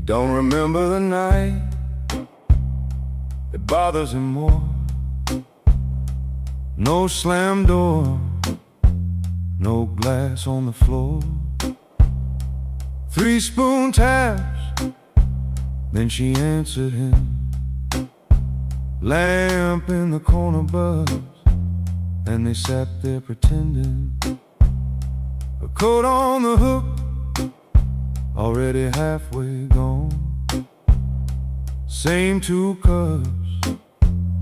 don't remember the night. It bothers him more. No slam door, no glass on the floor. 3 spoon taps, then she answered him. Lamp in the corner buzzed, and they sat there pretending. A coat on the hook, already halfway gone. Same 2 cups,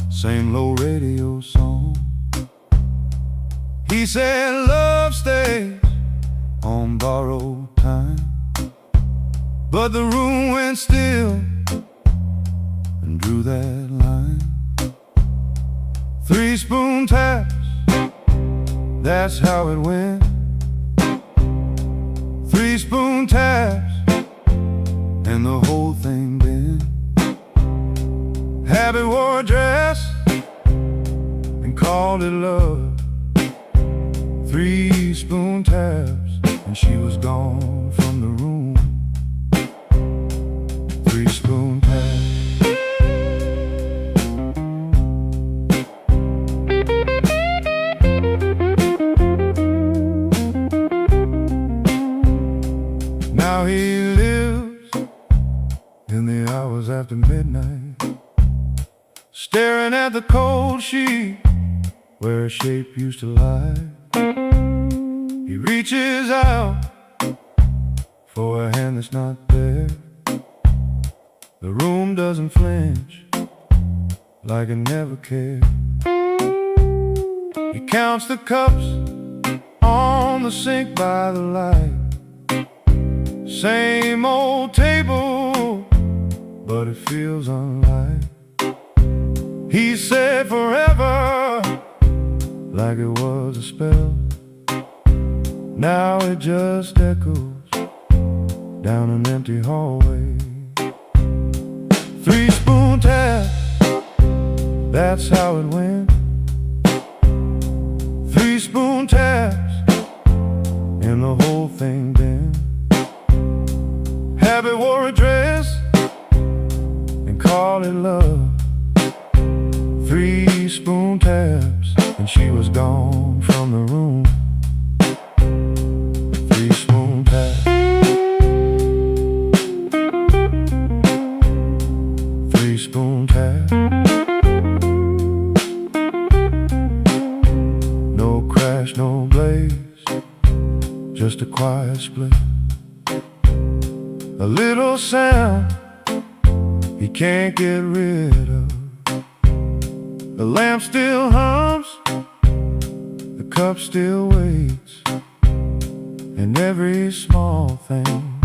same low radio song. He said love stays on borrowed time, but the room went still and drew that line. 3 spoon taps, that's how it went. 3 spoon taps, and the whole thing bent. Habit wore a dress and called it love. 3 spoon taps, and she was gone from the room. 3 spoon taps. Now he lives in the hours after midnight, staring at the cold sheet where a shape used to lie. He reaches out for a hand that's not there. The room doesn't flinch, like it never cared. He counts the cups on the sink by the light. Same old table, but it feels unlike. He said forever, like it was a spell. Now it just echoes down an empty hallway. 3 spoon tap, that's how it went. 3 spoon taps, and the whole thing bent. Habit wore a dress and called it love. 3 spoon taps, and she was gone from the room. 3 spoon taps. 3 spoon taps. No crash, no blaze, just a quiet split. A little sound he can't get rid of. The lamp still hums, the cup still waits, and every small thing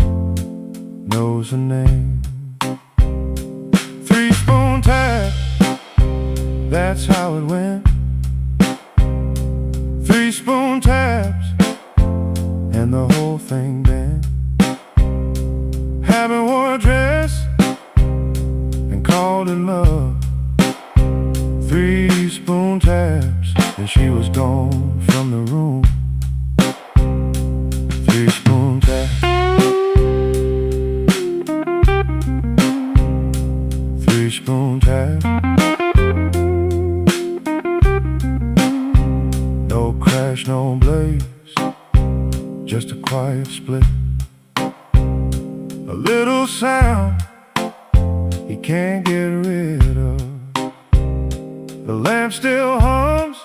knows a name. 3 spoon tap, that's how it went. 3 spoon taps, and the whole thing bent. Habit wore a dress and called it love. 3 spoon taps, and she was gone from the room. 3 spoon taps. 3 spoon taps. No crash, no blaze, just a quiet split. A little sound he can't get rid of. The lamp still hums,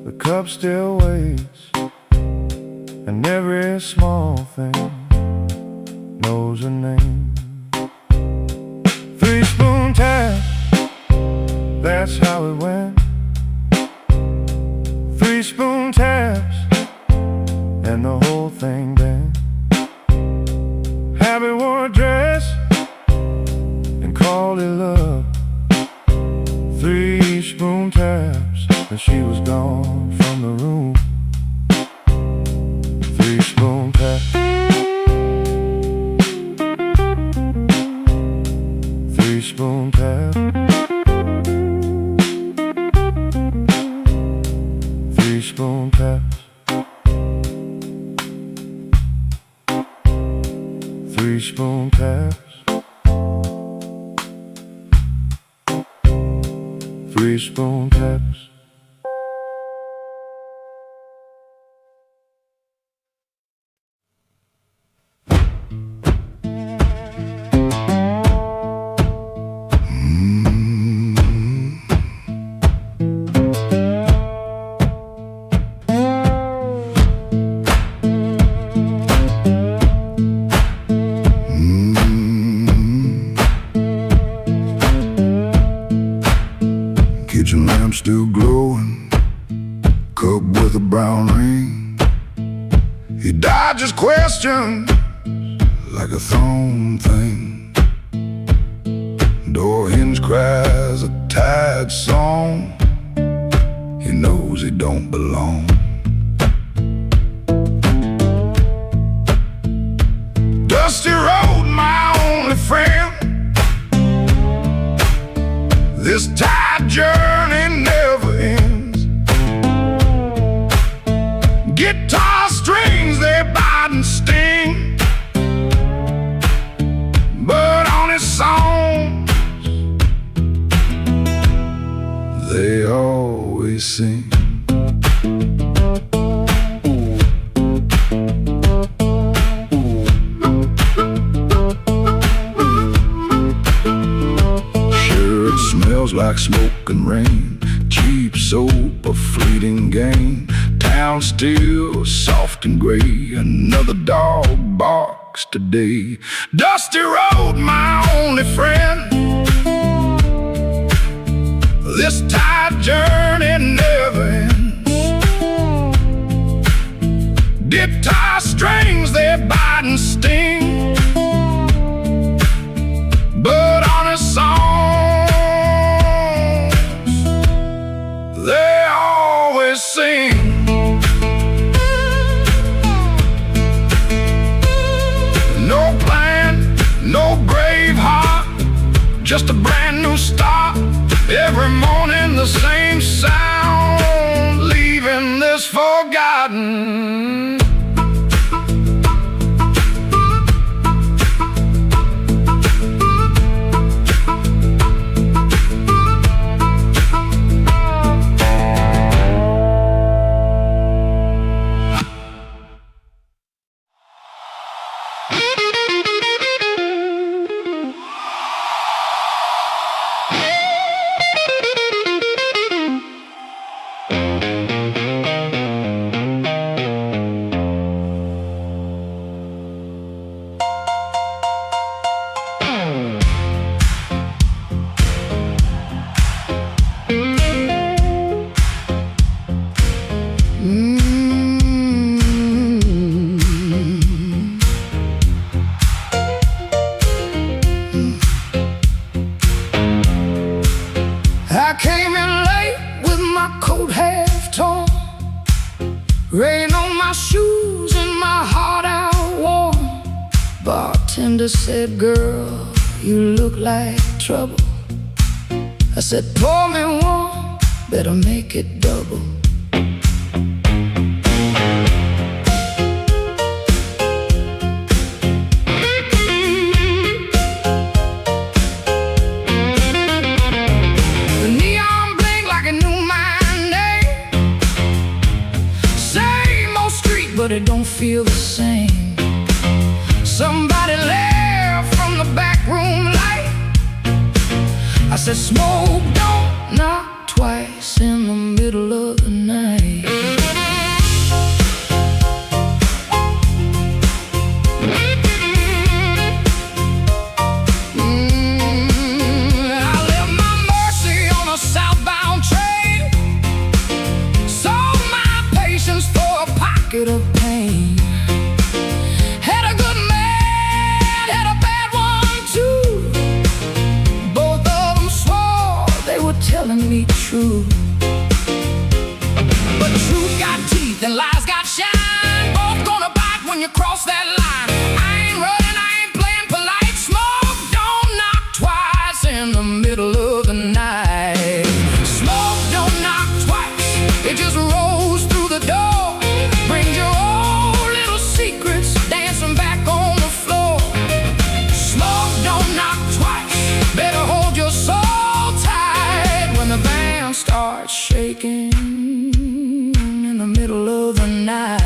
the cup still waits, and every small thing knows a name. 3 spoon tap, that's how it went. 3 spoon taps, and the whole thing bent. Habit wore a dress and called it love. 3 spoon taps, and she was gone from the room. 3 spoon taps. 3 spoon taps. 3 spoon taps. 3 3 spoon taps, 3 spoon taps. Kitchen lamp still glowing, cup with a brown ring. He dodges questions like a thrown thing. Door hinge cries a tired song. He knows he don't belong. Dusty road, my only friend. This tired journey never ends. Guitar strings, they bite and sting, but on his songs they always sing. Smells like smoke and rain, cheap soap, a fleeting gain. Town still soft and gray, another dog barks today. Dusty road, my only friend. This tired journey never ends. Guitar strings, they bite and sting, but on a song they always sing. No plan, no brave heart, just a brand new start. Every morning the same sound, leaving this forgotten. I came in late with my coat half torn, rain on my shoes and my heart out warm. Bartender said, "Girl, you look like trouble." I said, "Pour me one, better make it double." But it don't feel the same. Somebody left from the back room light. I said, "Smoke don't knock twice in the middle of the night." I left my Mercy on a southbound train, sold my patience for a pocket of pain. Had a good man, had a bad one too. Both of them swore they were telling me true. But truth got teeth and lies got shine. Both gonna bite when you cross that line. I ain't running, I ain't playing polite. Smoke don't knock twice in the middle of the night. Smoke don't knock twice, it just rolls through the door. Brings your old little secrets dancing back on the floor. in the middle of the night.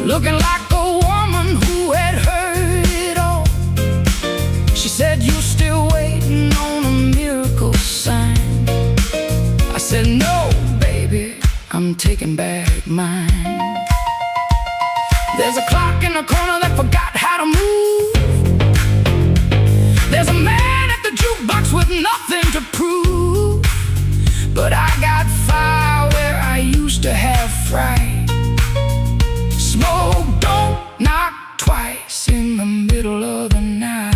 Looking like a woman who had heard it all. She said, "You still waiting on a miracle sign?" I said, "No, baby, I'm taking back mine." There's a clock in the corner that forgot how to move. There's a man at the jukebox with nothing to prove. But I got fire where I used to have fright. Smoke don't knock twice in the middle of the night.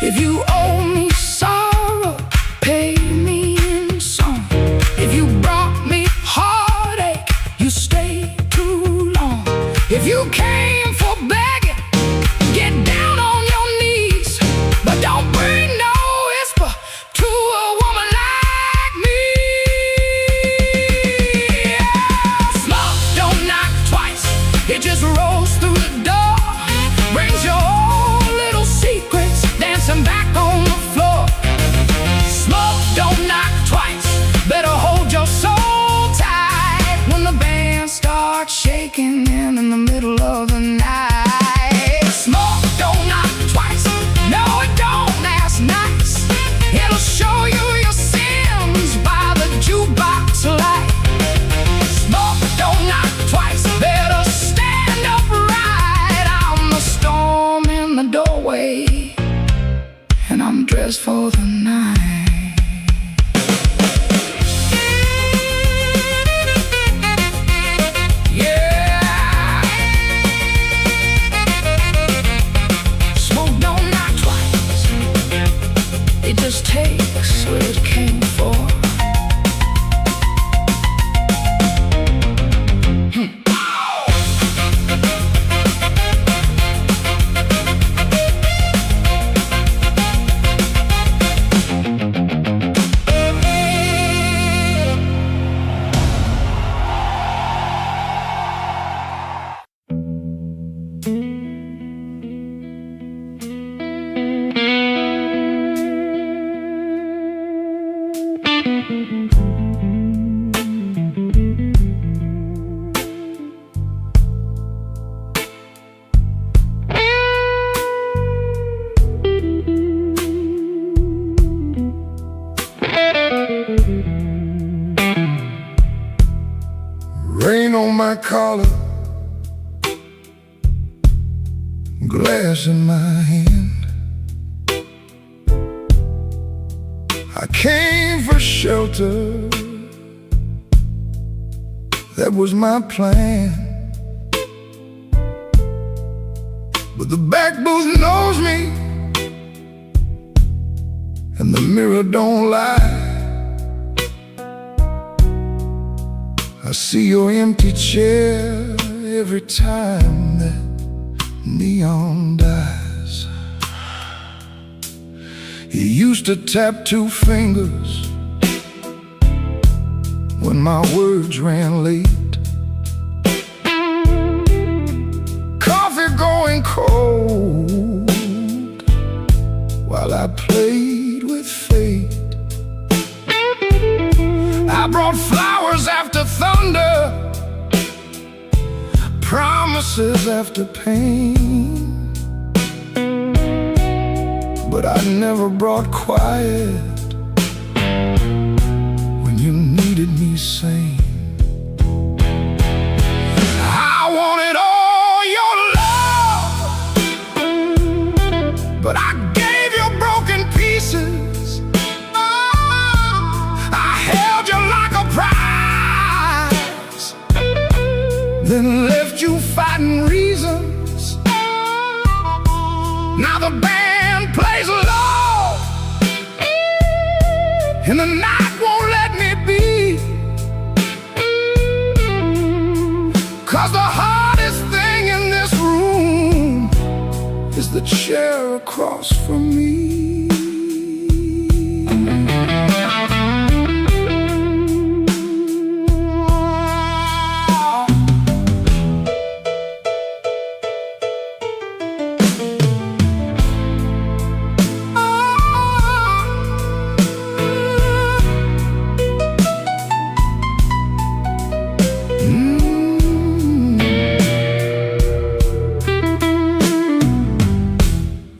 If you owe me sorrow, pay me in song. If you brought me heartache, you stayed too long. If you came for begging, get down on your knees. But don't bring no whisper to a woman like me. Smoke don't knock twice, it just rolls through the door. Brings your old little secrets dancing back on the floor. Smoke don't knock twice, better hold your soul tight when the band starts shaking in the middle of the night. Smoke don't knock twice, no it don't last nights. It'll show you your sins by the jukebox light. Smoke don't knock twice, better stand upright. I'm the storm in the doorway, and I'm dressed for the night. It just takes what it came for. Rain on my collar, glass in my hand. I came for shelter, that was my plan. But the back booth knows me, and the mirror don't lie. I see your empty chair every time that neon dies. He used to tap two fingers when my words ran late. Coffee going cold while I played with fate. I brought flowers after thunder, promises after pain. But I never brought quiet when you needed me sane. I wanted all your love, but I gave you broken pieces. I chair across from me.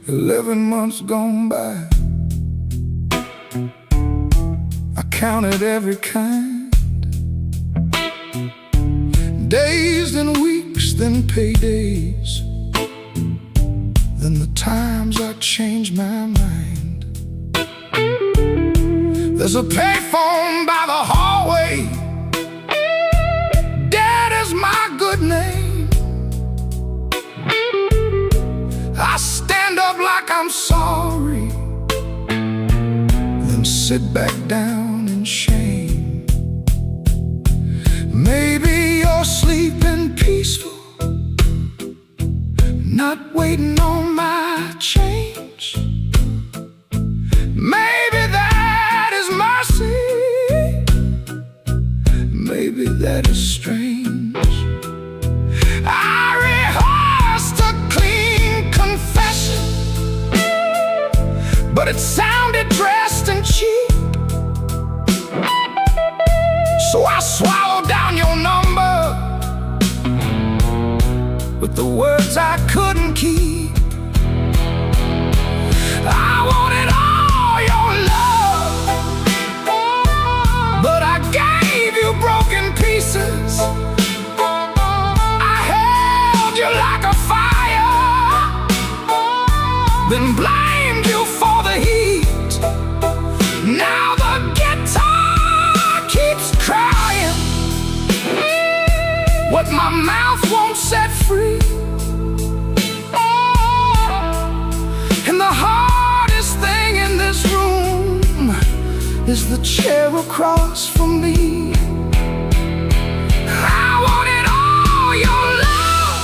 11 months gone by, I counted every kind. Days, then weeks, then paydays, then the times I changed my mind. There's a payphone by the hallway, Dad is my good name. I stand up like I'm sorry, then sit back down in shame. Maybe you're sleeping peaceful, not waiting on my change. Maybe that is mercy, maybe that is strange. I rehearsed a clean confession, but it sounded dressed and cheap. So I swallowed down your number with the words I couldn't keep. I wanted all your love, but I gave you broken pieces. I held you like a fire, then blamed you for the heat. Now the guitar keeps crying what my mouth won't set free. And the hardest thing in this room is the chair across from me. I wanted all your love,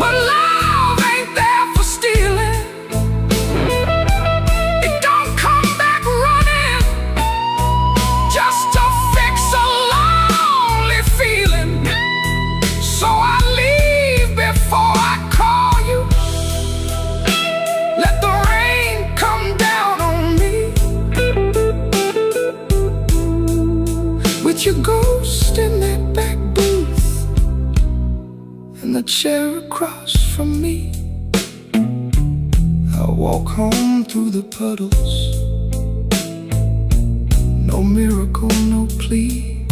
but love ain't there for stealing. It don't come back running just to fix a lonely feeling. So I leave before I call you. Let the rain come down on me with your ghost in that back booth and the chair across from me. I walk home through the puddles, no miracle, no plea,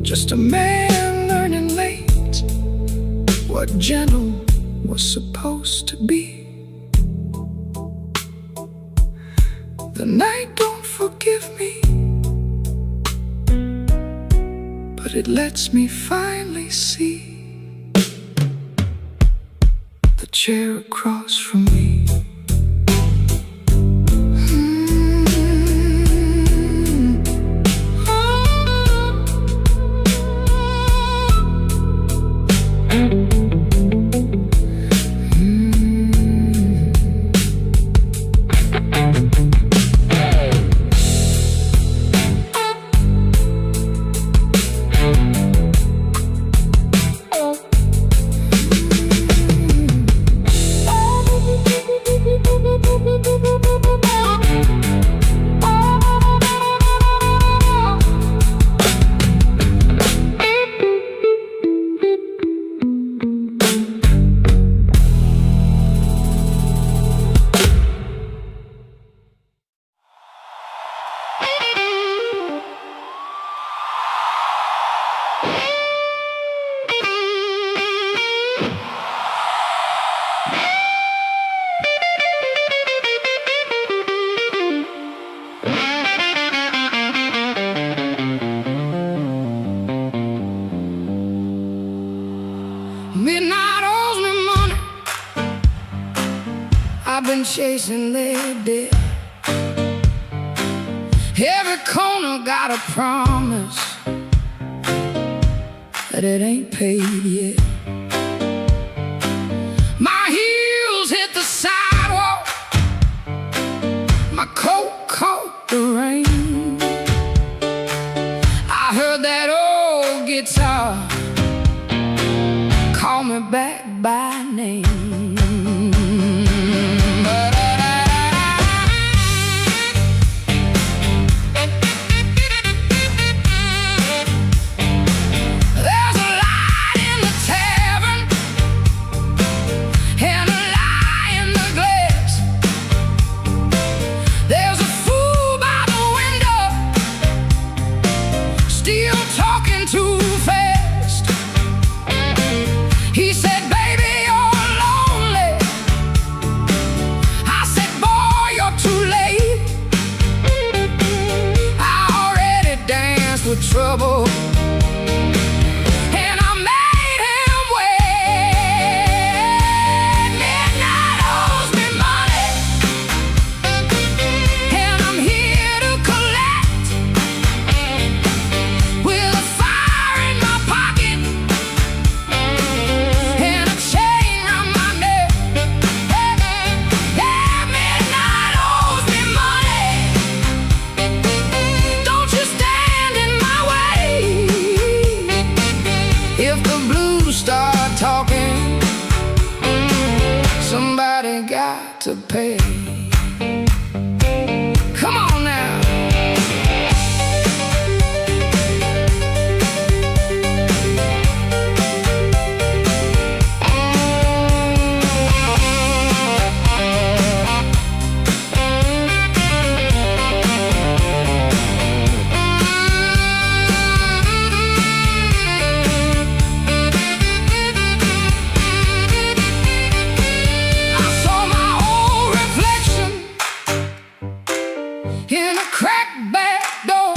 just a man learning late what gentle was supposed to be. The night don't forgive me, but it lets me finally see the chair across from me. Midnight owes me money, I've been chasing their debt. Every corner got a promise that it ain't paid yet. guitar, call me back by name. There's a light in the tavern and a lie in the glass. There's a fool by the window, still talking too fast. He said, baby, you're lonely. I said, boy, you're too late. I already danced with trouble, and I made him wait. Midnight owes me money, and I'm here to collect. With a fire in my pocket and a chain round my neck. Yeah, midnight owes me money. Don't you stand in my way. If the blues start talking, somebody got to pay. Come on now. I saw my old reflection in a cracked back door.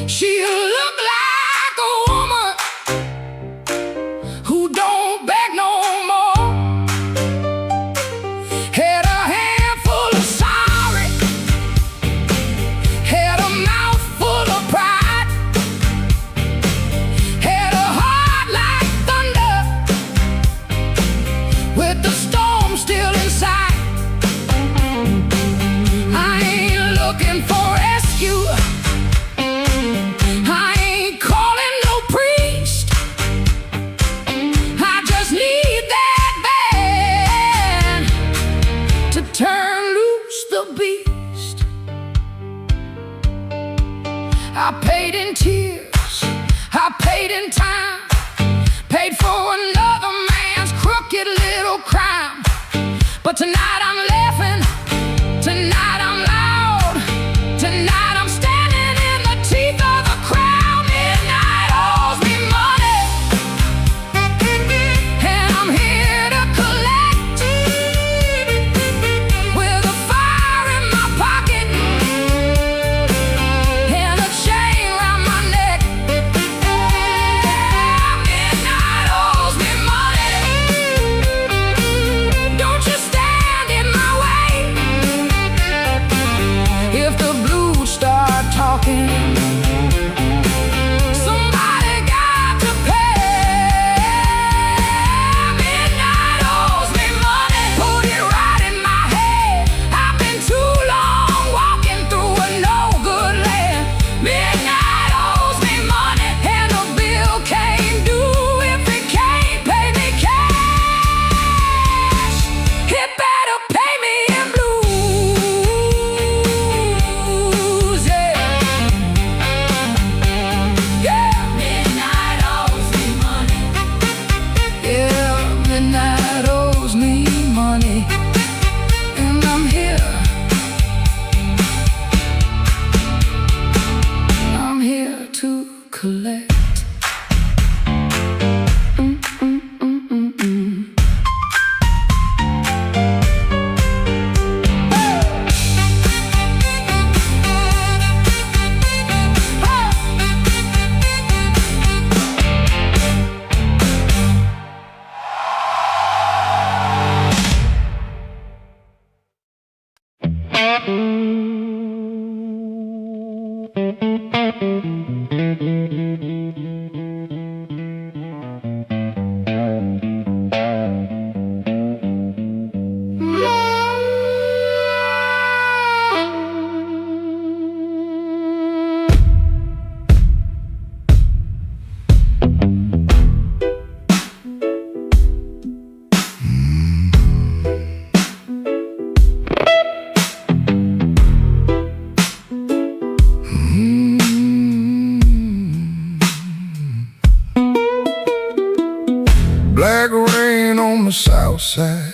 She looked like a woman who don't beg no more. Had a handful of sorry, had a mouth full of pride, had a heart like thunder with the storm still inside. I ain't looking for rescue, I ain't calling no priest. I just need that band to turn loose the beast. I paid in tears, I paid in time, paid for another man's crooked little crime. But tonight I'm laughing, tonight I'm loud, tonight I'm standing in the teeth of the crowd. Midnight owes me money, and I'm here to collect. With a fire in my pocket and a chain round my neck. Midnight owes me money. Don't you stand in my way. If the blues start talking, somebody got to pay. Midnight owes me money. Put it right in my head. I've been too long walking through a no good land. Midnight owes me money, and the bill came due if it can't pay me cash. It better pay me in blues, yeah. Yeah. Midnight owes me money. Yeah, midnight owes me money, and I'm here. I'm here to collect. south side,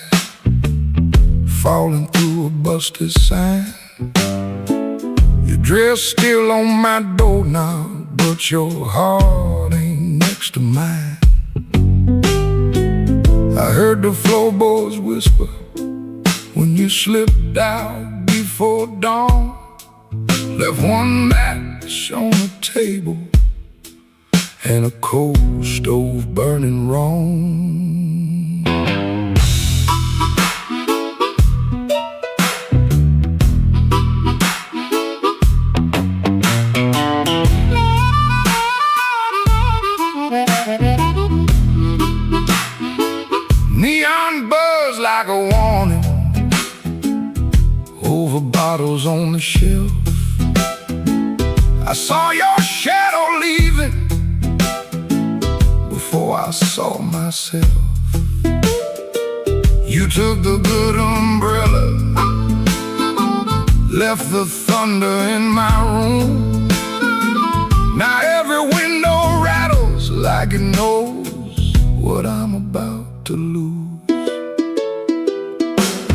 falling through a busted sign. Your dress still on my doorknob, but your heart ain't next to mine. I heard the floorboards whisper when you slipped out before dawn. Left one match on the table and a coal stove burning wrong. Neon buzz like a warning over bottles on the shelf. I saw your shadow leaving before I saw myself. You took the good umbrella, left the thunder in my room. Now every window rattles like it knows what I'm about to lose.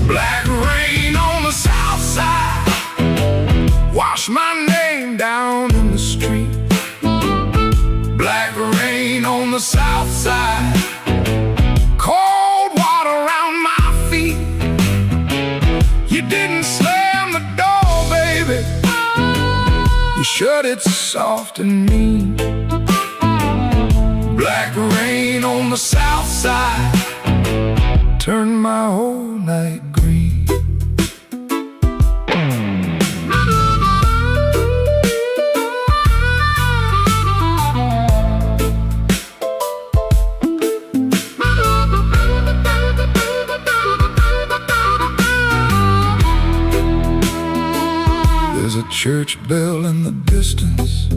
Black rain on the south side, wash my name down in the street. Black rain on the south side, cold water around my feet. You didn't slam the door, baby, you shut it soft and mean. Black rain on the south side turned my whole night green. There's a church bell in the distance,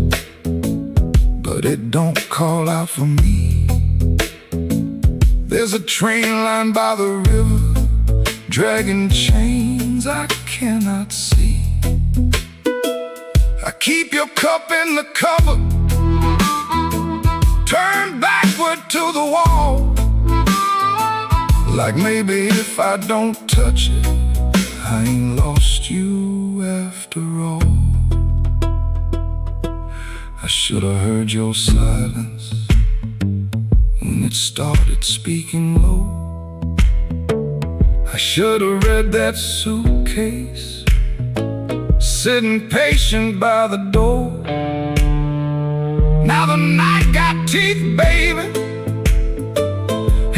but it don't call out for me. There's a train line by the river, dragging chains I cannot see. I keep your cup in the cupboard, turned backward to the wall, like maybe if I don't touch it, I ain't lost you after all. I should have heard your silence when it started speaking low. I should have read that suitcase, sitting patient by the door. Now the night got teeth, baby,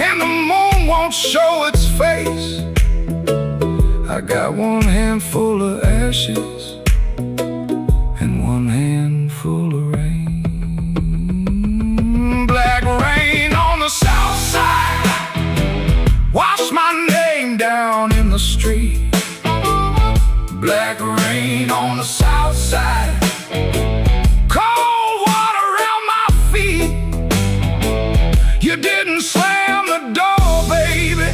and the moon won't show its face. I got one handful of ashes and one handful of rain. Black rain on the south side, wash my name down in the street. Black rain on the south side, cold water around my feet. You didn't slam the door, baby,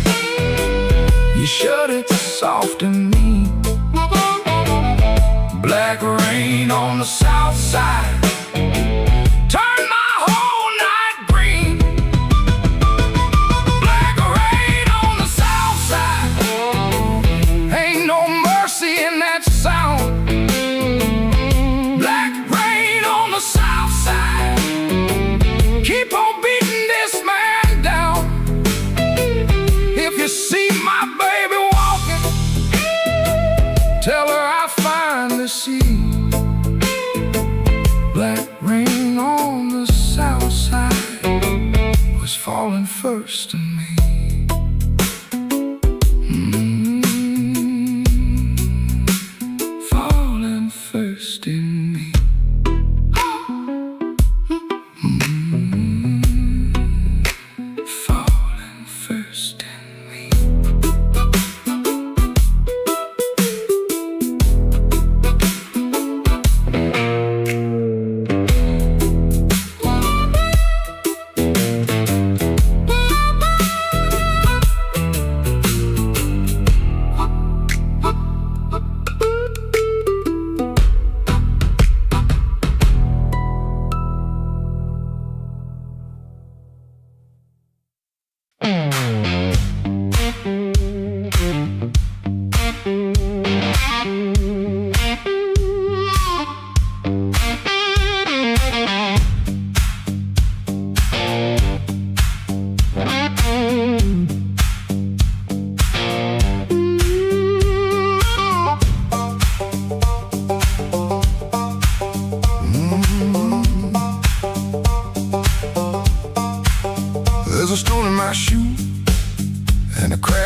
you shut it soft and mean. Black rain on the south side turned my whole night green. Black rain on the south side, ain't no mercy in that sound. Black rain on the south side, keep on beating this man down. If you see my baby walking, tell her I finally see. Black rain on the south side was falling first to me. Falling first in me. Falling first in me.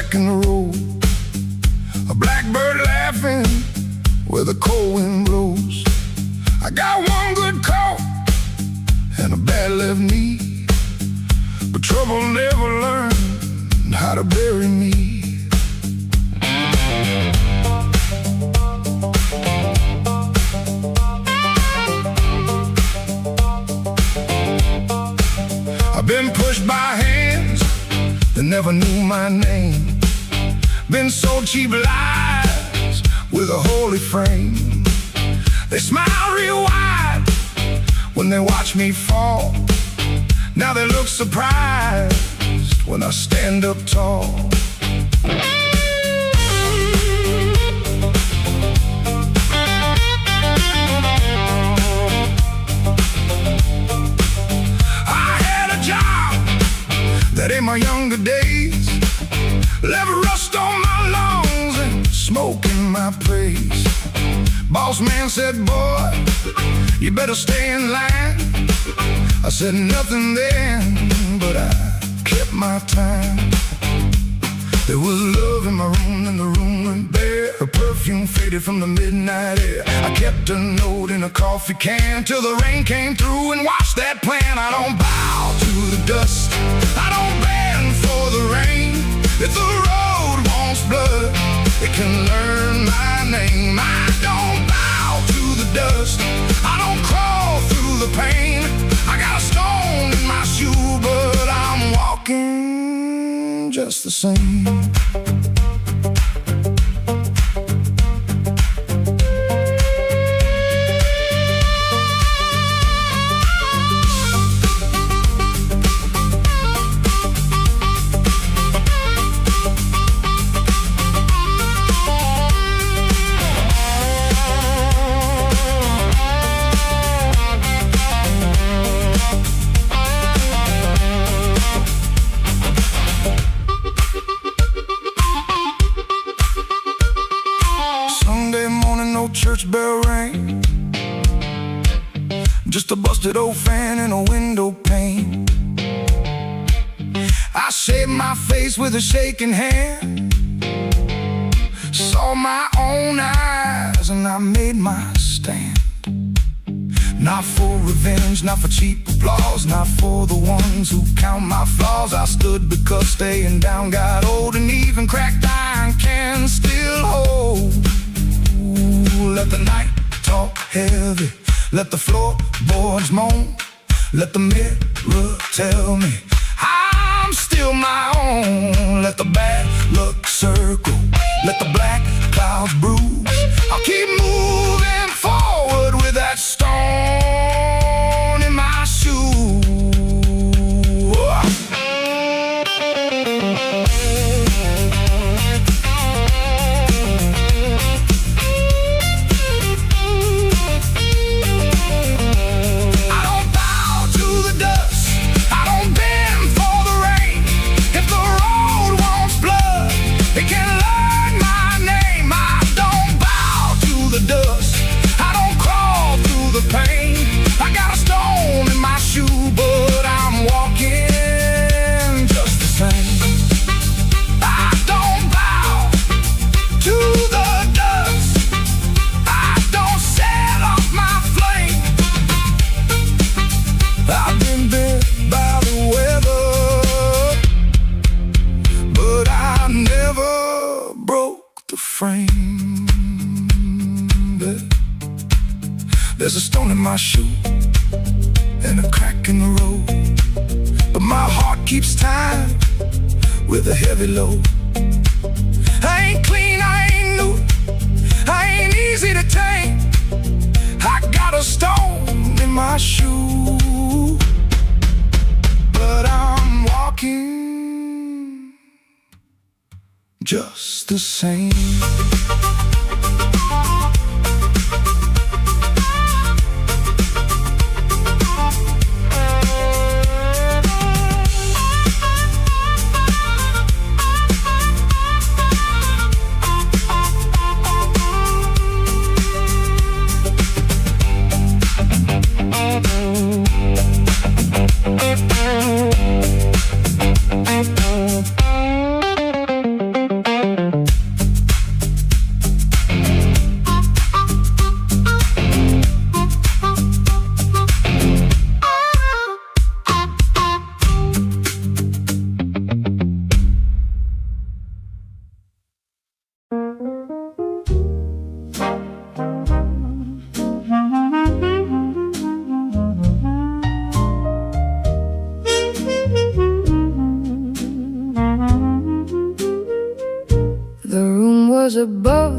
crack in the road, a blackbird laughing where the cold wind blows. I got one good coat and a bad left knee, but trouble never learned how to bury me. I've been pushed by hands that never knew my name, been sold cheap lies with a holy frame. They smile real wide when they watch me fall. Now they look surprised when I stand up tall. I had a job that in my younger days left rust on my lungs and smoke in my praise. Boss man said, boy, you better stay in line. I said nothing then, but I kept my time. There was love in my room and the room went bare. Her perfume faded from the midnight air. I kept a note in a coffee can till the rain came through and washed that plan. I don't bow to the dust, I don't bend for the rain. If the road wants blood, it can learn my name. I don't bow to the dust, I don't crawl through the pain. I got a stone in my shoe, but I'm walking just the same. Church bell rang, just a busted old fan and a window pane. I shaved my face with a shaking hand, saw my own eyes and I made my stand. Not for revenge, not for cheap applause, not for the ones who count my flaws. I stood because staying down got old, and even cracked iron can still hold. Let the night talk heavy, let the floorboards moan, let the mirror tell me I'm still my own. Let the bad luck circle, let the black clouds bruise. I'll keep moving forward with that stone in my shoe. There's a stone in my shoe and a crack in the road, but my heart keeps time with a heavy load. I ain't clean, I ain't new, I ain't easy to tame. I got a stone in my shoe, but I'm walking just the same.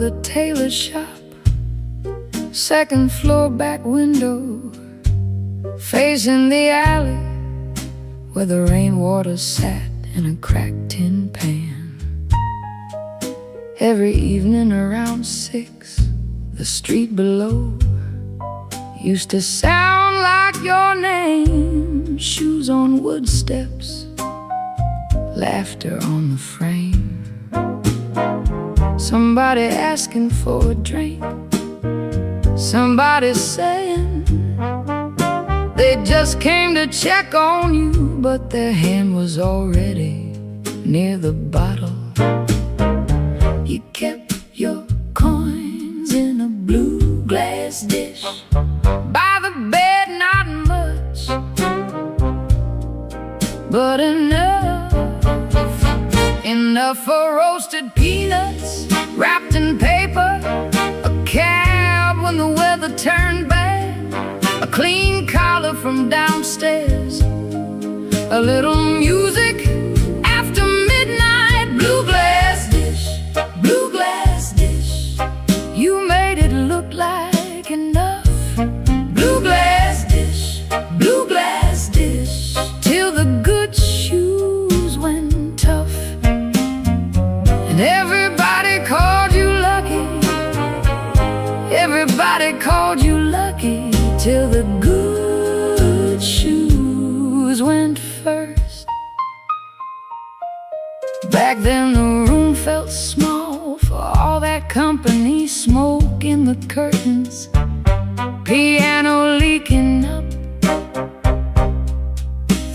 the tailor shop, second floor back window, facing the alley where the rainwater sat in a cracked tin pan. Every evening around 6, the street below used to sound like your name. Shoes on wood steps, laughter on the frame, somebody asking for a drink, somebody saying they just came to check on you, but their hand was already near the bottle. You kept your coins in a blue glass dish by the bed, not much, but enough for roasted peanuts wrapped in paper, a cab when the weather turned bad, a clean collar from downstairs, a little music after midnight. Blue glass dish, blue glass dish, you made it look like enough. Blue glass dish, blue glass dish, till the good shoes went tough, and everybody called you lucky. Everybody called you lucky, till the good shoes went first. Back then the room felt small for all that company, smoke in the curtains, piano leaking up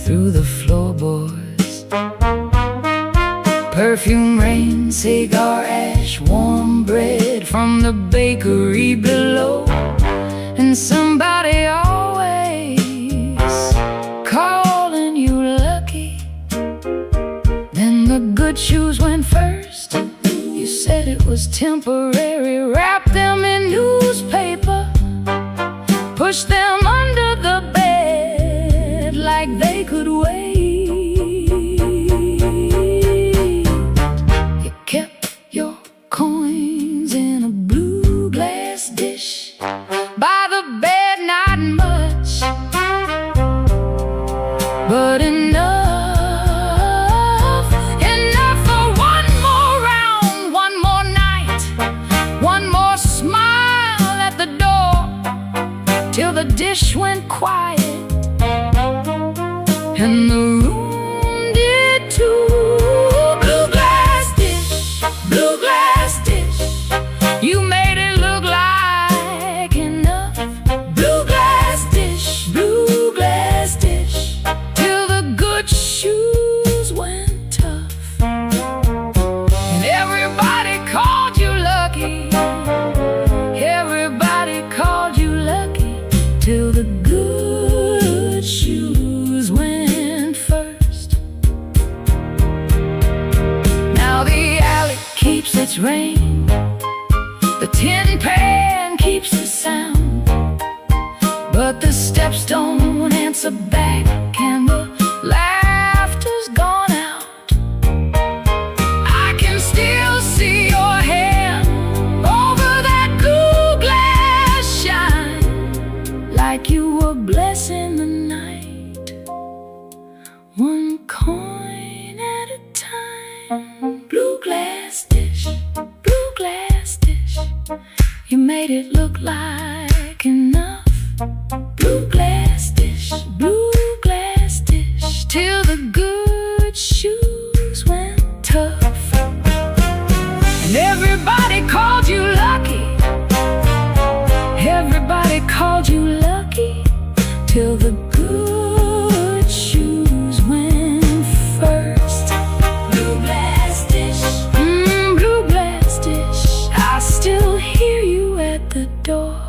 through the floorboards, perfume rain, cigar ash, warm bread from the bakery below, and somebody always calling you lucky. Then the good shoes went first. You said it was temporary, wrap them in newspaper, push them under the bed like they could wait. You kept your coins in a blue glass dish by the bed, not much, but enough for one more round, one more night, one more smile at the door, till the dish went quiet and the room did too. Blue glass dish, blue glass dish, you made it look like enough. Blue glass dish, blue glass dish, till the good shoes went tough, and everybody called you lucky. Everybody called you lucky, till the good shoes went first. Now the alley keeps its rain, the tin pan keeps the sound, but the steps don't answer back, and the laughter's gone out. I can still see your hand over that blue glass shine, like you were blessing the night, one coin at a time. Blue glass dish, blue glass dish, you made it look like enough. Blue glass dish, blue glass dish, till the good shoes went tough, and everybody called you lucky. Everybody called you lucky, till the good shoes went first. Blue glass dish, blue glass dish, I still hear you at the door.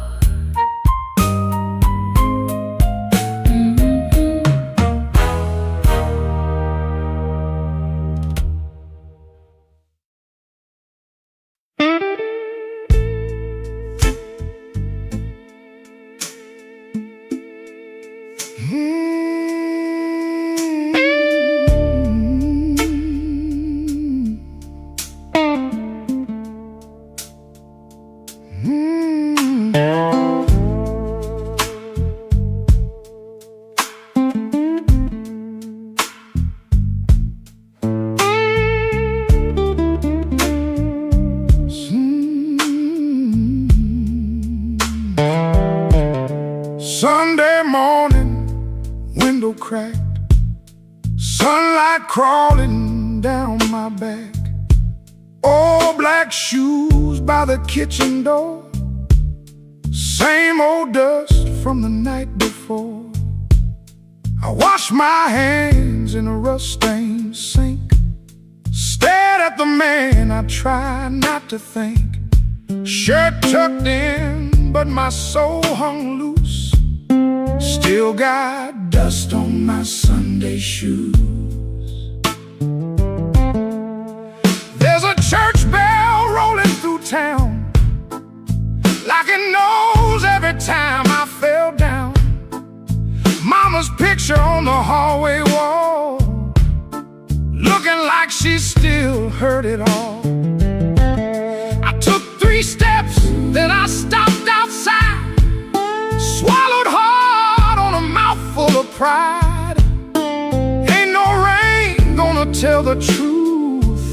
Sunday morning, window cracked, sunlight crawling down my back. Old black shoes by the kitchen door, same old dust from the night before. I washed my hands in a rust-stained sink, stared at the man I tried not to think. Shirt tucked in, but my soul hung loose. Still got dust on my Sunday shoes. There's a church bell rolling through town, like it knows every time I fell down. Mama's picture on the hallway wall, looking like she still heard it all. I took 3 steps, then I stopped outside, swallowed hard on a mouthful of pride. Ain't no rain gonna tell the truth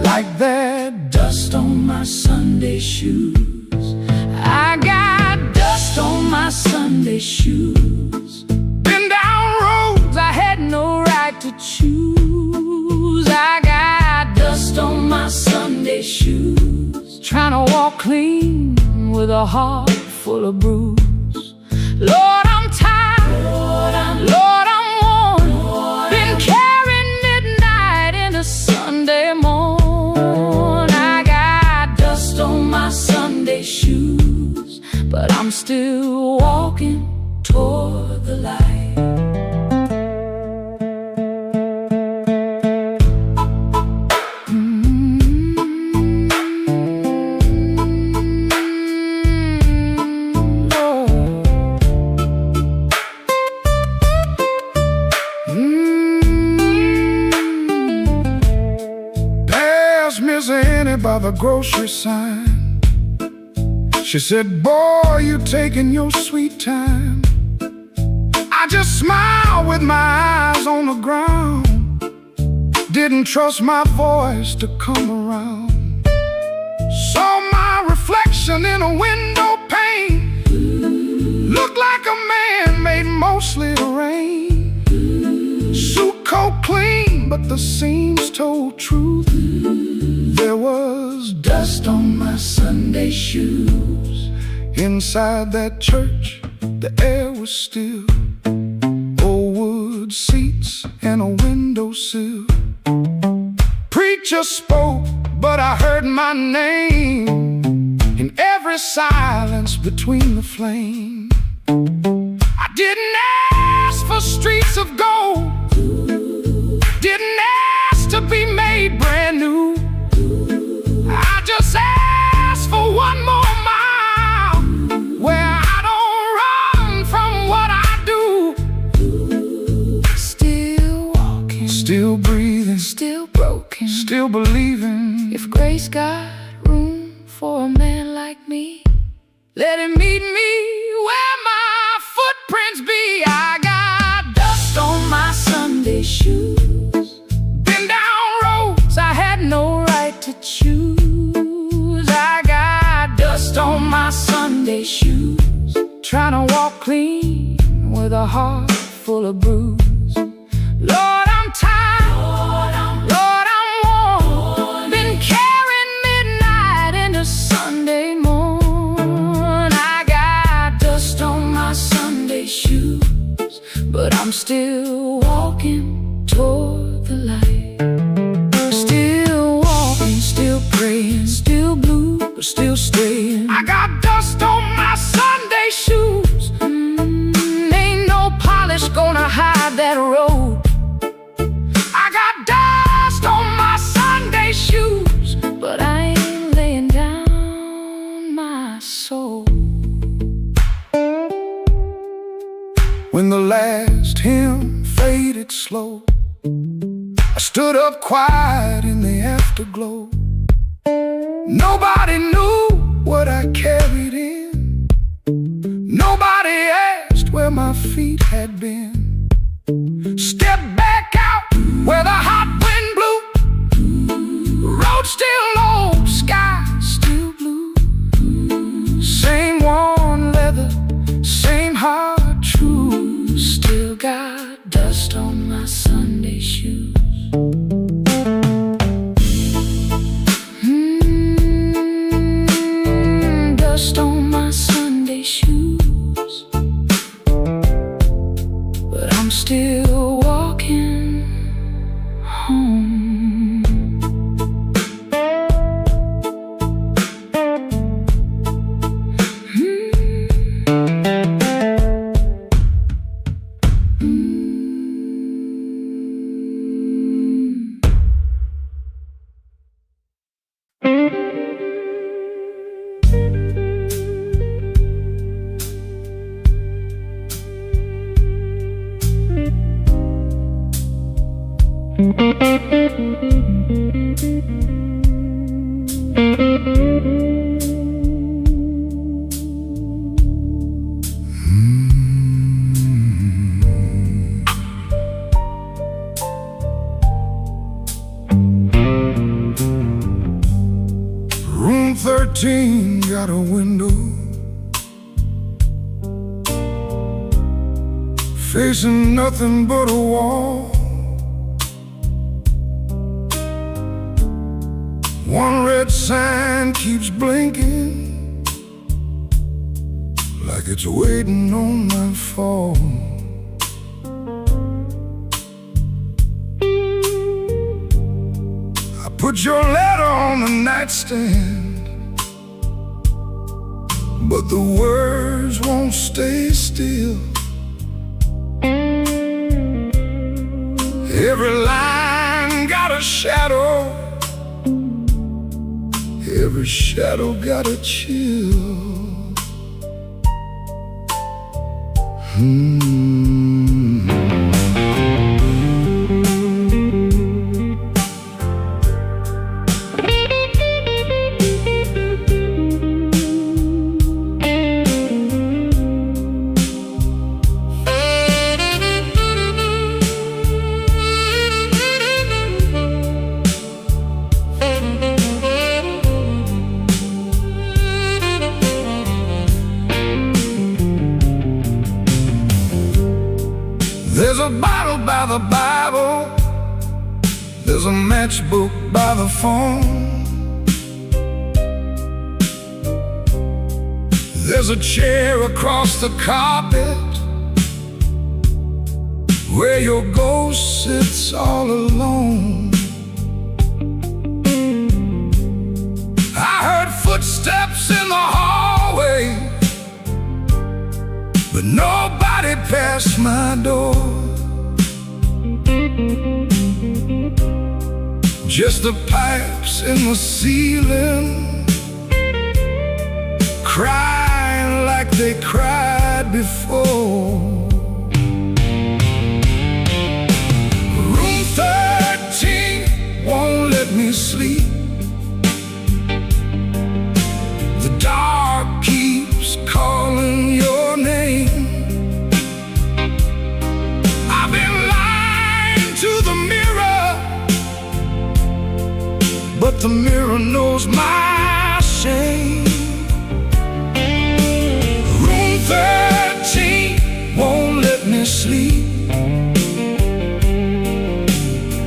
like that dust on my Sunday shoes. I got dust on my Sunday shoes. Been down roads I had no right to choose. I got dust on my Sunday shoes, trying to walk clean with a heart full of bruise. Lord, I'm tired, Lord, I'm worn, been carrying midnight into Sunday morn. I got dust on my Sunday shoes, but I'm still walking toward the light. Miss Annie by the grocery sign, she said, boy, you taking your sweet time. I just smiled with my eyes on the ground, didn't trust my voice to come around. Saw my reflection in a window pane, looked like a man made mostly of rain. Suit coat clean, but the seams told truth. There was dust on my Sunday shoes. Inside that church, the air was still, old wood seats and a windowsill. Preacher spoke, but I heard my name in every silence between the flame. I didn't ask for streets of gold, didn't ask to be made brand new. I just asked for one more mile, where I don't run from what I do. Still walking, still breathing, still broken, still believing. If grace got room for a man like me, let him meet me where my footprints be. I got dust on my Sunday shoes, been down roads I had no right to choose. I got dust on my Sunday shoes, trying to walk clean with a heart full of bruise. Lord, I'm tired, Lord, I'm worn, been carrying midnight into Sunday morn. I got dust on my Sunday shoes, but I'm still walking toward the light. Still walking, still praying, still blue, but still staying. I got dust on my Sunday shoes. Ain't no polish gonna hide that road. I got dust on my Sunday shoes, but I ain't laying down my soul. When the last hymn faded slow, I stood up quiet in the afterglow. Nobody knew what I carried in, nobody asked where my feet had been. Step back out where the hot wind blew, road still low, sky still blue. Same worn leather, same 13 got a window facing nothing but a wall. One red sign keeps blinking like it's waiting on my fall. I put your letter on the nightstand, but the words won't stay still. Every line got a shadow, every shadow got a chill. There's a bottle by the Bible, there's a matchbook by the phone, there's a chair across the carpet where your ghost sits all alone. I heard footsteps in the hallway, but nobody passed my door. Just the pipes in the ceiling, crying like they cried before. Room 13 won't let me sleep. The dark keeps calling your name. I've been lying to the mirror, but the mirror knows my shame. Room 13 won't let me sleep.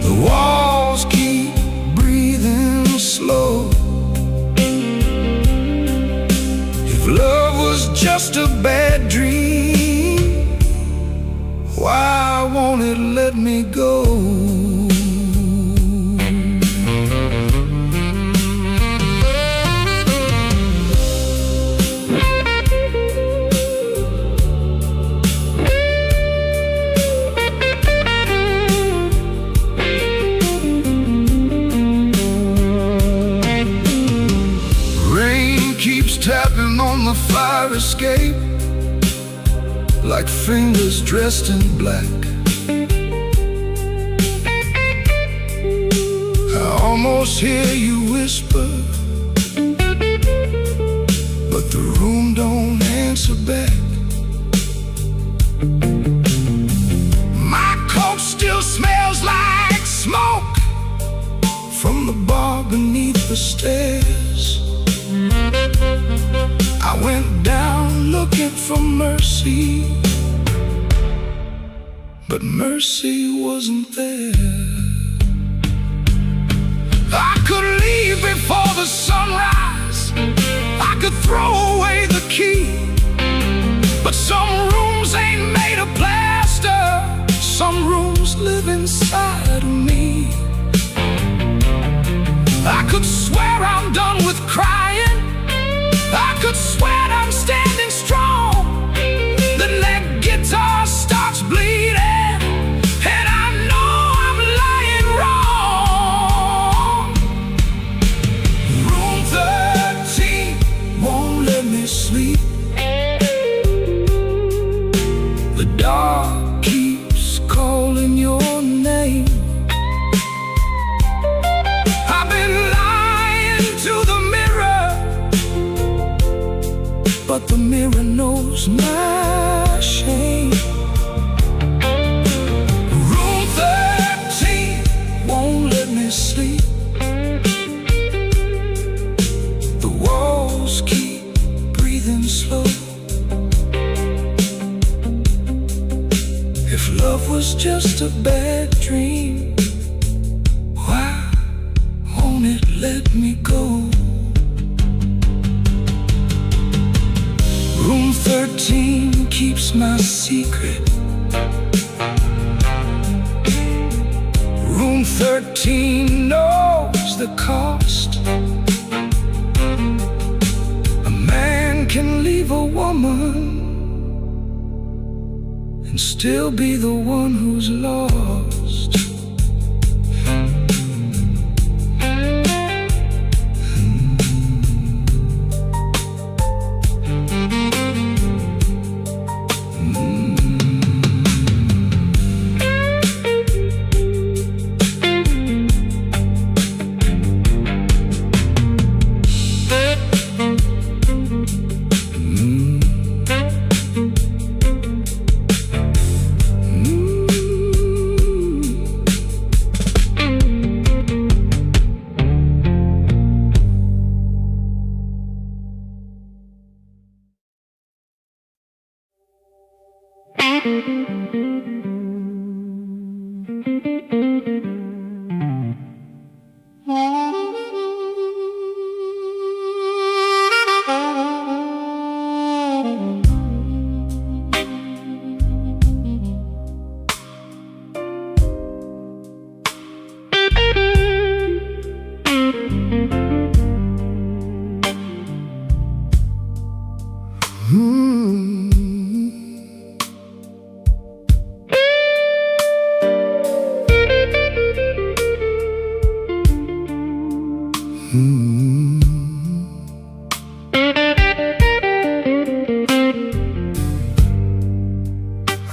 The walls keep breathing slow. If love was just a bad dream, why won't it let me go? Tapping on the fire escape like fingers dressed in black. I almost hear you whisper, but the room don't answer back. My coat still smells like smoke from the bar beneath the stairs. I went down looking for mercy, but mercy wasn't there. I could leave before the sunrise, I could throw away the key, but some rooms ain't made of plaster, some rooms live inside of me. I could swear I'm done with crying, I could swear I'm standing strong. The neck guitar starts bleeding, and I know I'm lying wrong. Room 13 won't let me sleep. The dark keeps calling your name. I've been lying to the mirror, but the mirror knows my shame. Room 13 won't let me sleep. The walls love was just a bad dream. Why won't it let me go? Room 13 keeps my secret. Room 13 knows the cost. A man can leave a woman and still be the one who's lost.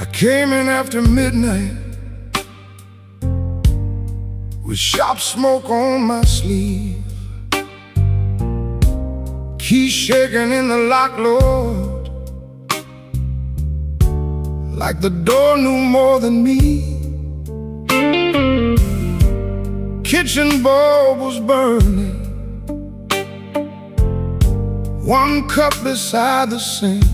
I came in after midnight with sharp smoke on my sleeve, keys shaking in the lock, Lord, like the door knew more than me. Kitchen bulb was burning, one cup beside the sink,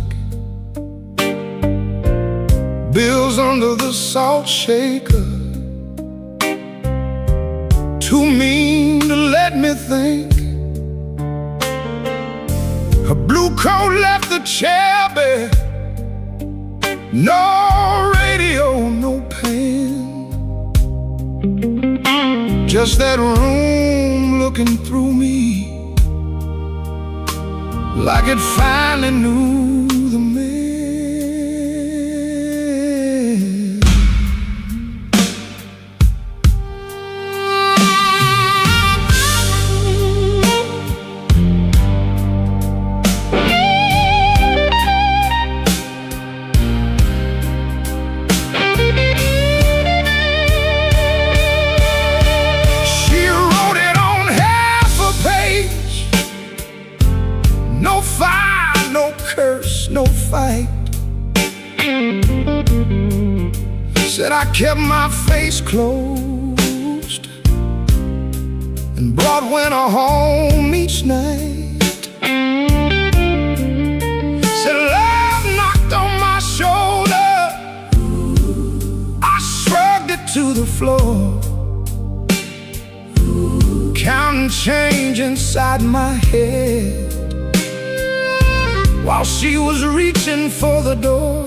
bills under the salt shaker, too mean to let me think. Her blue coat left the chair bare, no radio, no pen, just that room looking through me like it finally knew the man. No fire, no curse, no fight. Said I kept my face closed and brought winter home each night. Said love knocked on my shoulder, I shrugged it to the floor, counting change inside my head while she was reaching for the door.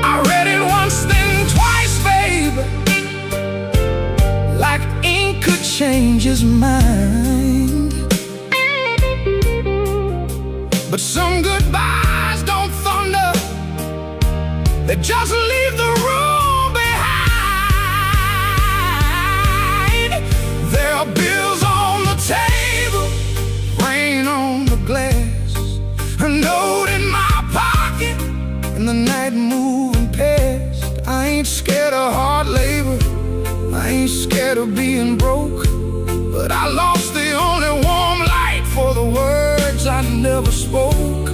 I read it once, then twice, babe, like ink could change his mind. But some goodbyes don't thunder, they just leave the room behind. There are bills on the table, rain on the glass, a note in my pocket, and the night moving past. I ain't scared of hard labor, I ain't scared of being broke, but I lost the only warm light for the words I never spoke.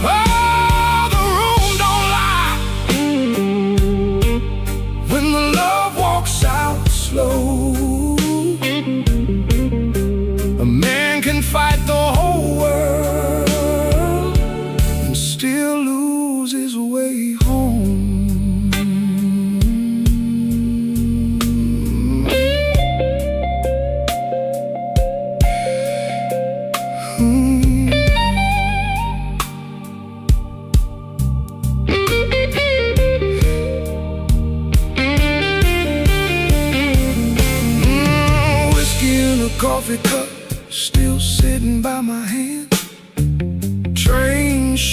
Oh, the room don't lie when the love walks out slow. A man can fight the whole world and still lose his way.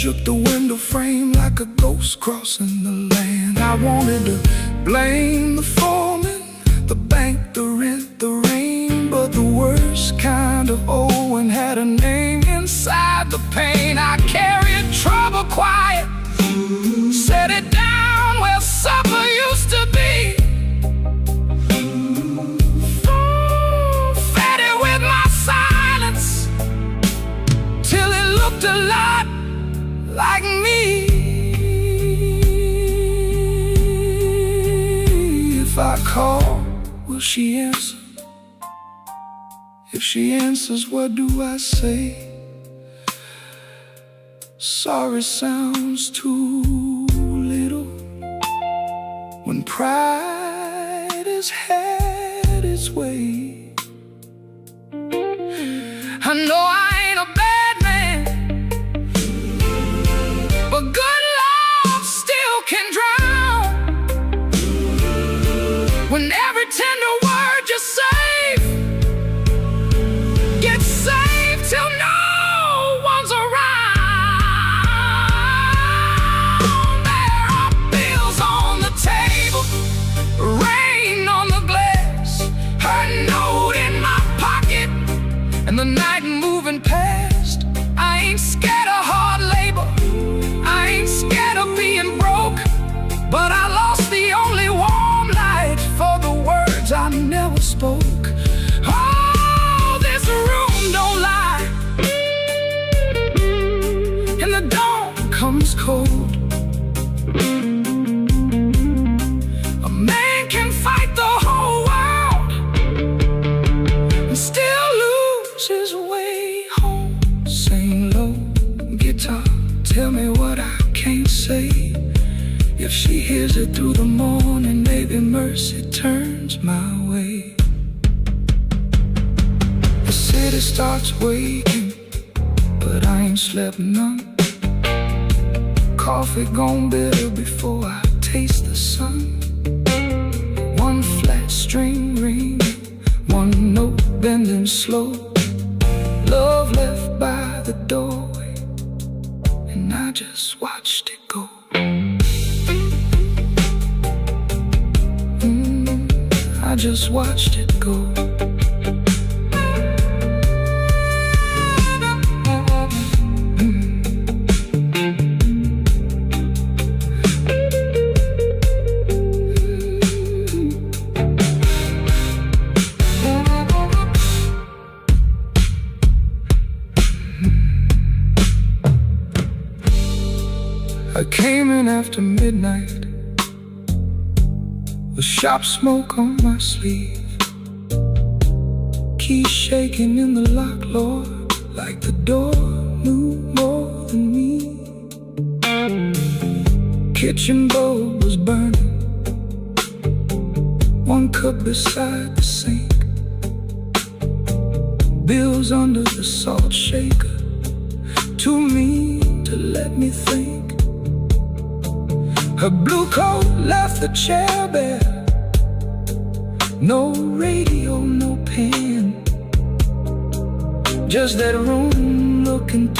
shook the window frame like a ghost crossing the land. I wanted to blame the foreman, the bank, the rent, the rain, but the worst kind of Owen had a name inside the pain. I carried trouble quiet, set it down where supper used to be. Fed it with my silence till it looked a lot like me. If I call, will she answer? If she answers, what do I say? Sorry sounds too little when pride has had its way. I know I ain't a bad man, but good love still can drown. When every tender word you save gets saved till no one's around. There are bills on the table, rain on the glass, her note in my pocket, and the night moving past. I ain't scared of hard labor, I ain't scared of being broke, but I lost the only warm light for the words I never spoke. Oh, this room don't lie, and the dawn comes cold. A man can fight the whole world and still lose his way home. Sing low, guitar, tell me what I can't say. If she hears it through the morning, maybe mercy turns my way. The city starts waking, but I ain't slept none. Coffee gone bitter before I taste the sun. One flat string ring, one note bending slow. Love left by the doorway, and I just watched it go. I just watched it go. I came in after midnight with sharp smoke on my sleeve, keys shaking in the lock, Lord, like the door knew more than me. Kitchen bulb was burning, one cup beside the sink, bills under the salt shaker, too mean to let me think. Her blue coat left the chair bare, no radio, no pen, just that room looking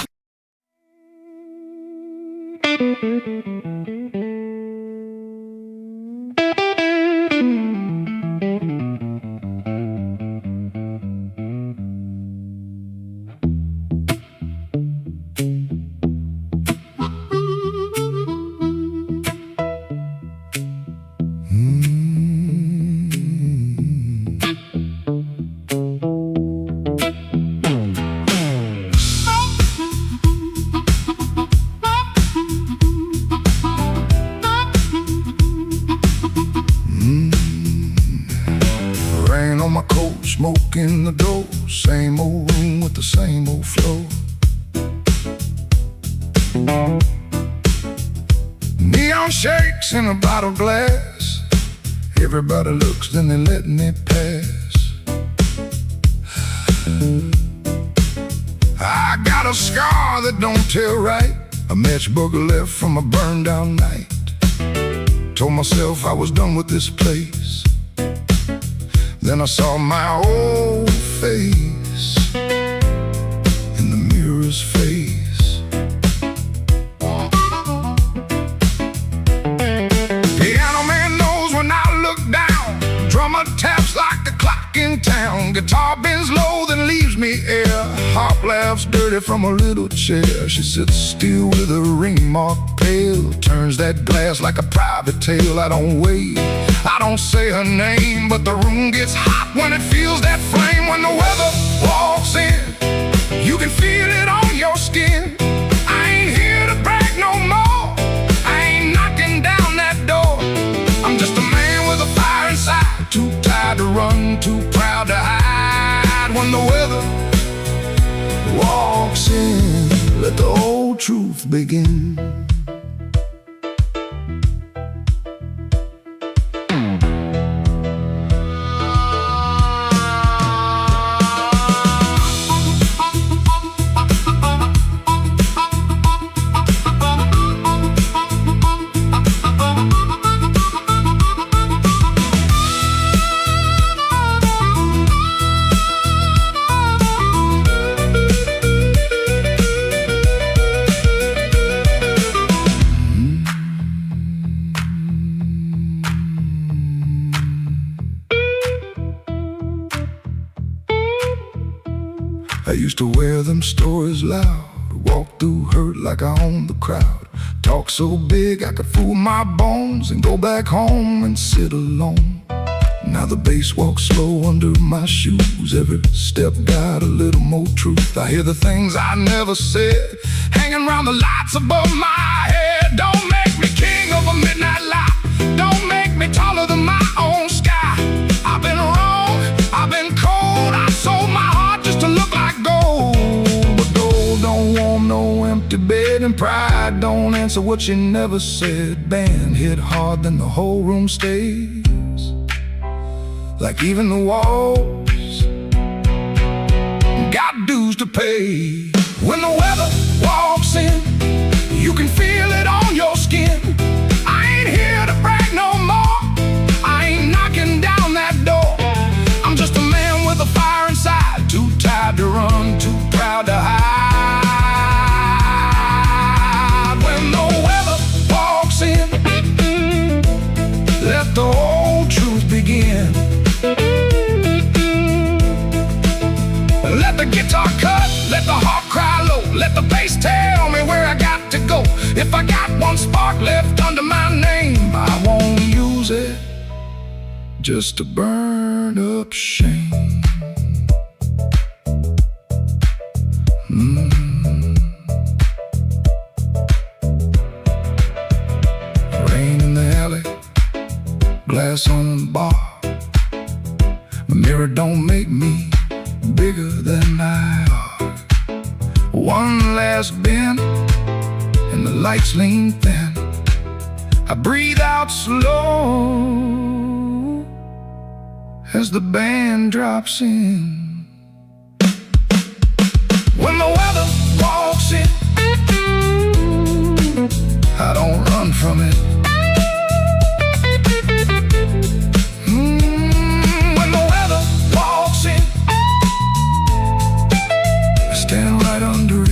smoke in the door, same old room with the same old floor. Neon shakes in a bottle glass, everybody looks, then they letting it pass. I got a scar that don't tell right, a match booger left from a burned down night. Told myself I was done with this place, then I saw my old face in the mirror's face. guitar bends low, then leaves me air. Harp laughs dirty from a little chair. She sits still with a ring mark pale, turns that glass like a private tale. I don't wait, I don't say her name, but the room gets hot when it feels that flame. When the weather walks in, you can feel it on your skin. I ain't here to brag no more, I ain't knocking down that door. I'm just a man with a fire inside, too tired to run, too proud to hide. When the weather walks in, let the old truth begin. I used to wear them stories loud, walk through hurt like I owned the crowd, talk so big I could fool my bones and go back home and sit alone. Now the bass walks slow under my shoes, every step got a little more truth. I hear the things I never said, hanging around the lights above my head. Don't make me king of a midnight light, don't make me taller than my own sky. I've been wrong, I've been cold, I sold my heart just to look like gold. But gold don't want no empty bed, and pride don't answer what you never said. Band hit hard, then the whole room stays, like even the walls got dues to pay. When the weather walks in, you can feel it on your skin. I ain't here to brag no more, I ain't knocking down that door. I'm just a man with a fire inside, too tired to run, too proud to hide. When the weather walks in, let the old truth begin. Let the guitar cut, let the harp cry low, let the bass tell me where I got to go. If I got one spark left under my name, I won't use it just to burn up shame. Rain in the alley, glass on the bar. My mirror don't make me bigger than I are. One last bend, and the lights lean thin. I breathe out slow as the band drops in. When the weather walks in, I don't run from it. When the weather walks in, stand right under it.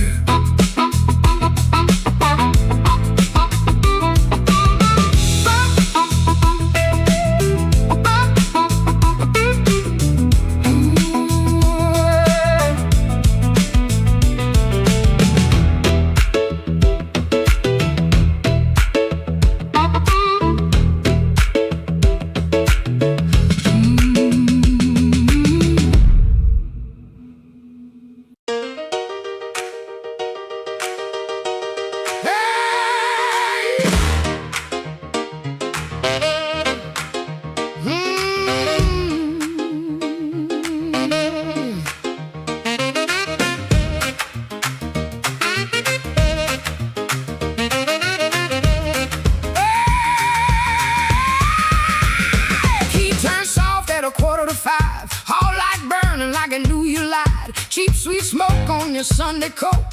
Cheap sweet smoke on your Sunday coat,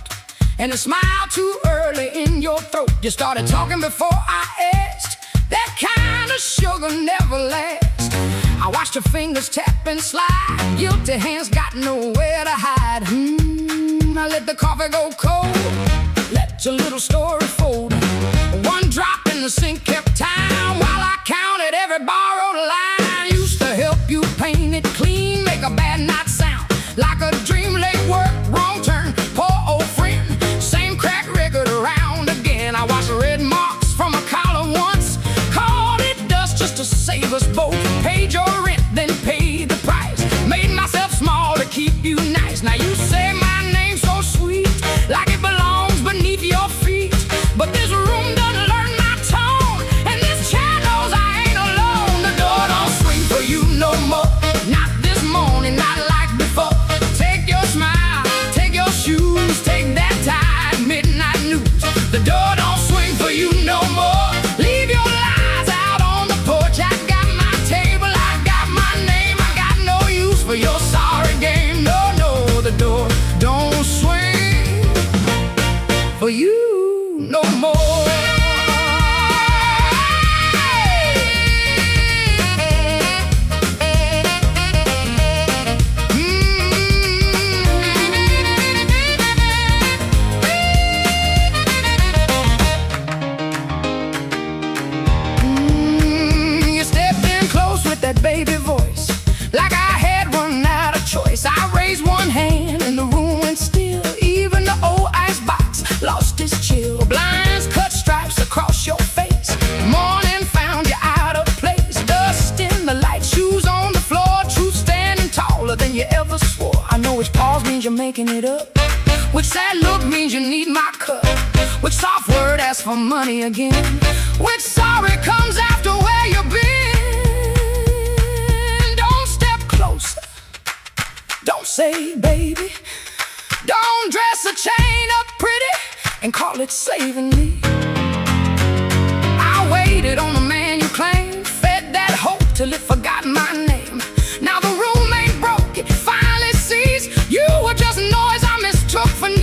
and a smile too early in your throat. You started talking before I asked, that kind of sugar never lasts. I watched your fingers tap and slide, guilty hands got nowhere to hide. I let the coffee go cold, let your little story fold. One drop in the sink kept time while I counted every borrowed line. Used to help you paint it clean, make a bad night for you no more. You stepped in close with that baby voice, like I had run out of choice. I raised one hand and the room went still. Even the old icebox lost its chill. Blinds cut stripes across your face. Morning found you out of place. Dust in the light, shoes on the floor. Truth standing taller than you ever swore. I know which pause means you're making it up, which sad look means you need my cup, which soft word asks for money again, which sorry comes after where you've been. Don't step closer, don't say baby, don't dress a chain up pretty and call it saving me. I waited on the man you claimed, fed that hope till it forgot my name. Now the room ain't broke, it finally sees you were just noise I mistook for need.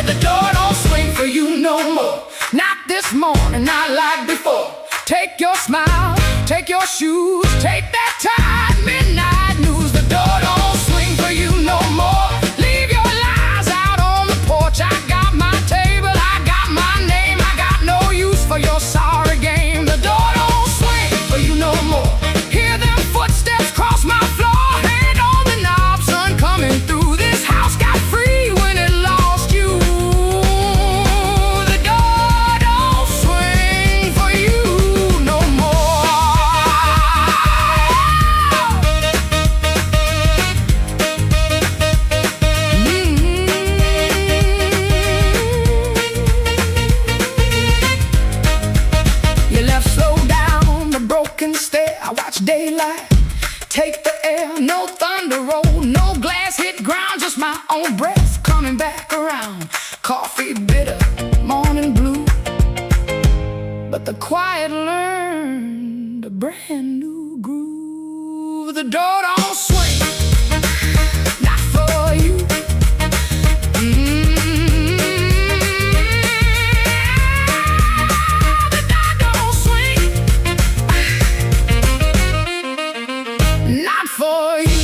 The door don't swing for you no more, not this morning, not like before. Take your smile, take your shoes, take that tired midnight news. The door don't swing for you no more. Leave your lies out on the porch. I got my table, I got my name. I got no use for your sorry game. The door don't swing for you no more. Hear them footsteps cross my floor. Hand on the knob, sun coming through. This house got free when it lost you. The door don't swing for you no more. You left slow down the broken stair. I watch daylight take the air. No thunder roll, no glass hit ground, just my own breath coming back around. Coffee bitter, morning blue, but the quiet learned a brand new groove. The door don't swing, not for you. The door don't swing, not for you.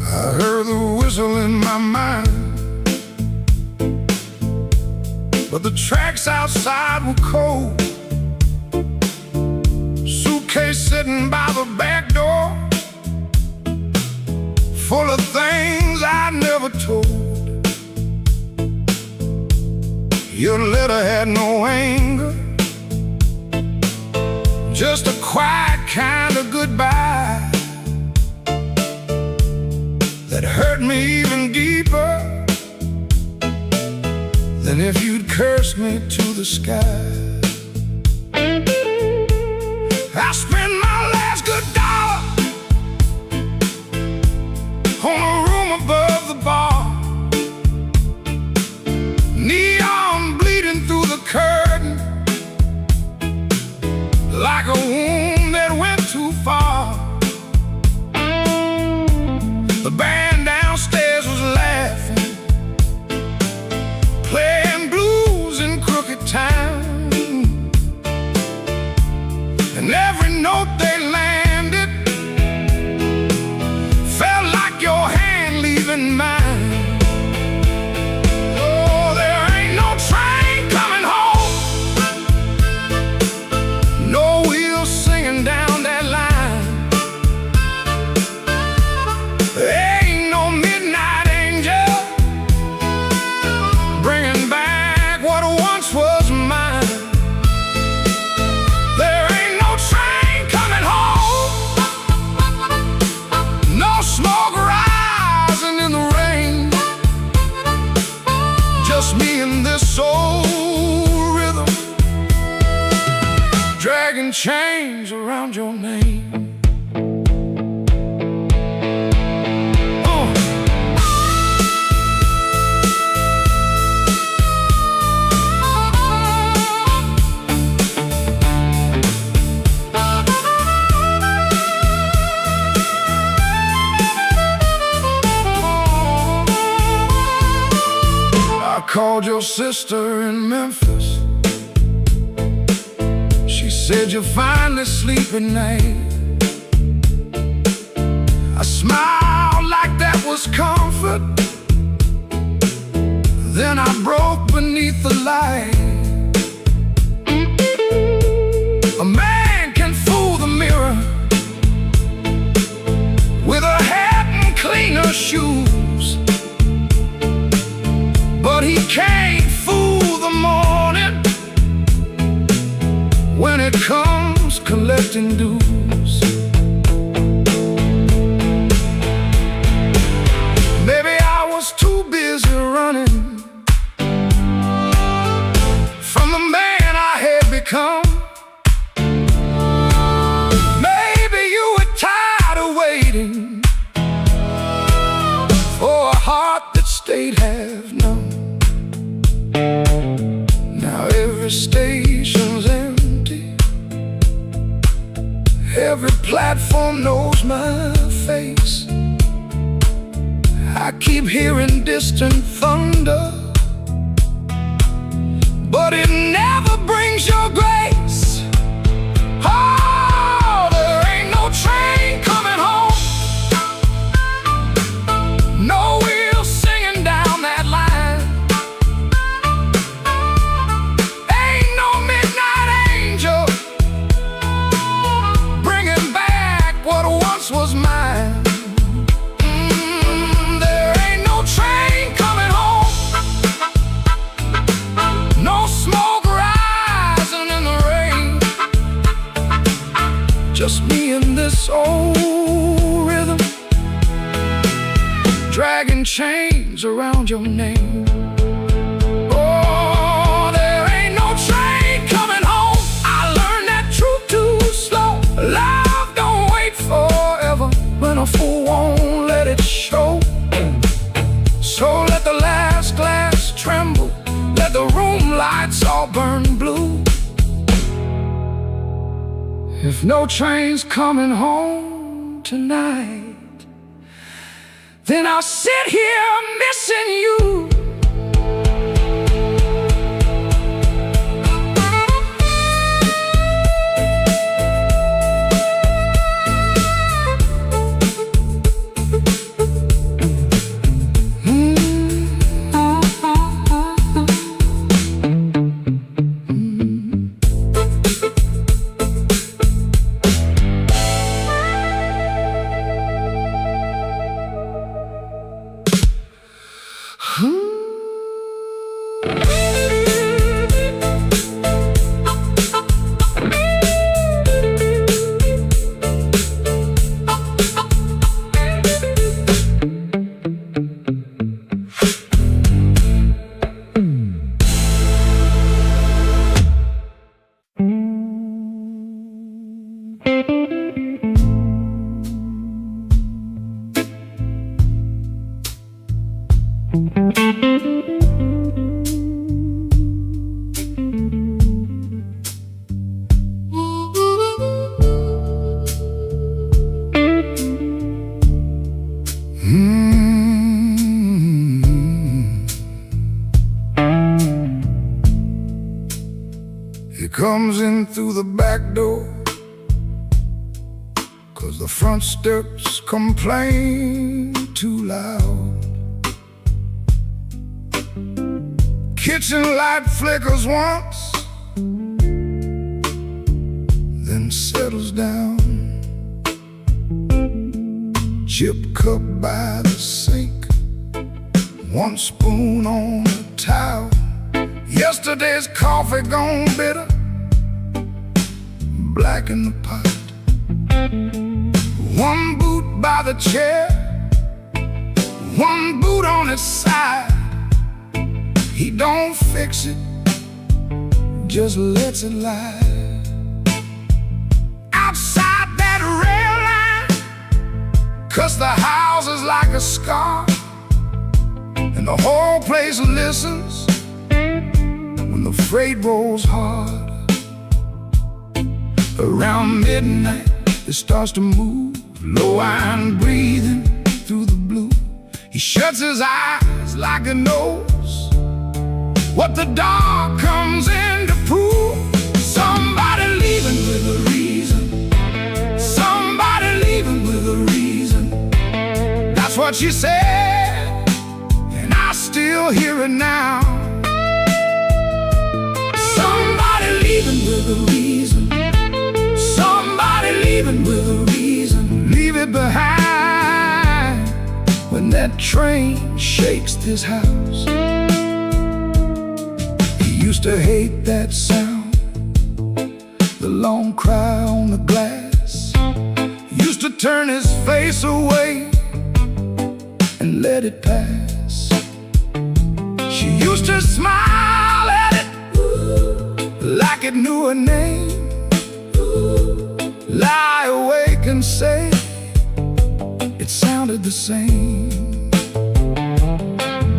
I heard the whistle in my mind, but the tracks outside were cold. Suitcase sitting by the back door, full of things I never told. Your letter had no anger, just a quiet kind of goodbye that hurt me even deeper than if you'd cursed me to the sky. I spent my last good dollar on a room above the bar. Neon bleeding through the curtain like a wound that went too far. The band downstairs was laughing, playing blues in crooked time, and every note they landed felt like your hand leaving mine. Oh, there ain't no train coming home, no wheels singing down around your name. I called your sister in Memphis. She said you're finally sleeping night. I smiled like that was comfort. Then I broke beneath the light. A man can fool the mirror with a hat and cleaner shoes, but he can't fool the morning when it comes collecting dues. Maybe I was too busy running from the man I had become. Maybe you were tired of waiting for a heart that stayed half numb. Now every station's empty, every platform knows my face. I keep hearing distant thunder, but it never brings your grace. Oh, there ain't no train coming home, no wheels singing down that line. Ain't no midnight angel bringing back what once was mine. There ain't no train coming home, no smoke rising in the rain. Just me and this old rhythm, dragging chains around your name. Oh, there ain't no train coming home. I learned that truth too slow. Love don't wait forever when a fool won't let it show. So let the last glass tremble, let the room lights all burn blue. If no train's coming home tonight, then I'll sit here missing you. He comes in through the back door, 'cause the front steps complain too loud. Kitchen light flickers once, then settles down. Chip cup by the sink, one spoon on the towel. Yesterday's coffee gone bitter, black in the pot. One boot by the chair, one boot on its side. He don't fix it, just lets it lie. Outside 'cause the house is like a scar, and the whole place listens when the freight rolls hard. Around midnight it starts to move, low-iron breathing through the blue. He shuts his eyes like he knows what the dark comes in to prove. Somebody leaving with a reason, somebody leaving with a reason. That's what she said, and I still hear it now. Somebody leaving with a reason, somebody leaving with a reason. Leave it behind when that train shakes this house. He used to hate that sound, the long cry on the glass. Used to turn his face away and let it pass. She used to smile at it like it knew her name, lie awake and say it sounded the same.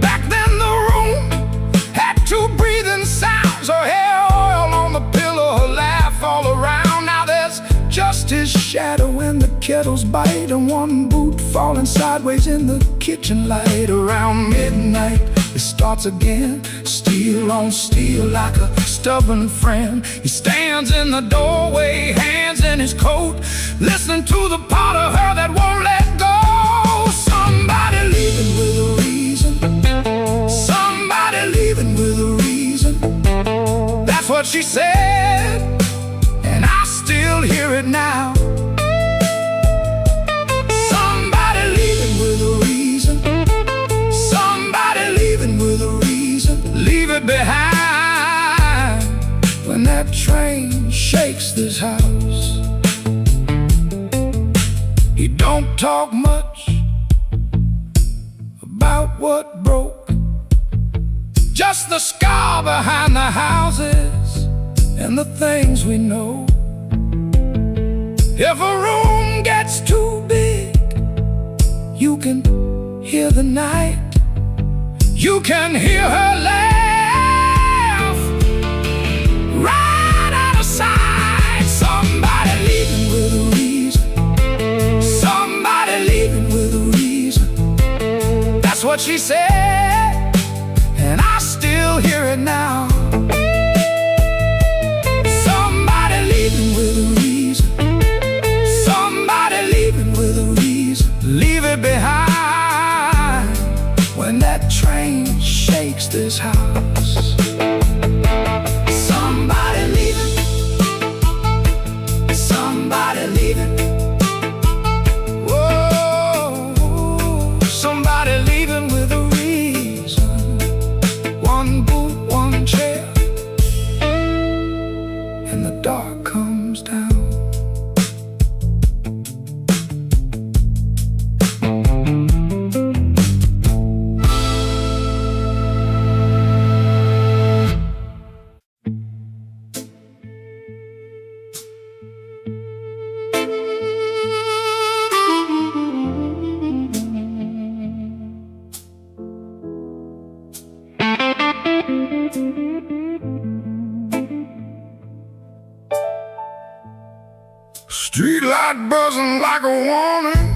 Back then the room had two breathing sounds, her hair oil on the pillow, her laugh all around. Now there's just his shadow and the kettle's bite, and one boot falling sideways in the kitchen light. Around midnight it starts again, steel on steel like a stubborn friend. He stands in the doorway, hands in his coat, listening to the part of her that won't let go. Somebody leaving with a reason, somebody leaving with a reason. That's what she said, and I still hear it now. Somebody leaving with a reason, somebody leaving with a reason. Leave it behind when that train shakes this house. He don't talk much about what broke, just the scar behind the houses and the things we know. If a room gets too big, you can hear the night, you can hear her laugh right out of sight. Somebody leaving with a reason, somebody leaving with a reason. That's what she said, and I still hear it now. Somebody leaving with a reason, somebody leaving with a reason. Leave it behind when that train shakes this house. Somebody leaving, somebody leaving. Whoa, somebody leaving with a reason. One boot, one chair, and the dark comes down. Street light buzzing like a warning,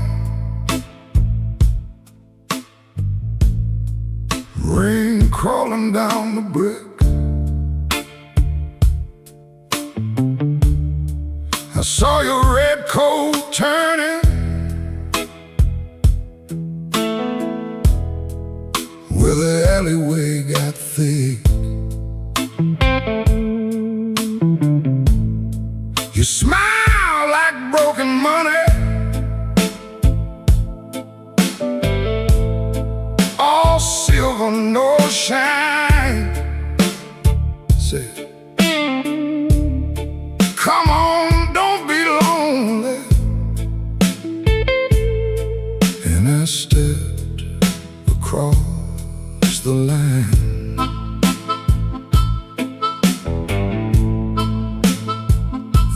rain crawling down the brick. I saw your red coat turning where the alleyway got thick. You smile like broken money, all silver, no shine. Say, come on, don't be lonely. And I stepped across the line.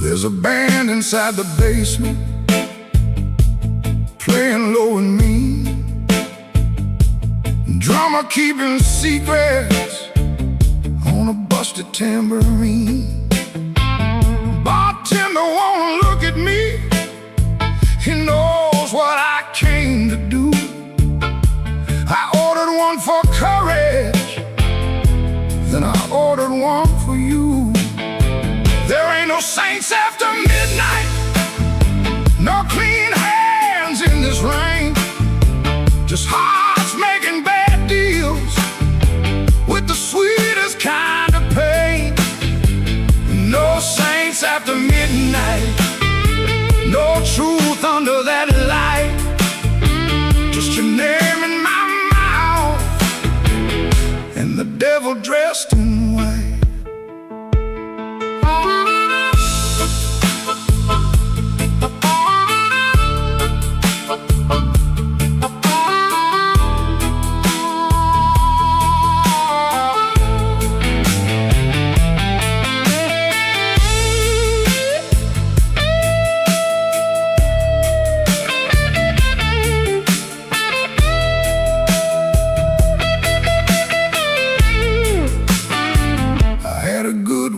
There's a band inside the basement playing low and mean, drummer keeping secrets on a busted tambourine. Bartender won't look at me, he knows what I came to do. I ordered one for courage, then I ordered one for you. There ain't no saints after midnight, no clean hands in this rain, just hearts making bad deals with the sweetest kind of pain. No saints after midnight, no truth under that light, just your name in my mouth and the devil dressed in white.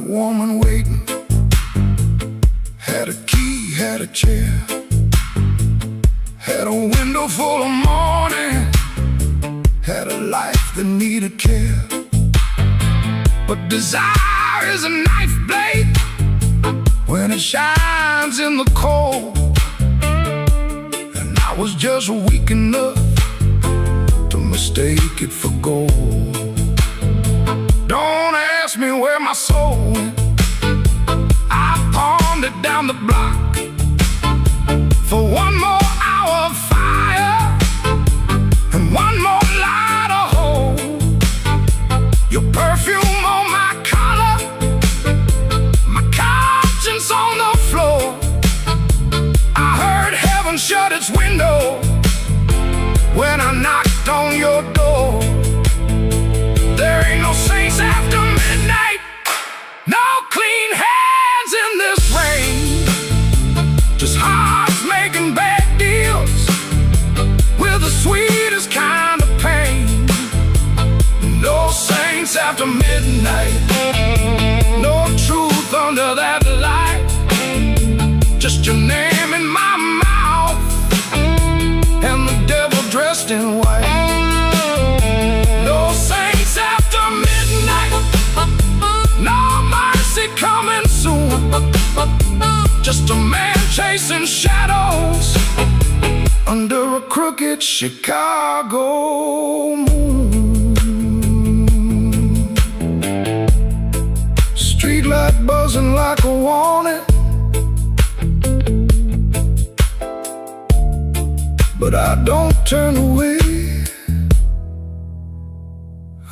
Woman waiting, had a key, had a chair, had a window full of morning, had a life that needed care. But desire is a knife blade when it shines in the cold, and I was just weak enough to mistake it for gold. Don't ask me where my soul went, I pawned it down the block for one more hour of fire and one more light of hope. Your perfume on my collar, my conscience on the floor. I heard heaven shut its window when I knocked on your door. There ain't no saints after midnight, no clean hands in this rain, just hearts making bad deals with the sweetest kind of pain. No saints after midnight, no truth under that light, just your name in my mouth and the devil dressed in white. No saints after midnight, no mercy coming soon, just a man chasing shadows under a crooked Chicago moon. Streetlight buzzing like a warning, but I don't turn away.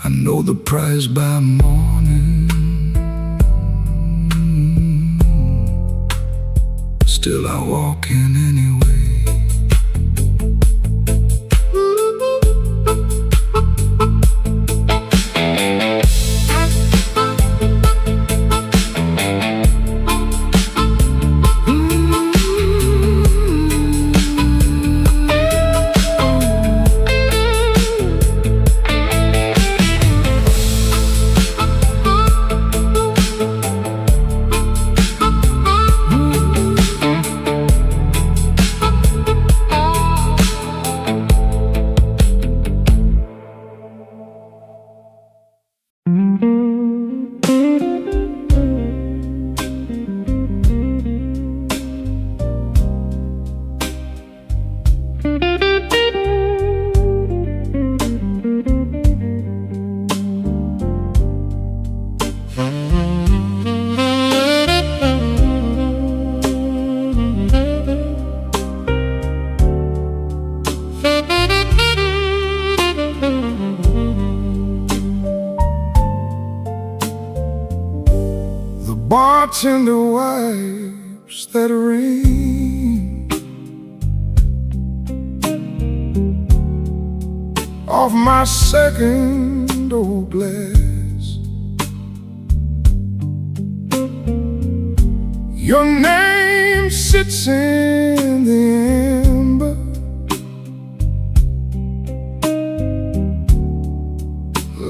I know the prize by morning, still I walk in anyway. Bartender wipes that rain off my second old glass. Your name sits in the amber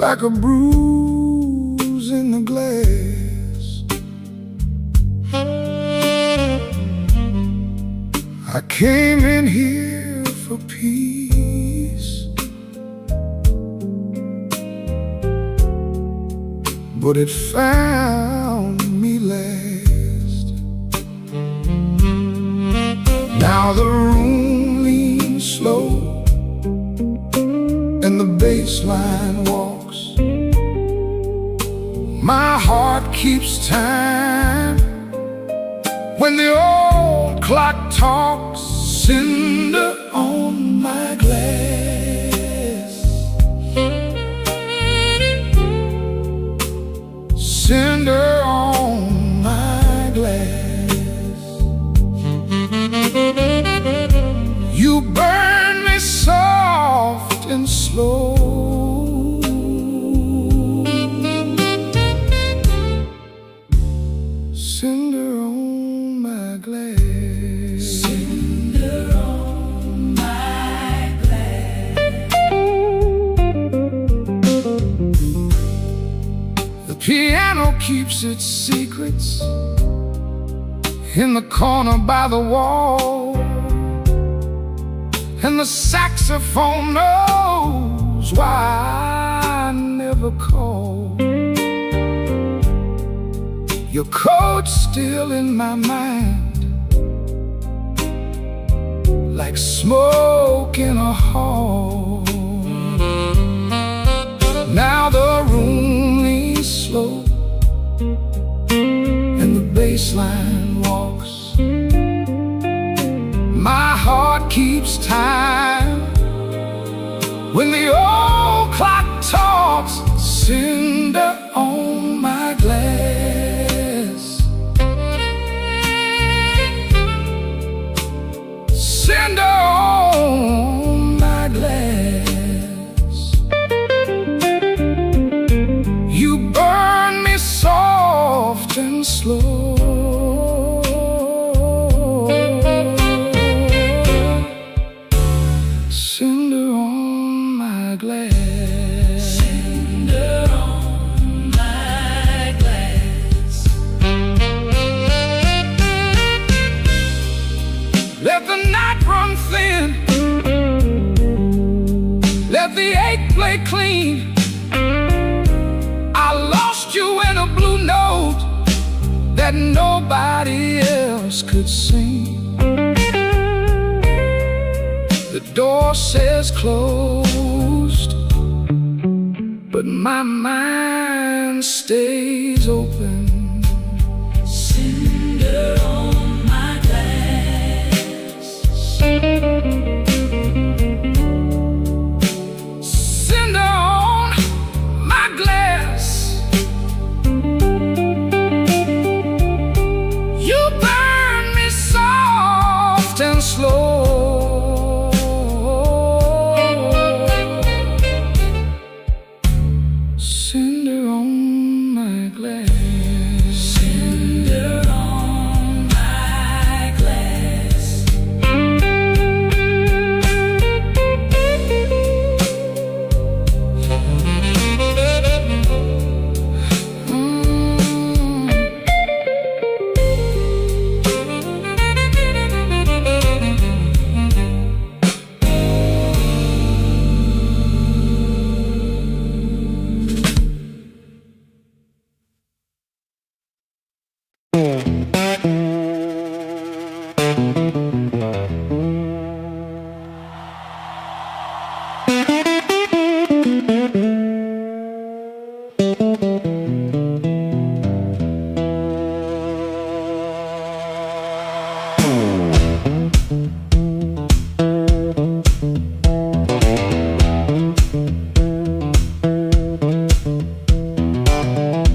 like a bruise in the glass. I came in here for peace, but it found me last. Now the room leans slow and the bass line walks. My heart keeps time when the old clock talks. Cinder on my glass, cinder on my glass. You burn me soft and slow. Cinder on my glass, cinder on my glass. The piano keeps its secrets in the corner by the wall, and the saxophone knows why I never call. Your coat's still in my mind, like smoke in a hall. Now the room leans slow and the bass line walks. My heart keeps time when the old clock talks. Cinder on my glass, cinder on my glass. You burn me soft and slow. Cinder on my glass, cinder on my glass. Let the night run thin, let the ache play clean. I lost you in a blue note that nobody else could sing. The door says closed, but my mind stays open. Cinder on my glass, cinder on my glass. You burn me soft and slow. Cinder on my glass, cinder on my glass.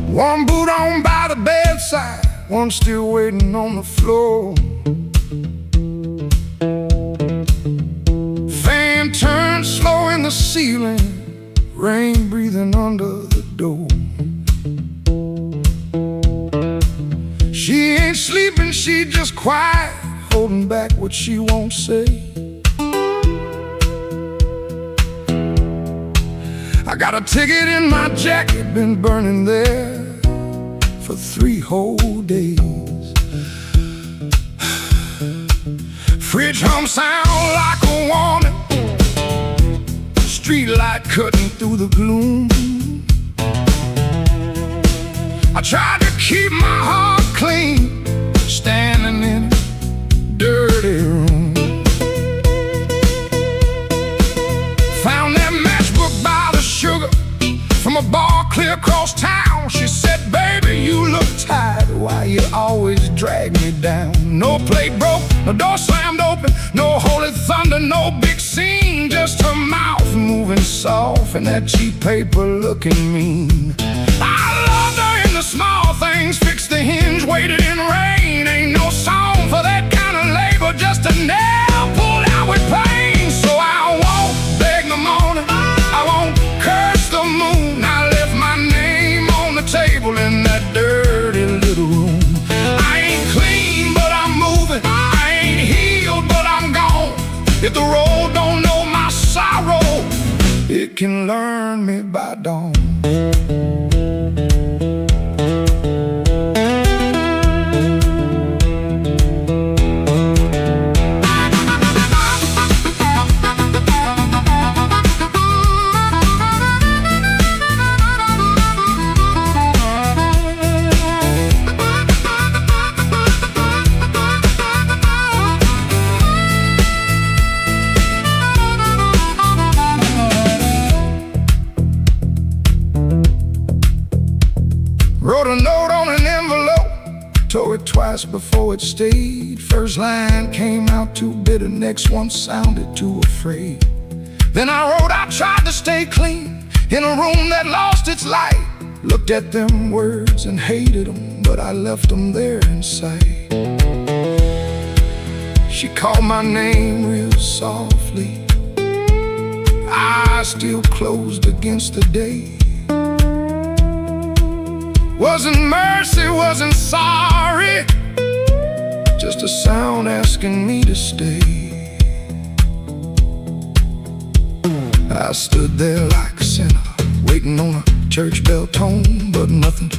One boot on by the bedside, one still waiting on the floor. Fan turned slow in the ceiling, rain breathing under the door. She ain't sleeping, she just quiet, holding back what she won't say. I I got a ticket in my jacket, been burning there for 3 whole days. Fridge hum sound like a warning, street light cutting through the gloom. I tried to keep my heart clean, standing in a dirty room. Found that matchbook by the sugar from a bar clear across town. She said, baby, you look tired, why you always drag me down? No plate broke, no door slammed open, no holy thunder, no big scene, just her mouth moving soft and that cheap paper looking mean. I loved her in the small things, fixed the hinge, waited in rain. Ain't no song for that kind of labor, just a nail pulled out with pain. So I won't beg the morning, I won't curse the moon. I left my name on the table in that dirty little room. I ain't clean, but I'm moving. I ain't healed, but I'm gone. If the road don't know my sorrow, it can learn me by dawn. Wrote a note on an envelope, tore it twice before it stayed. First line came out too bitter, next one sounded too afraid. Then I wrote, I tried to stay clean in a room that lost its light. Looked at them words and hated them, but I left them there inside. She called my name real softly, eyes still closed against the day. Wasn't mercy, wasn't sorry, just a sound asking me to stay. I stood there like a sinner, waiting on a church bell tone, but nothing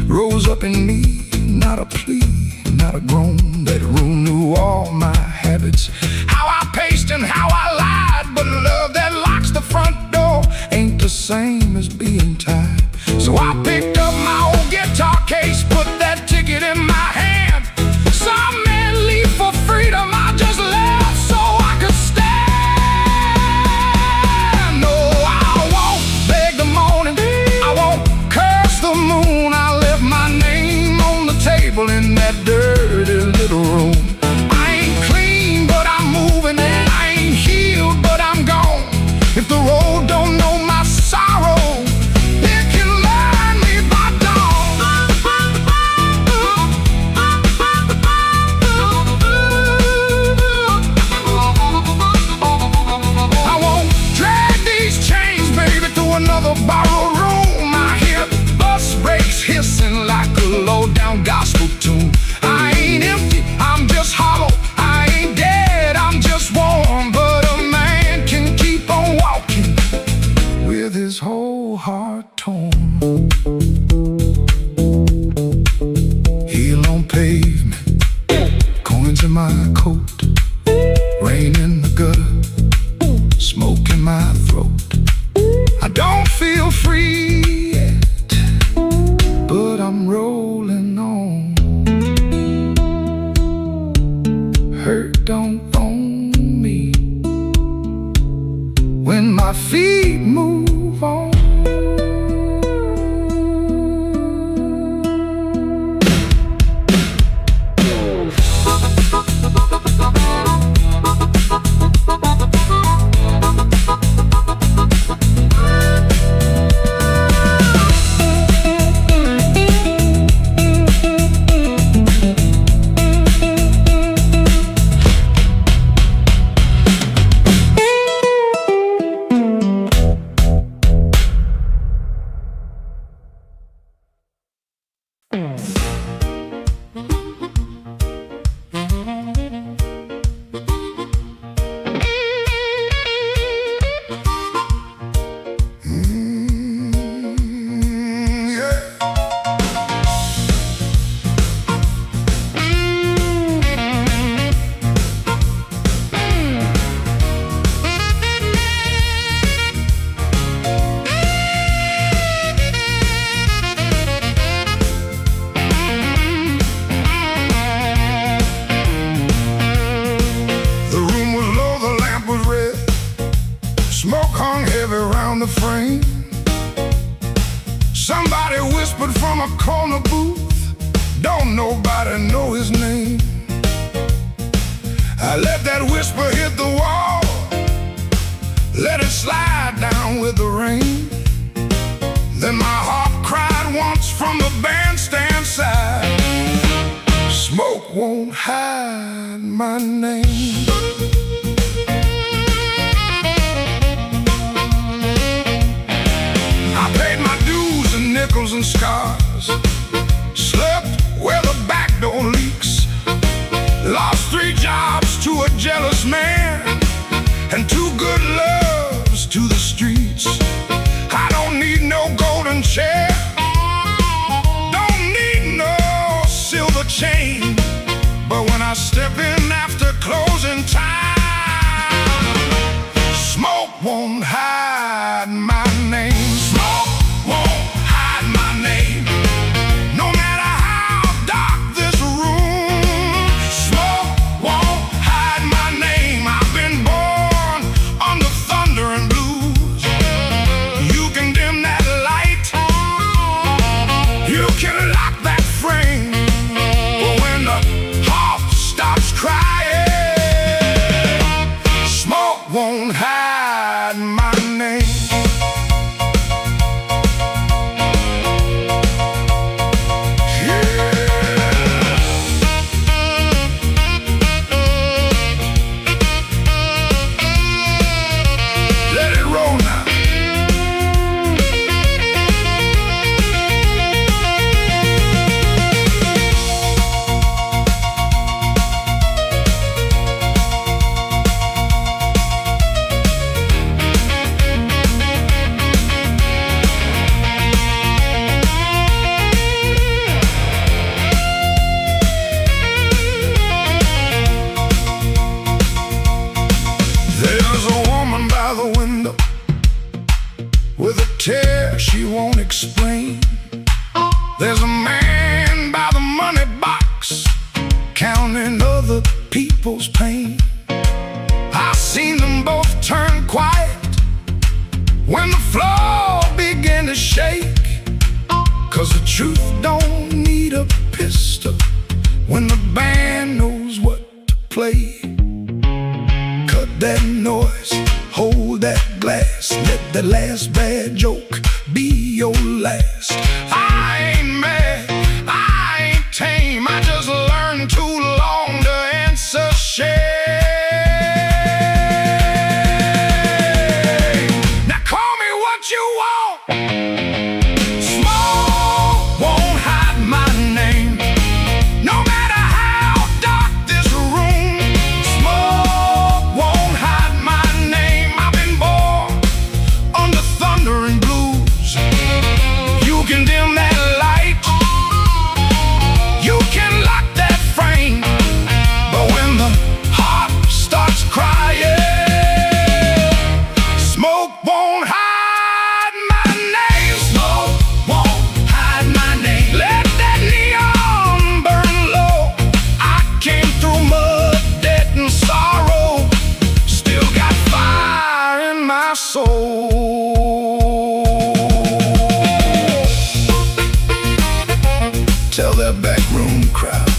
rose up in me, not a plea, not a groan. That room knew all my habits, how I paced and how I lied, but love that locks the front door ain't the same as being tied. So I picked up my old guitar case, put that ticket in my hand. Some men leave for freedom, I just left so I could stand. No, I won't beg the morning, I won't curse the moon. I left my name on the table in that dirty little room. I ain't clean, but I'm moving, and I ain't healed, but I'm gone. If the road don't know my sorrow, another borrowed room. I hear bus brakes hissing like a low-down gospel tune. I ain't empty, I'm just hollow. I ain't dead, I'm just warm. But a man can keep on walking with his whole heart torn. Heel on pavement, coins in my coat, rain in the gutter, smoke in my throat. I don't feel free yet, but I'm rolling on. Hurt don't own me when my feet move on. frame. Somebody whispered from a corner booth, don't nobody know his name. I let that whisper hit the wall, let it slide down with the rain. Then my heart cried once from the bandstand side, smoke won't hide my name. I paid my dues in nickels and scars, slept where the back door leaks, lost 3 jobs to a jealous man, and 2 good loves to the streets. I don't need no golden chair, don't need no silver chain, but when I step in after closing time, smoke won't hide my name. Smoke won't hide my name. No matter how dark this room, smoke won't hide my name. I've been born under thunder and blues. You can dim that light, you can lock that frame, but when the heart stops crying, smoke won't hide my name. Let it roll now. There's a woman by the window with a tear she won't explain. There's a man by the money box counting other people's pain. I've seen them both turn quiet when the floor began to shake, 'cause the truth don't need a pistol when the band knows what to play. Cut that noise, hold that glass, let the last bad joke be your last. I ain't mad, I ain't tame, I just learned too long to answer shame. Now call me what you want, smoke won't hide my name. No matter how dark this room, smoke won't hide my name. I've been born under thunder and blues. You can dim that light, you can lock that frame, but when the heart starts crying, smoke won't hide my name. Smoke won't hide my name. Let that neon burn low. I came through mud, debt, and sorrow, still got fire in my soul. Tell that backroom crowd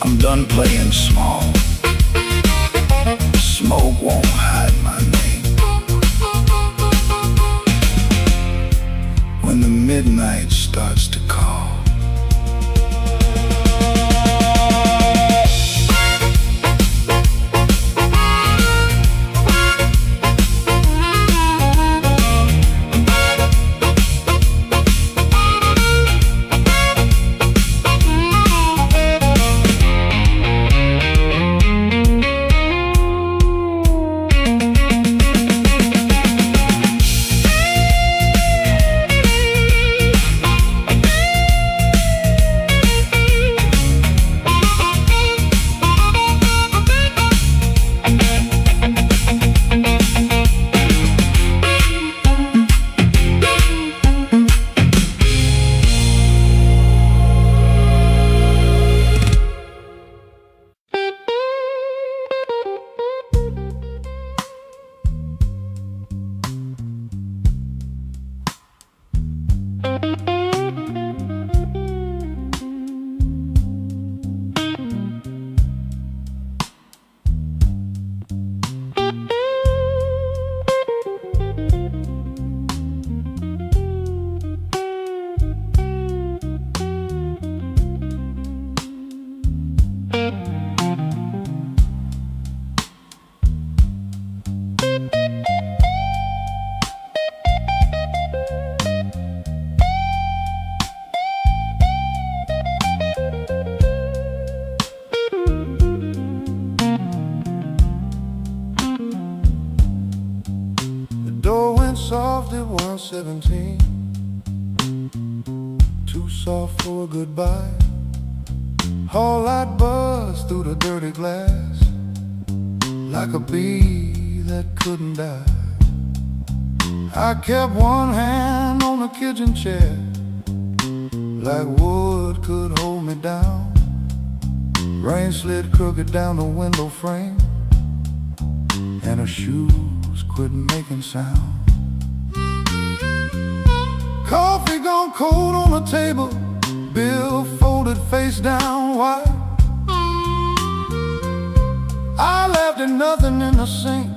I'm done playing small. Smoke won't hide my name. When the midnight starts to call, weren't 17, too soft for a goodbye. All light buzzed through the dirty glass, like a bee that couldn't die. I kept one hand on the kitchen chair, like wood could hold me down. Rain slid crooked down the window frame, and her shoes quit making sound. Coffee gone cold on the table, bill folded face down wide. I laughed at nothing in the sink,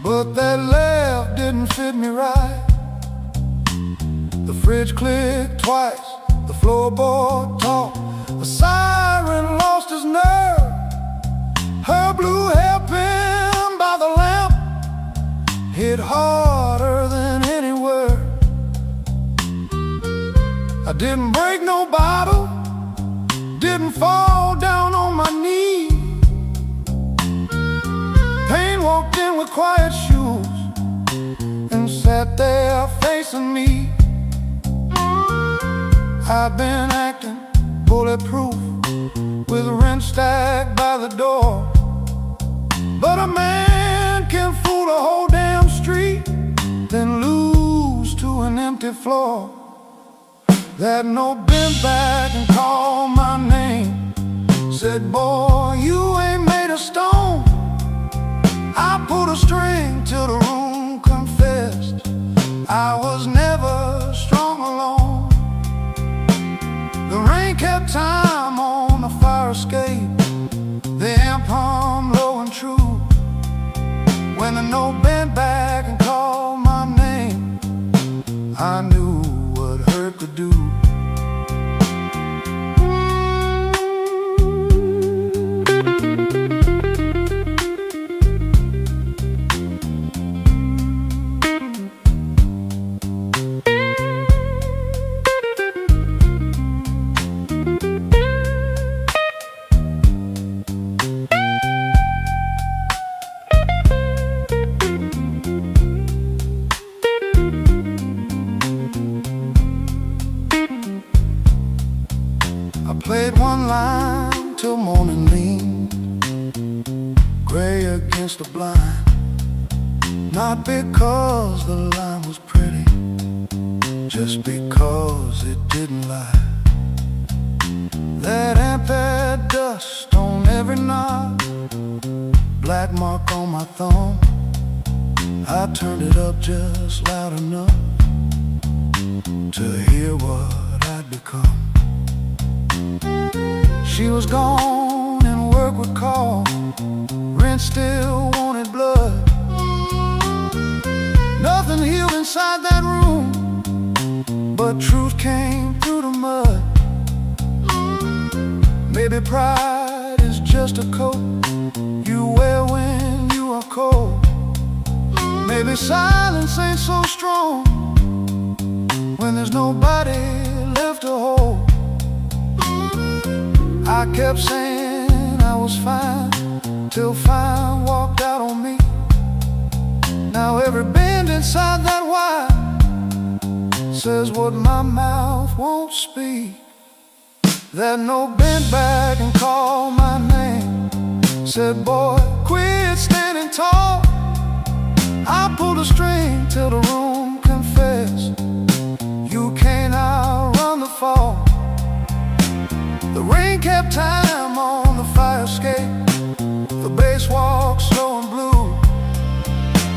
but that laugh didn't fit me right. The fridge clicked twice, the floorboard talked, a siren lost his nerve. Her blue hairpin by the lamp hit harder than any word. I didn't break no bottle, didn't fall down on my knee. Pain walked in with quiet shoes and sat there facing me. I've been acting bulletproof with rent stacked by the door, but a man can fool a whole damn street, then lose to an empty floor. That note bent back and called my name, said, boy, you ain't made of stone. I pulled a string till the room confessed I was never strong alone. The rain kept time on the fire escape, the amp hummed low and true. When the note bent back and called my name, I knew what hurt could do. Played one line till morning leaned gray against the blind, not because the line was pretty, just because it didn't lie. That amp had dust on every knob, black mark on my thumb. I turned it up just loud enough to hear what I'd become. She was gone and work would call, rent still wanted blood. Nothing healed inside that room, but truth came through the mud. Maybe pride is just a coat you wear when you are cold. Maybe silence ain't so strong when there's nobody left to hold. I kept saying I was fine, till fine walked out on me. Now every bend inside that wire says what my mouth won't speak. That note bent back and called my name, said, boy, quit standing tall. I pulled a string till the room confessed you can't outrun the fall. The rain kept time on the fire escape, the bass walked slow and blue.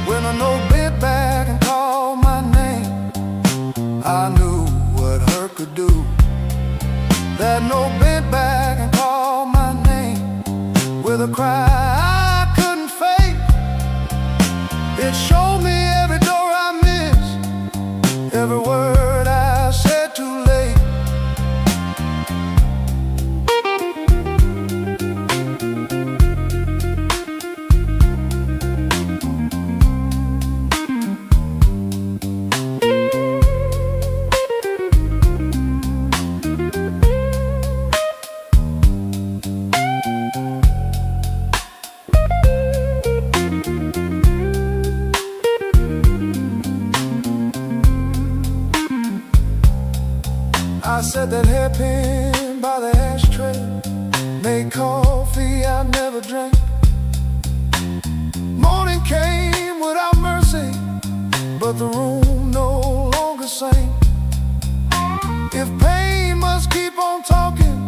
When a note bent back and called my name, I knew what hurt could do. That note bent back and called my name with a cry I couldn't fake. It showed me every door I missed, every word I said too late. that hairpin by the ashtray, made coffee I never drank. Morning came without mercy, but the room no longer sang. If pain must keep on talking,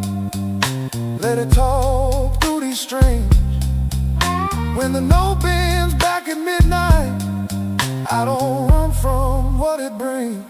let it talk through these strings. When the note bends back at midnight, I don't run from what it brings.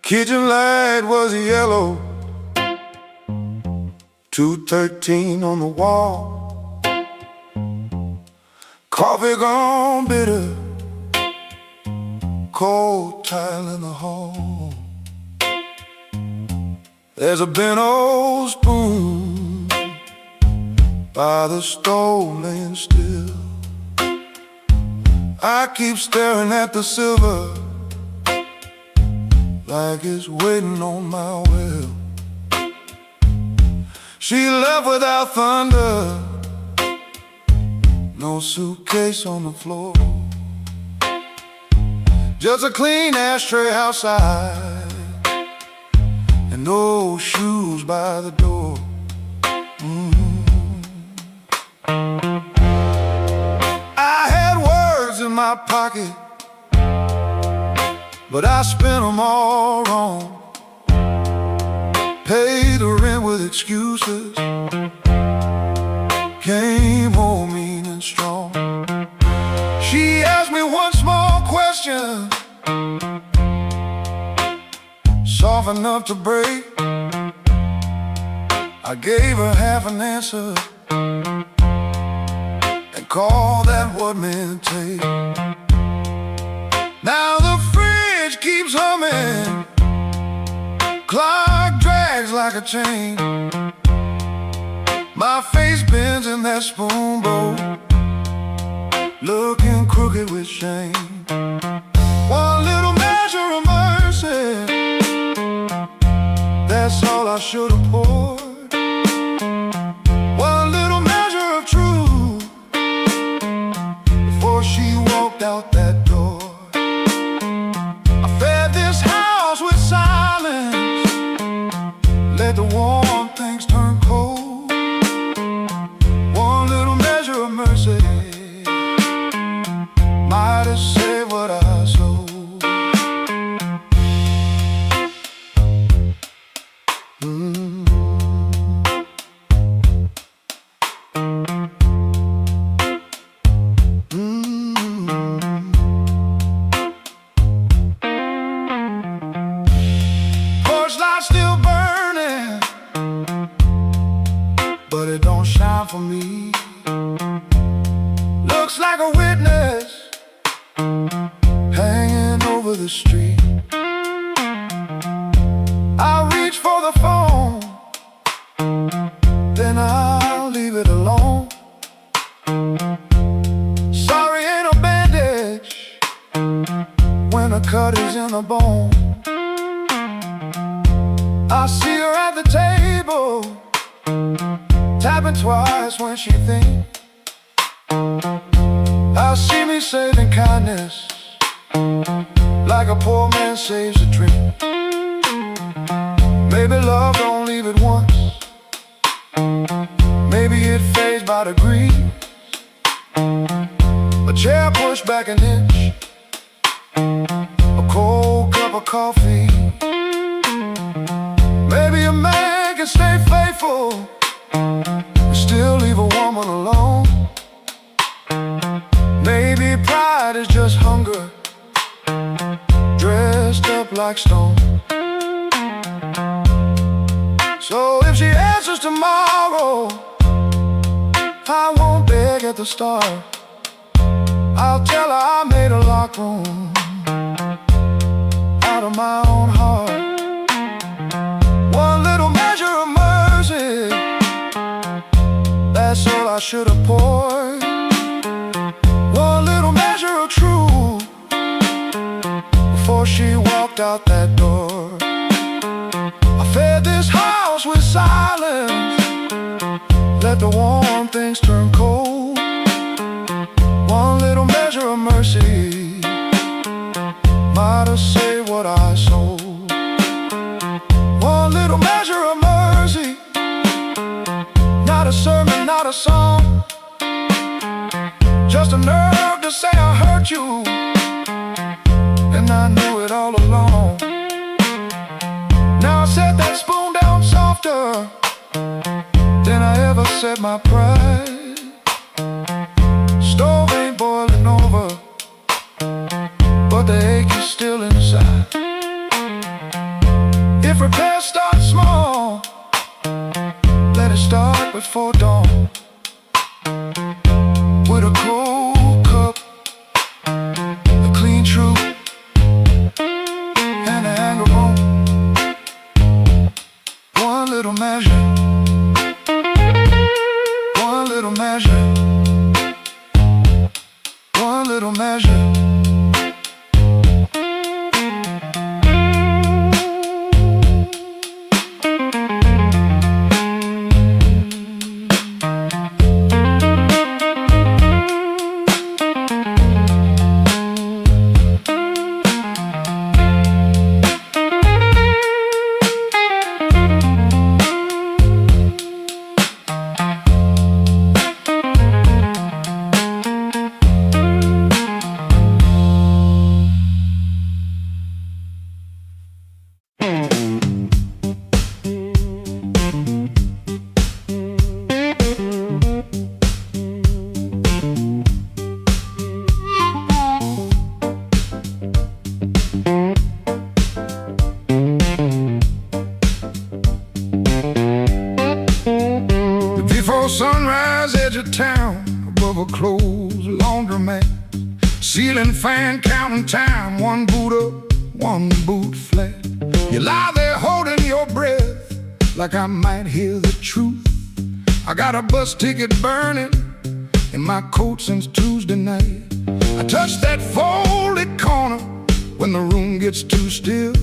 Kitchen light was yellow, 213 on the wall. Coffee gone bitter, cold tile in the hall. There's a bent old spoon by the stove laying still. I keep staring at the silver like it's waiting on my will. She left without thunder, no suitcase on the floor, just a clean ashtray outside and no shoes by the door. I had words in my pocket, but I spent them all wrong. Paid the rent with excuses, came home mean and strong. She asked me one small question, soft enough to break. I gave her half an answer and called that what men take. Now the fridge keeps humming, clock drags like a chain. My face bends in that spoon bowl, looking crooked with shame. One little measure of mercy, that's all I should have poured. One little measure of truth before she walked out that door. I fed this house with silence, let the warm things turn cold. One little measure of mercy might have saved what I sold. Porch light still burning, but it don't shine for me. Looks like a witness hanging over the street. I reach for the phone, then I'll leave it alone. Sorry, ain't no bandage when a cut is in the bone. I see her at the table, tapping twice when she thinks. I see me saving kindness like a poor man saves a drink. Maybe love don't leave it once, maybe it fades by degrees. But chair pushed back an inch, a cold cup of coffee. Maybe a man can stay faithful and still leave a woman alone. Maybe pride is just hunger dressed up like stone. So if she answers tomorrow, I won't beg at the start. I'll tell her I made a locked room out of my own heart. One little measure of mercy, that's all I should have poured. One little measure of truth before she walked out that door. I fed this house with silence, let the warm things turn cold. One little measure of mercy might have saved what I sold. One little measure of mercy, not a sermon, not a song, just a nerve to say I hurt you, and I knew it all along. Now I set that spoon down softer than I ever set my pride. Stove ain't boiling over, but the ache is still inside. If repair starts small, let it start before dawn. With a cold cup, a clean truth, and an anger bone. One little measure, one little measure, one little measure. Sunrise, edge of town, above a closed laundromat. Ceiling fan counting time, one boot up, one boot flat. You lie there holding your breath, like I might hear the truth. I got a bus ticket burning in my coat since Tuesday night. I touch that folded corner when the room gets too still.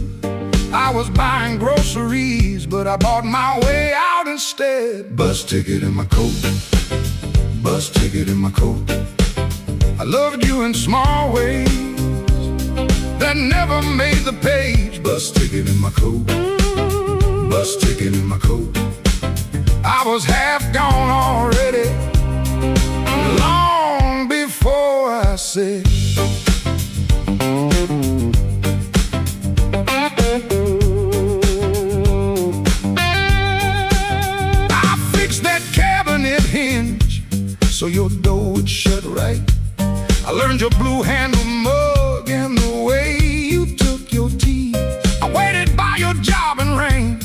I was buying groceries, but I bought my way out instead. Bus ticket in my coat, bus ticket in my coat. I loved you in small ways that never made the page. Bus ticket in my coat, bus ticket in my coat. I was half gone already, long before I said so your door would shut right. I learned your blue handle mug and the way you took your tea. I waited by your job in rain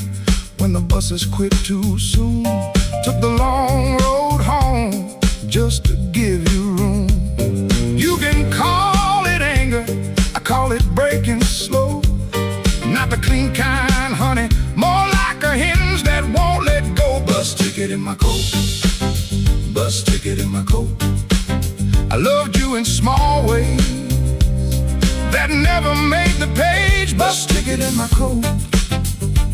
when the buses quit too soon. Took the long road home just to give you room. You can call it anger, I call it breaking slow. Not the clean kind, honey, more like a hinge that won't let go. Bus ticket in my coat, bus ticket in my coat. I loved you in small ways that never made the page. Bus ticket in my coat,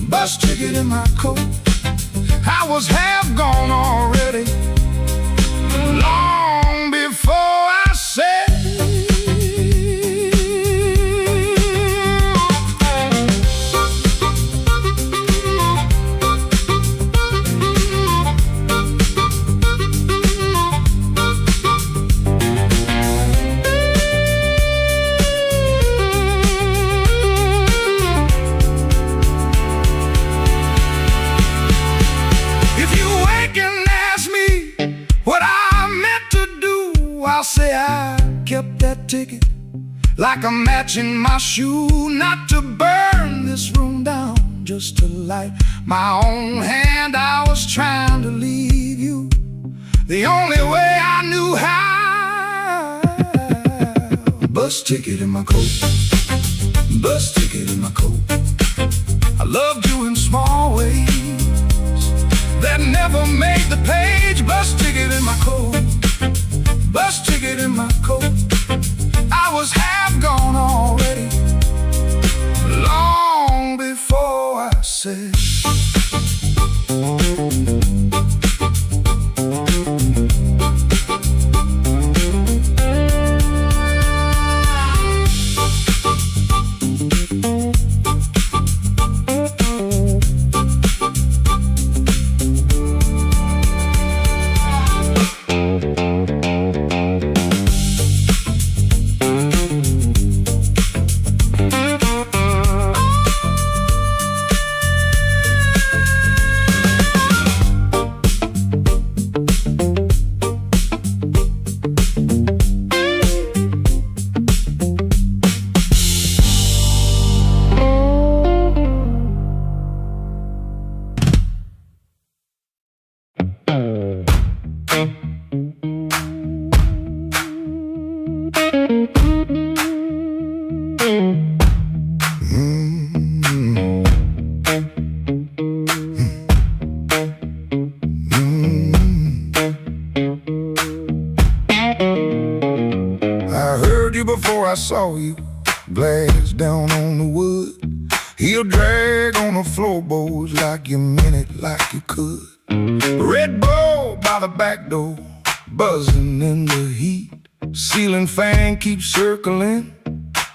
bus ticket in my coat. I was half gone already, long before I said kept that ticket like a match in my shoe, not to burn this room down, just to light my own hand. I was trying to leave you the only way I knew how. Bus ticket in my coat, bus ticket in my coat. I loved you in small ways that never made the page. Bus ticket in my coat, bus ticket in my coat. I was half gone already, long before I said. Before I saw you, glass down on the wood, heel drag on the floorboards like you meant it, like you could. Red Bull by the back door, buzzing in the heat. Ceiling fan keeps circling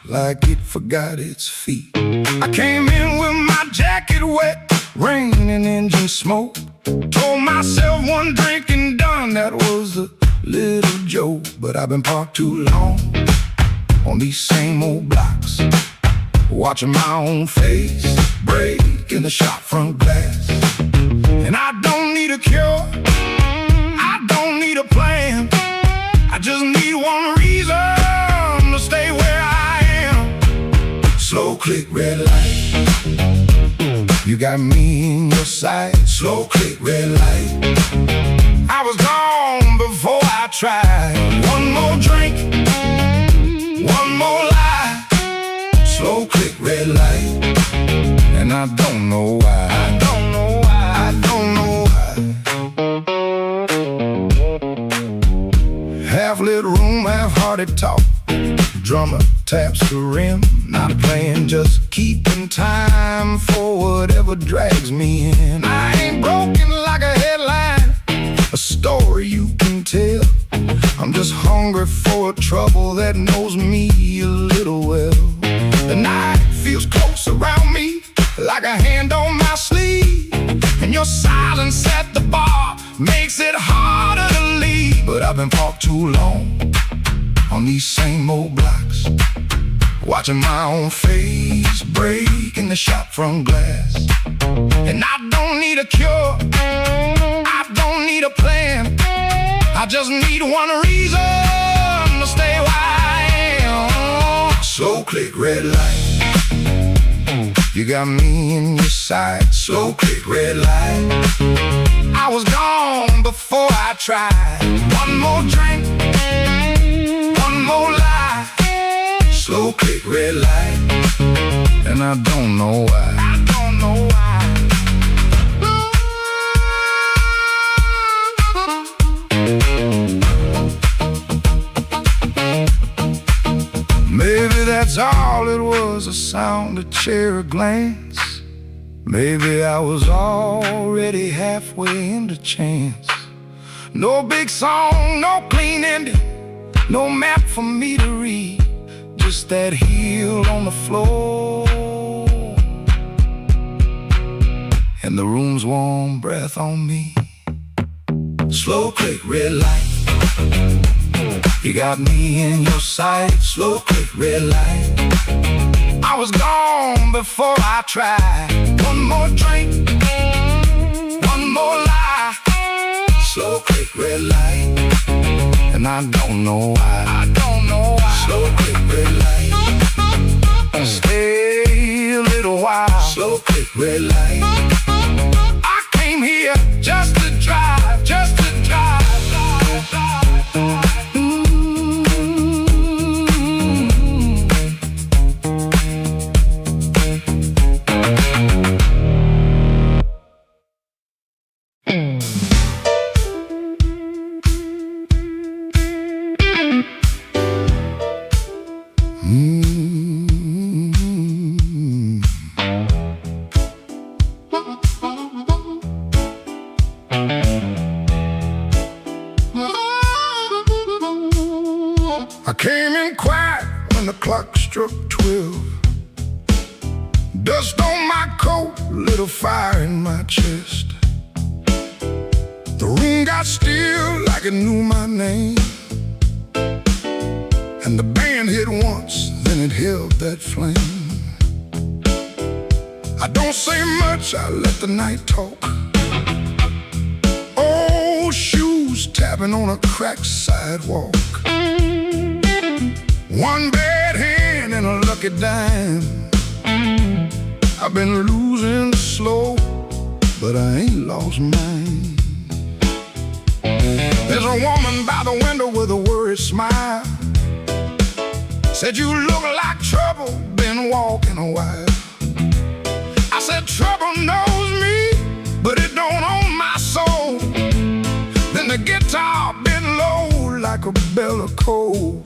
like it forgot its feet. I came in with my jacket wet, rain and engine smoke. Told myself one drink and done, that was a little joke. But I've been parked too long on these same old blocks, watching my own face break in the shop front glass. And I don't need a cure, I don't need a plan, I just need one reason to stay where I am. Slow click, red light, you got me in your sight. Slow click, red light, I was gone before I tried. One more drink, one more lie. Slow click, red light, and I don't know why. I don't know why. I don't know why. Half lit room, half-hearted talk. Drummer taps the rim, not playing, just keeping time for whatever drags me in. I ain't broken like a headline, a story you can tell. I'm just hungry for a trouble that knows me a little well. The night feels close around me, like a hand on my sleeve, and your silence at the bar makes it harder to leave. But I've been parked too long on these same old blocks, watching my own face break in the shop front glass. And I don't need a cure, I don't need a plan, I just need one reason to stay where I am. Slow click, red light, you got me in your sight. Slow click, red light, I was gone before I tried. One more drink, one more lie. Slow click, red light, and I don't know why. I don't know why. Maybe that's all it was, a sound, a chair, a glance. Maybe I was already halfway into chance. No big song, no clean ending, no map for me to read, just that heel on the floor and the room's warm breath on me. Slow click, red light, you got me in your sight. Slow click, red light, I was gone before I tried. One more drink, one more lie. Slow click, red light, and I don't know why. I don't know red light. I came here just to drive, just to drive. I came in quiet when the clock struck 12. Dust on my coat, lit a fire in my chest. The room got still like it knew my name. And the band hit once, then it held that flame. I don't say much, I let the night talk. Old shoes tapping on a cracked sidewalk. One bad hand and a lucky dime. I've been losing slow, but I ain't lost mine. There's a woman by the window with a worried smile. Said, you look like trouble, been walking a while. I said, trouble knows me, but it don't own my soul. Then the guitar bent low like a bell of coal.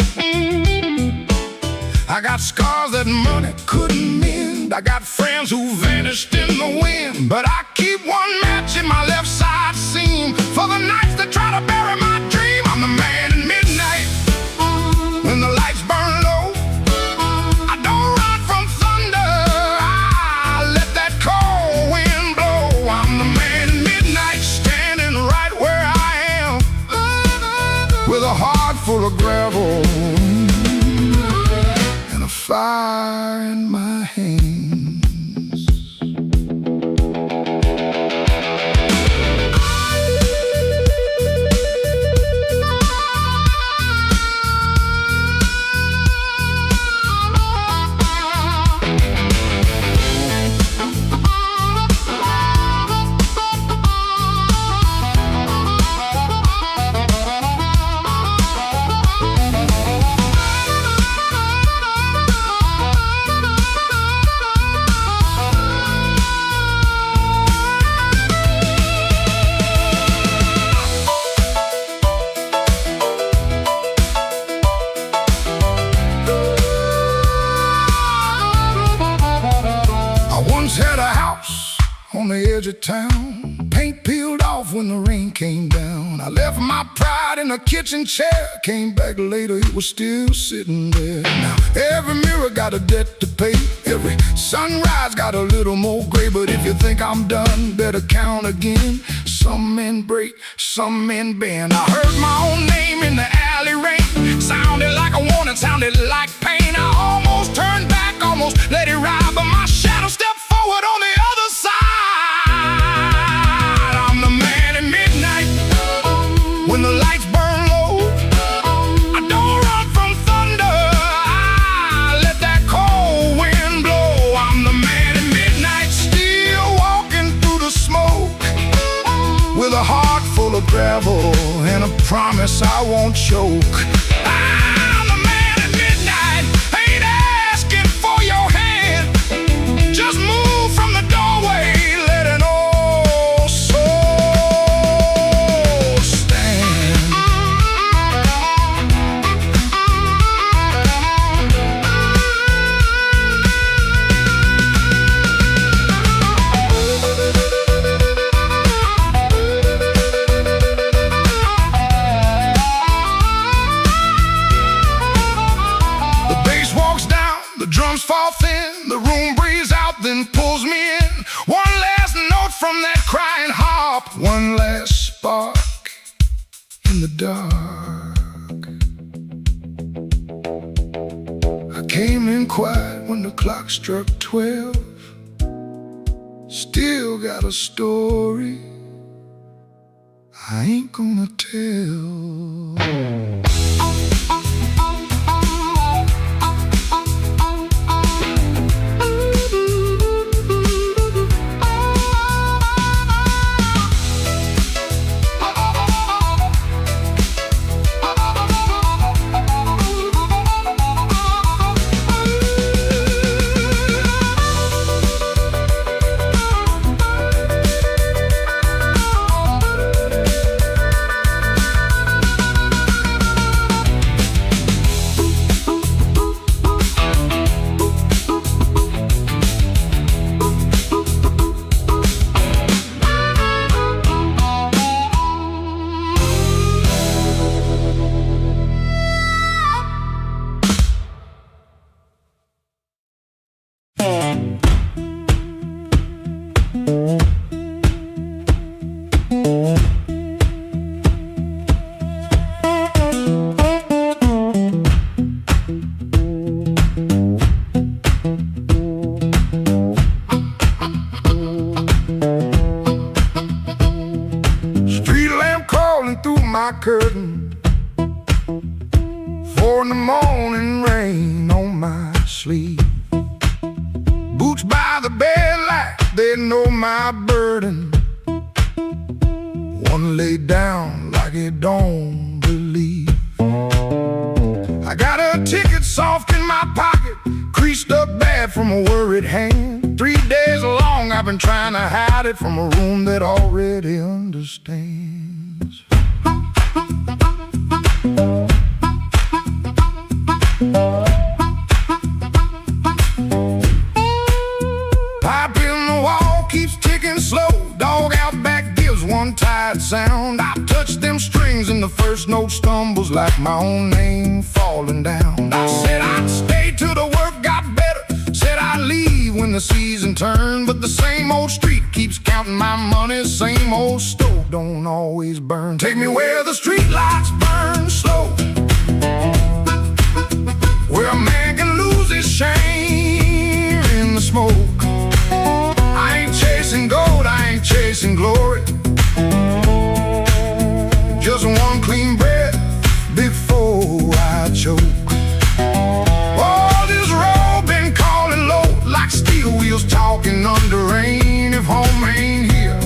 I got scars that money couldn't mend. I got friends who vanished in the wind. But I keep one match in my left side seam for the nights that try to bury my dream. I'm the man in midnight when the lights burn low. I don't run from thunder, I let that cold wind blow. I'm the man in midnight, standing right where I am, with a heart full of gravel, fire in my hands. Had a house on the edge of town, paint peeled off when the rain came down. I left my pride in a kitchen chair, came back later, it was still sitting there. Now every mirror got a debt to pay, every sunrise got a little more gray. But if you think I'm done, better count again. Some men break, some men bend. I heard my own name in the alley rain, sounded like a warning, sounded like pain. I almost turned back, almost let it ride, but my shadow stepped forward on the other side. I'm the man in midnight when the lights burn low. I don't run from thunder, I let that cold wind blow. I'm the man in midnight, still walking through the smoke, with a heart full of gravel and a promise I won't choke. I'm the man at midnight, ain't asking for your hand, just move from the doorway, let an old soul stand. The bass walks down, the drums fall thin, the room breathes out, then pulls me in. One last note from that crying harp, one last spark in the dark. I came in quiet when the clock struck 12. Still got a story I ain't gonna tell. My curtain, 4 in the morning, rain on my sleeve. Boots by the bed like they know my burden. One laid down like it don't believe. I got a ticket soft in my pocket, creased up bad from a worried hand. 3 days long I've been trying to hide it from a room that already understands. Pipe in the wall keeps ticking slow. Dog out back gives one tired sound. I touch them strings and the first note stumbles like my own name falling down. I said I'd stay till the work got better, said I'd leave when the season turned. But the same old street keeps counting my money, same old stove don't always burn. Take me where the street lights burn slow, where a man can lose his shame in the smoke. I ain't chasing gold, I ain't chasing glory, just one clean breath before I choke. Oh, this road been calling low like steel wheels talking under rain. If home ain't here,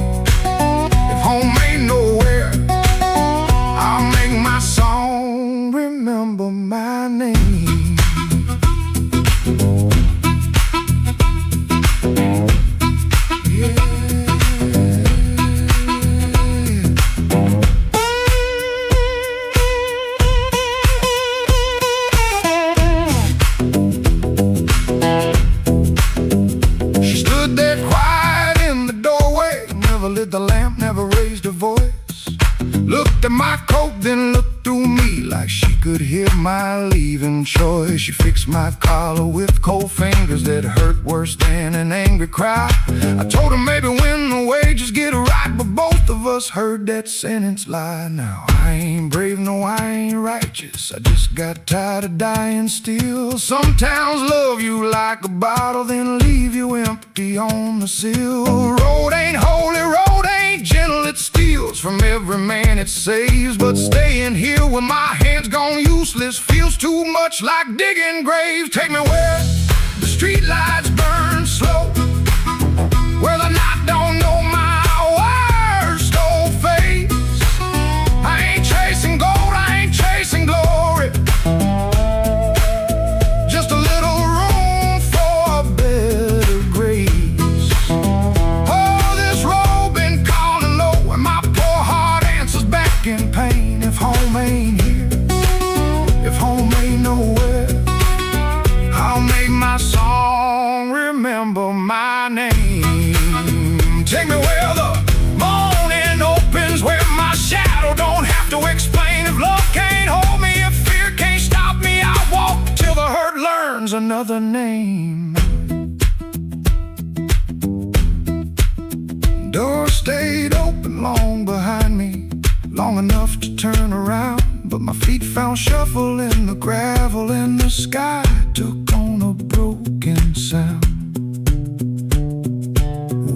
if home ain't nowhere, I'll make my song remember my name. Lit the lamp, never raised her voice. Looked at my coat, then looked through me like she could hear my leaving choice. She fixed my collar with cold fingers that hurt worse than an angry cry. I told her maybe when the wages get right, but both of us heard that sentence lie. Now I ain't brave, no I ain't righteous, I just got tired of dying still. Some towns love you like a bottle, then leave you empty on the sill. Road ain't holy, road ain't gentle, it steals from every man it saves. But staying here with my hands gone useless feels too much like digging graves. Take me where the street lights burn slow, where the night don't know my worst old face. I ain't chasing gold, I ain't chasing glory, just a little room for a better grace. Oh, this road been calling low, and my poor heart answers back in pain. If home ain't here, if home ain't nowhere, I'll make my song remember my name. Take me where the morning opens, where my shadow don't have to explain. If love can't hold me, if fear can't stop me, I'll walk till the hurt learns another name. Door stayed open long behind me, long enough to turn around, but my feet found shuffle in the gravel, and the sky took on a broken sound.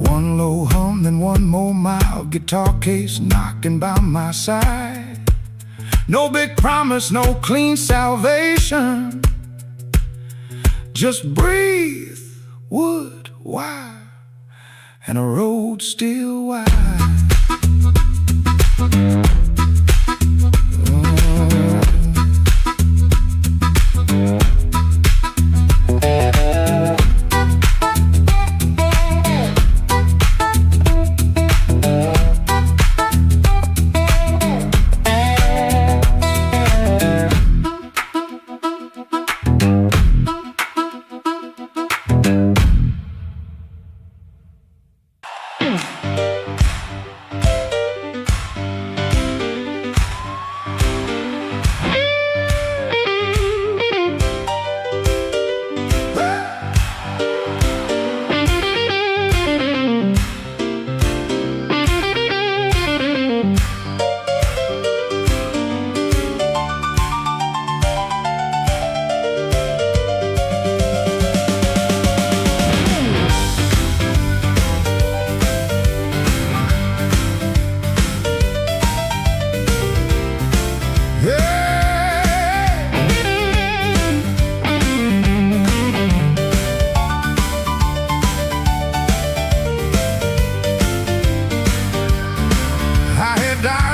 One low hum, then one more mild guitar case knocking by my side. No big promise, no clean salvation, just breathe, wood, wire, and a road still wide.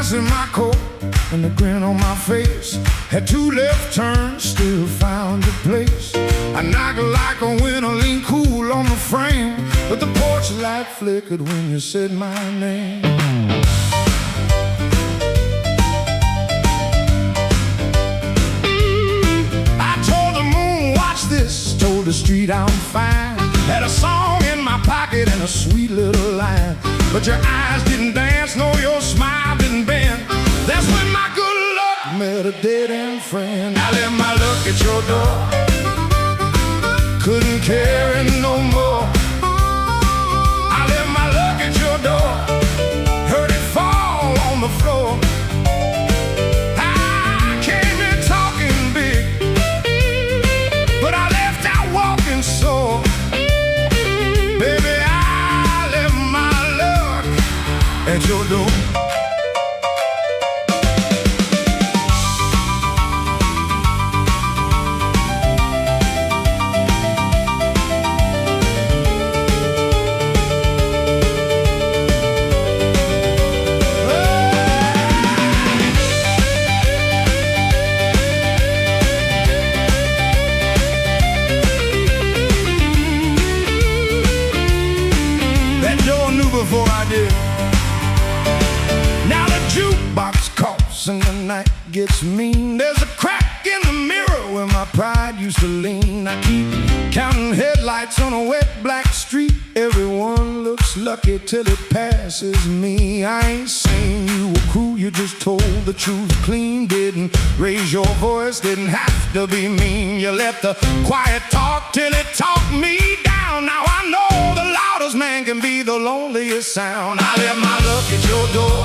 ice in my coat and a grin on my face. Had two left turns, still found a place. I knocked like a winter, lean cool on the frame, but the porch light flickered when you said my name. I told the moon, watch this, told the street I'm fine. Had a song in my pocket and a sweet little line, but your eyes didn't dance, no, your smile didn't bend. That's when my good luck met a dead-end friend. I left my luck at your door, couldn't carry no more. I left my luck at your door, heard it fall on the floor. I came in talking big, but I left out walking sore. Baby, I left my luck at your door. Before I did. Now the jukebox coughs and the night gets mean. There's a crack in the mirror where my pride used to lean. I keep counting headlights on a wet black street. Everyone looks lucky till it passes me. I ain't saying you were cruel, you just told the truth clean. Didn't raise your voice, didn't have to be mean. You let the quiet talk till it talked me down. Now I know the loudest man can be the loneliest sound. I left my luck at your door,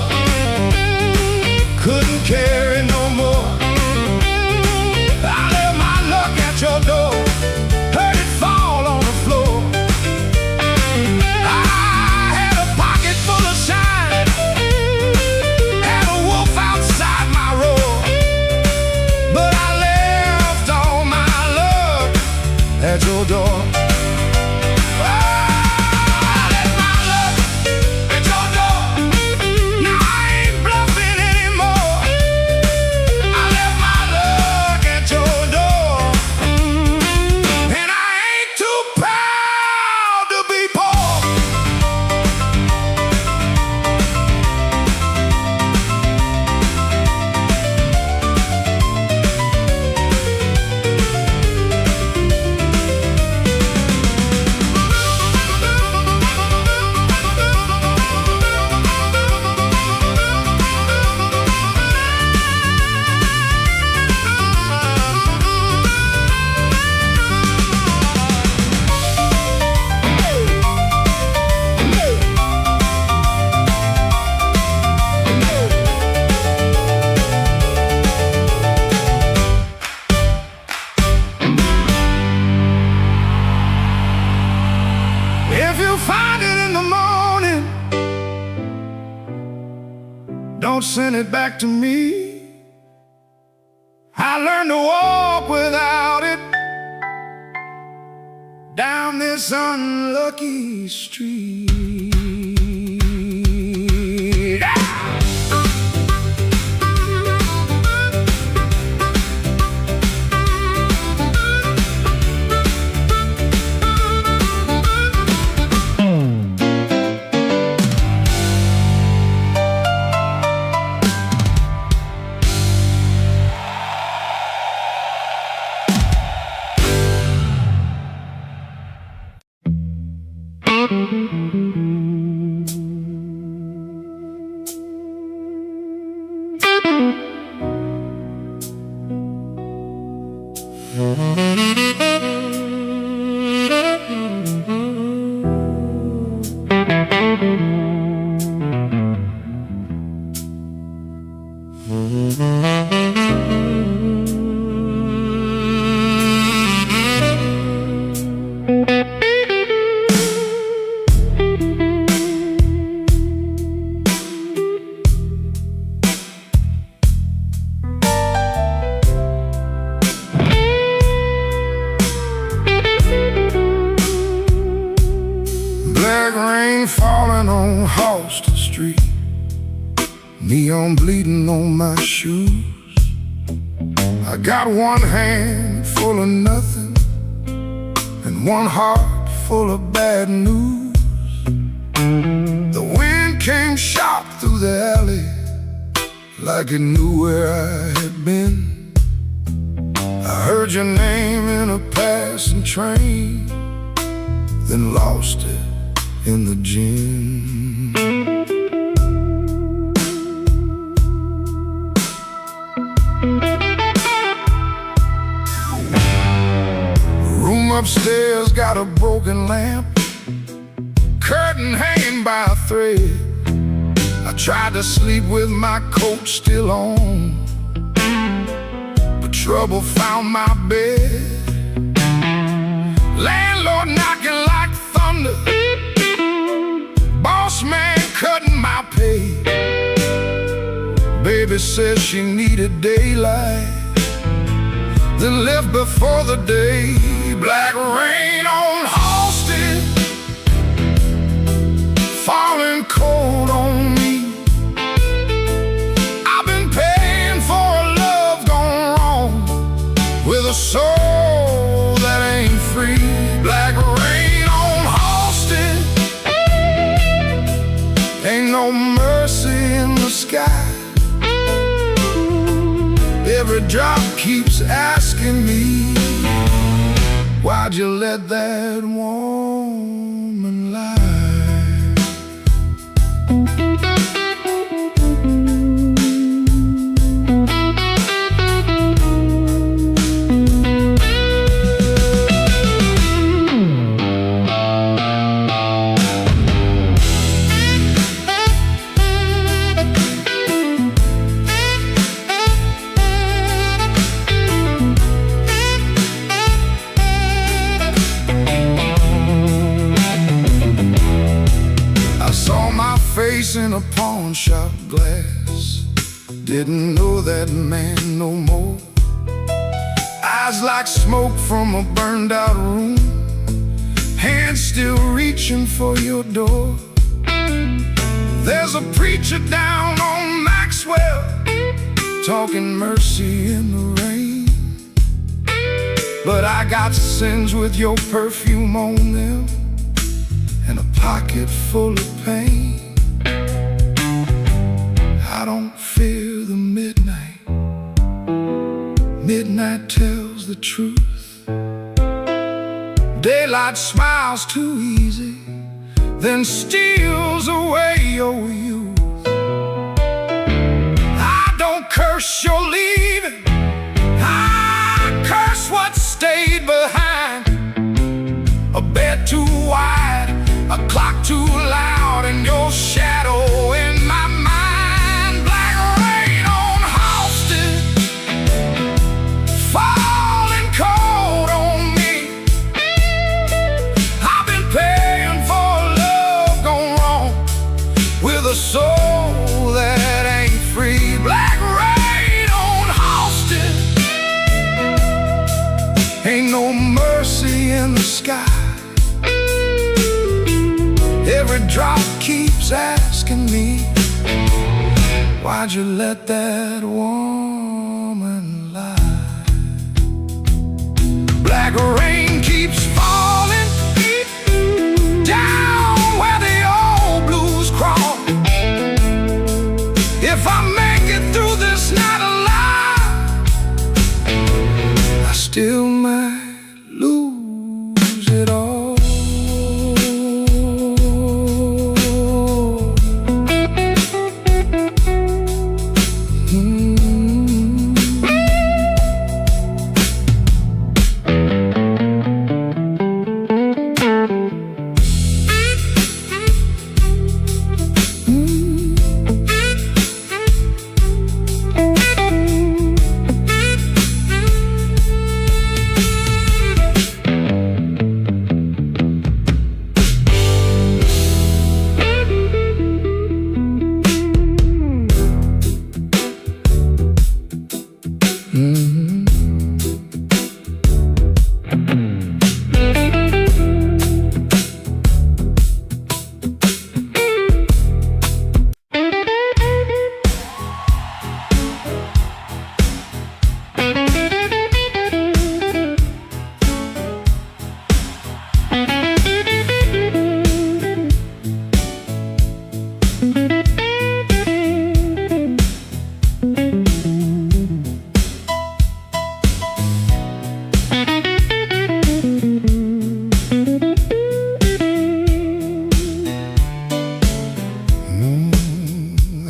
couldn't carry no more. I left my luck at your door, heard it fall on the floor. I had a pocket full of shine, had a wolf outside my roar, but I left all my luck at your door. Don't send it back to me. I learned to walk without it down this unlucky street. Black rain falling on Halston Street. neon bleeding on my shoes. I got one hand full of nothing and one heart full of bad news. The wind came sharp through the alley like it knew where I had been. I heard your name in a passing train, then lost it in the gym. The room upstairs got a broken lamp, curtain hanging by a thread. I tried to sleep with my coat still on, but trouble found my bed. Landlord knocking like thunder, boss man cutting my pay. Baby says she needed daylight, then left before the day. Black rain on Halsted, falling cold on me. I've been paying for a love gone wrong, with a soul that ain't free. Black rain on Halsted, ain't no mercy in the sky. Every drop keeps asking me, why'd you let that woman lie? Face in a pawn shop glass, didn't know that man no more. Eyes like smoke from a burned out room, hands still reaching for your door. There's a preacher down on Maxwell, talking mercy in the rain. But I got sins with your perfume on them, and a pocket full of pain. I don't fear the midnight. Midnight tells the truth. Daylight smiles too easy, then steals away your youth. I don't curse your leaving, I curse what stayed behind. A bed too wide, a clock too loud, and your shadow in my mind. A soul that ain't free. Black rain on Halsted, ain't no mercy in the sky. Every drop keeps asking me, why'd you let that woman lie? Black rain keeps falling down where the old blues crawl. If I make it through this night alive, I still might lose it all.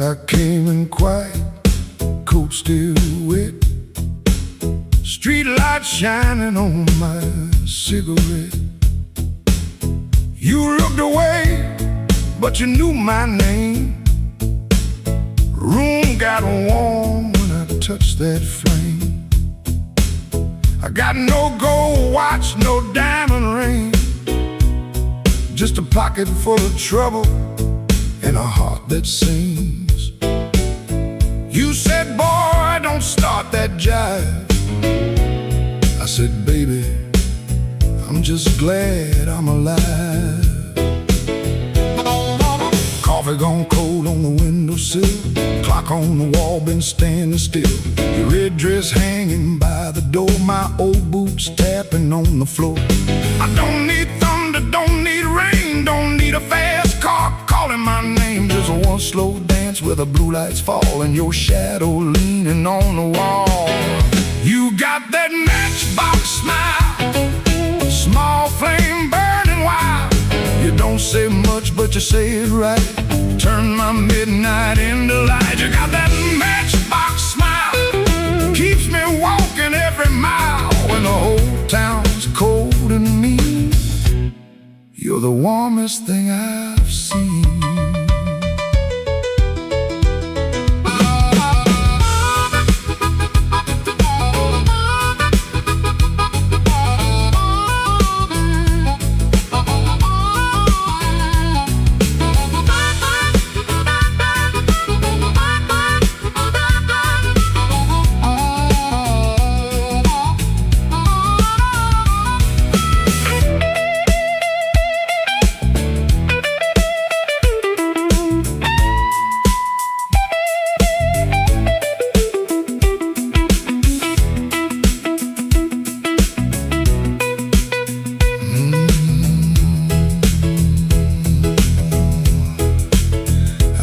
I came in quiet, coat still wet, street light shining on my cigarette. You looked away, but you knew my name. Room got warm when I touched that flame. I got no gold watch, no diamond ring, just a pocket full of trouble and a heart that sings. You said, boy, don't start that jive. I said, baby, I'm just glad I'm alive. Coffee gone cold on the windowsill, clock on the wall been standing still. Your red dress hanging by the door, my old boots tapping on the floor. I don't need thunder, don't need rain, don't need a fast car calling my name. Just one slow dance where the blue lights fall and your shadow leaning on the wall. You got that matchbox smile, small flame burning wild. You don't say much, but you say it right. Turn my midnight into light. You got that matchbox smile, keeps me walking every mile. When the whole town's cold and mean, you're the warmest thing I've seen.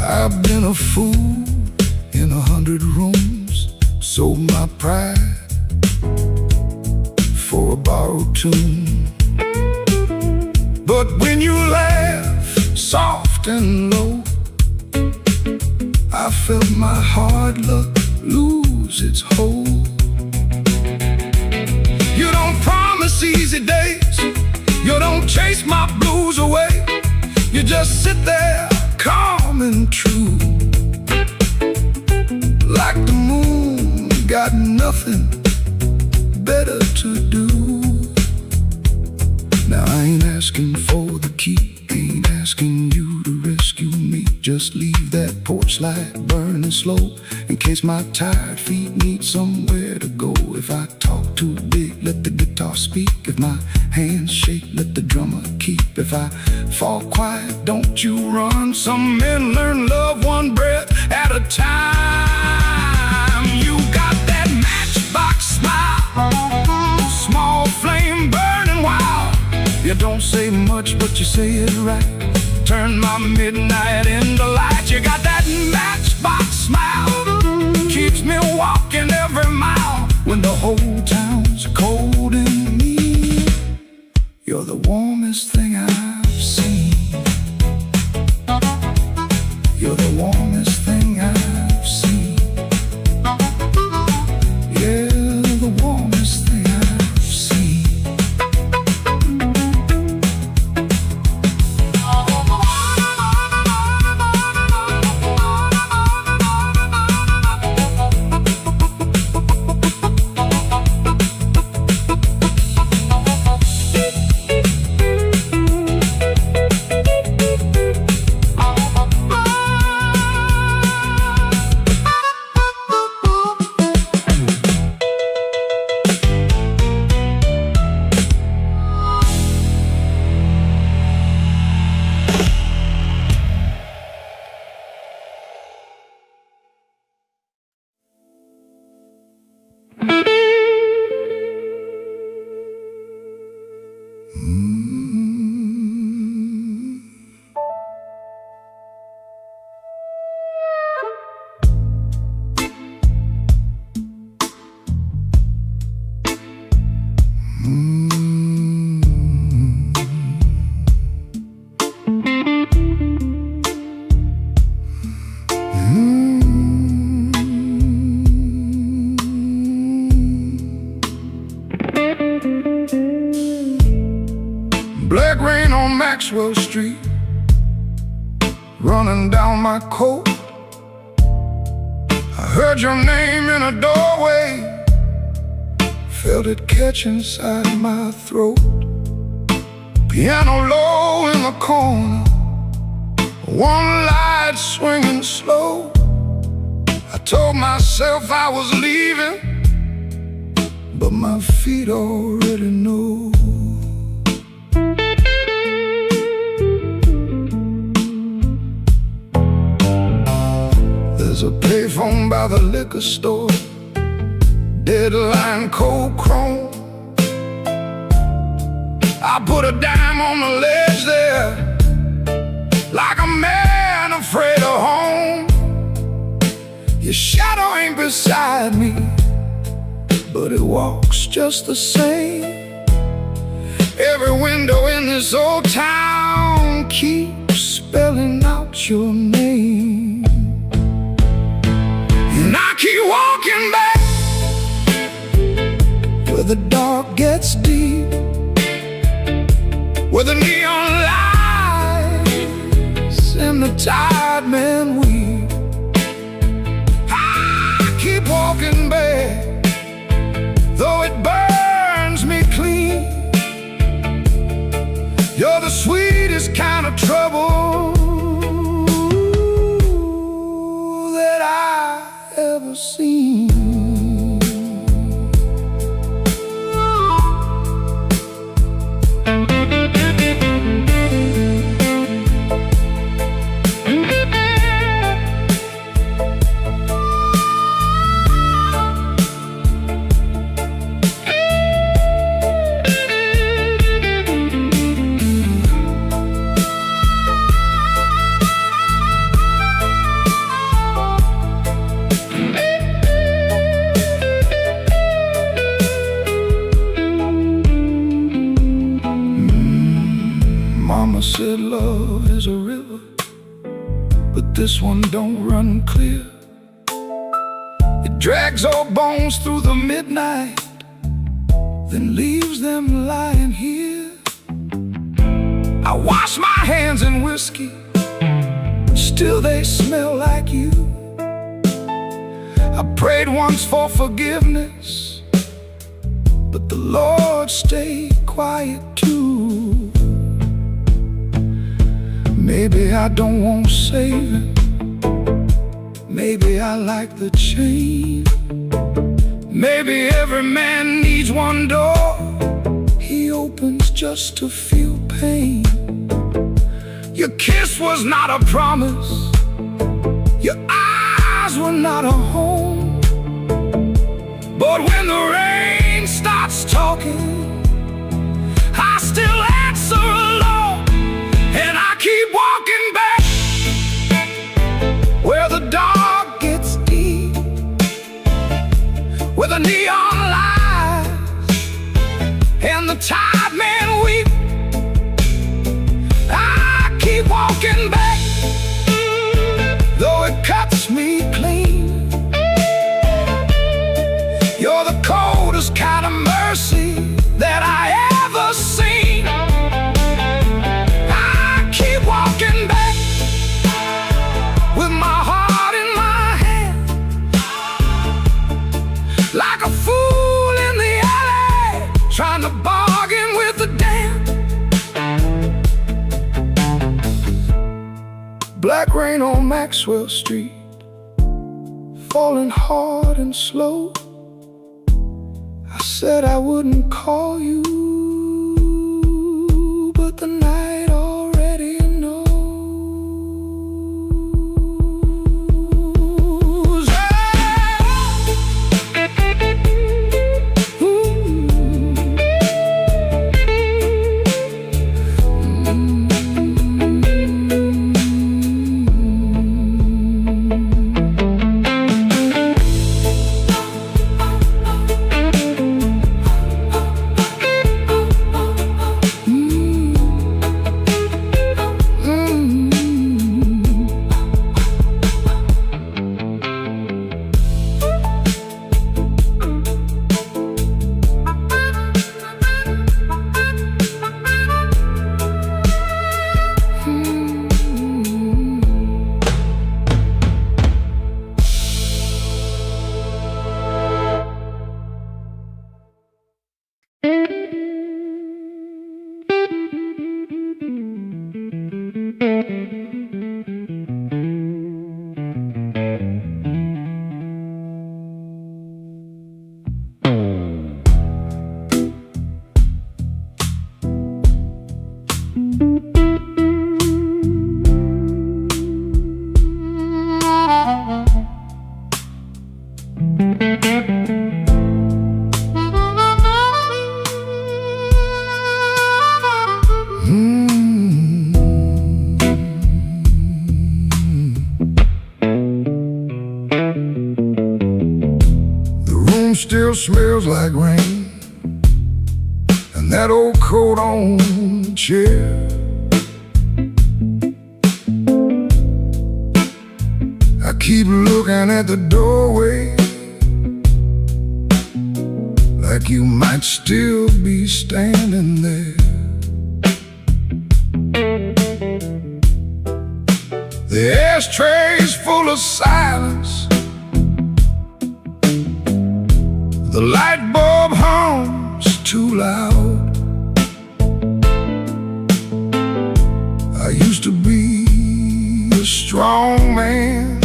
I've been a fool in 100 rooms, sold my pride for a borrowed tune. But when you laugh soft and low, I felt my hard luck lose its hold. You don't promise easy days, you don't chase my blues away. You just sit there calm and true, like the moon got nothing better to do. Now I ain't asking for the key, ain't asking you to rescue me. Just leave that porch light burning slow, in case my tired feet need somewhere to go. If I talk too big, let the guitar speak. If my hands shake, let the drummer keep. If I fall quiet, don't you run. Some men learn love one breath at a time. You got that matchbox smile, small flame burning wild. You don't say much, but you say it right. Turn my midnight into light. You got that matchbox smile, keeps me walking every mile. When the whole town's cold and mean, you're the warmest thing I've seen. You're the warmest thing I've seen. Yeah, the warmest thing I've seen. Maxwell Street, running down my coat. I heard your name in a doorway, felt it catch inside my throat. Piano low in the corner, one light swinging slow. I told myself I was leaving, but my feet already know. There's a payphone by the liquor store, deadline cold chrome. I put a dime on the ledge there, like a man afraid of home. Your shadow ain't beside me, but it walks just the same. Every window in this old town keeps spelling out your name. And I keep walking back where the dark gets deep, where the neon lights and the tired men weep. I keep walking back, though it burns me clean. You're the sweetest kind of trouble that I ever seen. Mama said love is a river, but this one don't run clear. It drags old bones through the midnight, then leaves them lying here. I wash my hands in whiskey, still they smell like you. I prayed once for forgiveness, but the Lord stayed quiet too. Maybe I don't want saving, maybe I like the chain. Maybe every man needs one door he opens just to feel pain. Your kiss was not a promise, your eyes were not a home. But when the rain starts talking, I still answer alone. And I keep walking back where the dark gets deep, where the neon lights and the tired men weep. I keep walking back, though it cuts me clean. You're the coldest kind of mercy that I ever seen. Walking back with my heart in my hand, like a fool in the alley, trying to bargain with the damned. Black rain on Maxwell Street, falling hard and slow. I said I wouldn't call you, but the night already knows. still smells like rain, and that old coat on the chair. I keep looking at the doorway, like you might still be standing there. The ashtray's full of silence, the light bulb hums too loud. I used to be a strong man,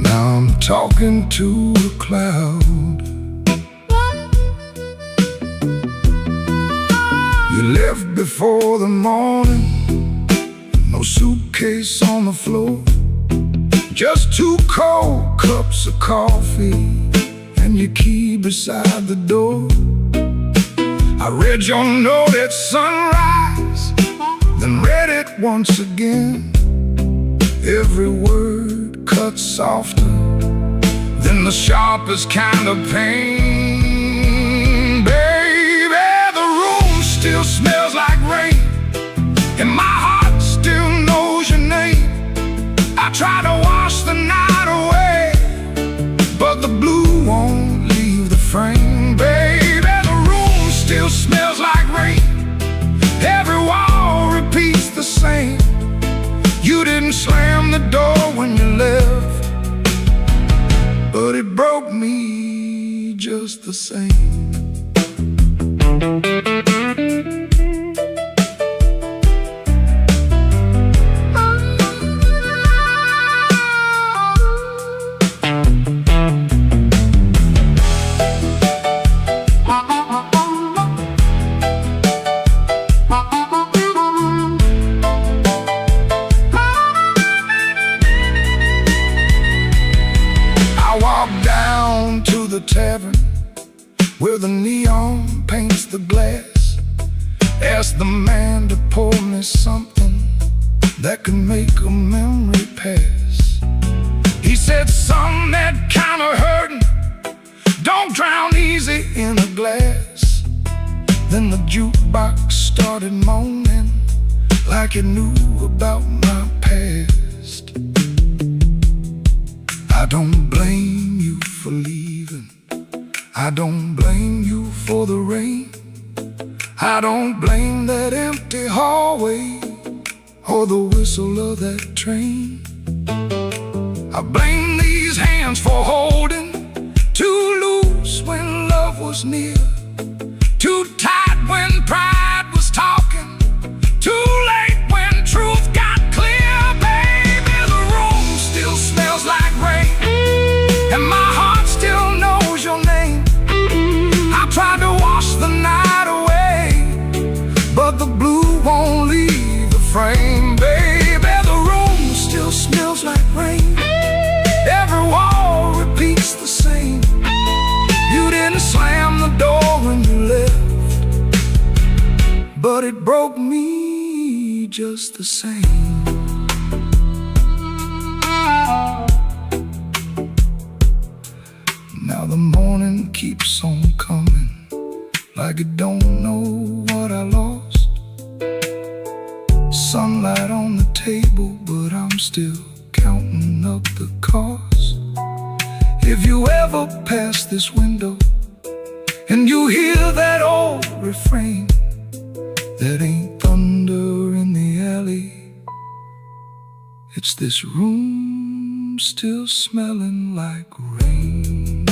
now I'm talking to a cloud. You left before the morning, no suitcase on the floor, just 2 cold cups of coffee and your key beside the door. I read your note at sunrise, then read it once again. Every word cut softer than the sharpest kind of pain. Baby, the room still smells like rain, and my heart still knows your name. I try to wash the night away, but the blue won't leave the frame. Baby, the room still smells like rain, every wall repeats the same. You didn't slam the door when you left, but it broke me just the same. The tavern where the neon paints the glass, asked the man to pour me something that could make a memory pass. He said, son, that kind of hurting don't drown easy in a glass. Then the jukebox started moaning like it knew about my past. I don't blame you for leaving, I don't blame you for the rain, I don't blame that empty hallway or the whistle of that train. I blame these hands for holding too loose when love was near, too tight when pride was talking, too late when truth got clear. Baby, the room still smells like rain, and my heart still knows your name. I tried to wash the night away, but the blue won't leave the frame. Baby, the room still smells like rain, every wall repeats the same. You didn't slam the door when you left, but it broke me just the same. Now the morning keeps on coming, like it don't know what I lost. Sunlight on the table, but I'm still counting up the cost. If you ever pass this window and you hear that old refrain, that ain't thunder in the alley, it's this room still smelling like rain.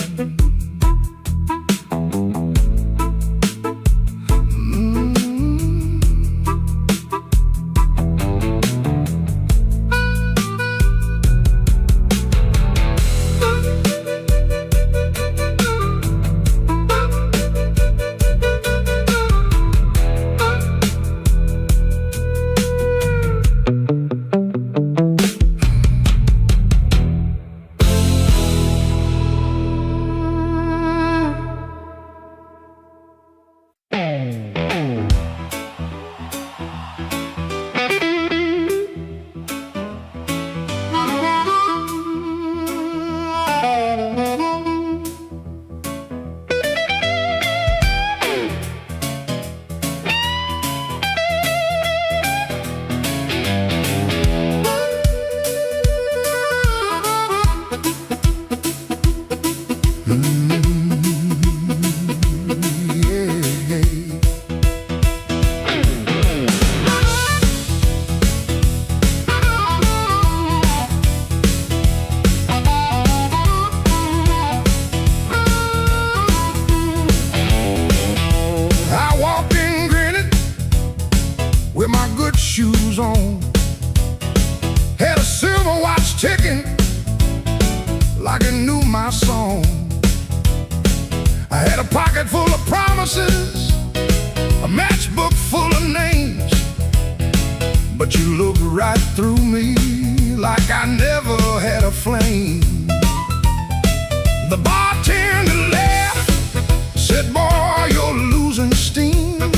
ticking like it knew my song. I had a pocket full of promises, a matchbook full of names, but you looked right through me like I never had a flame. The bartender laughed, said, "Boy, you're losing steam."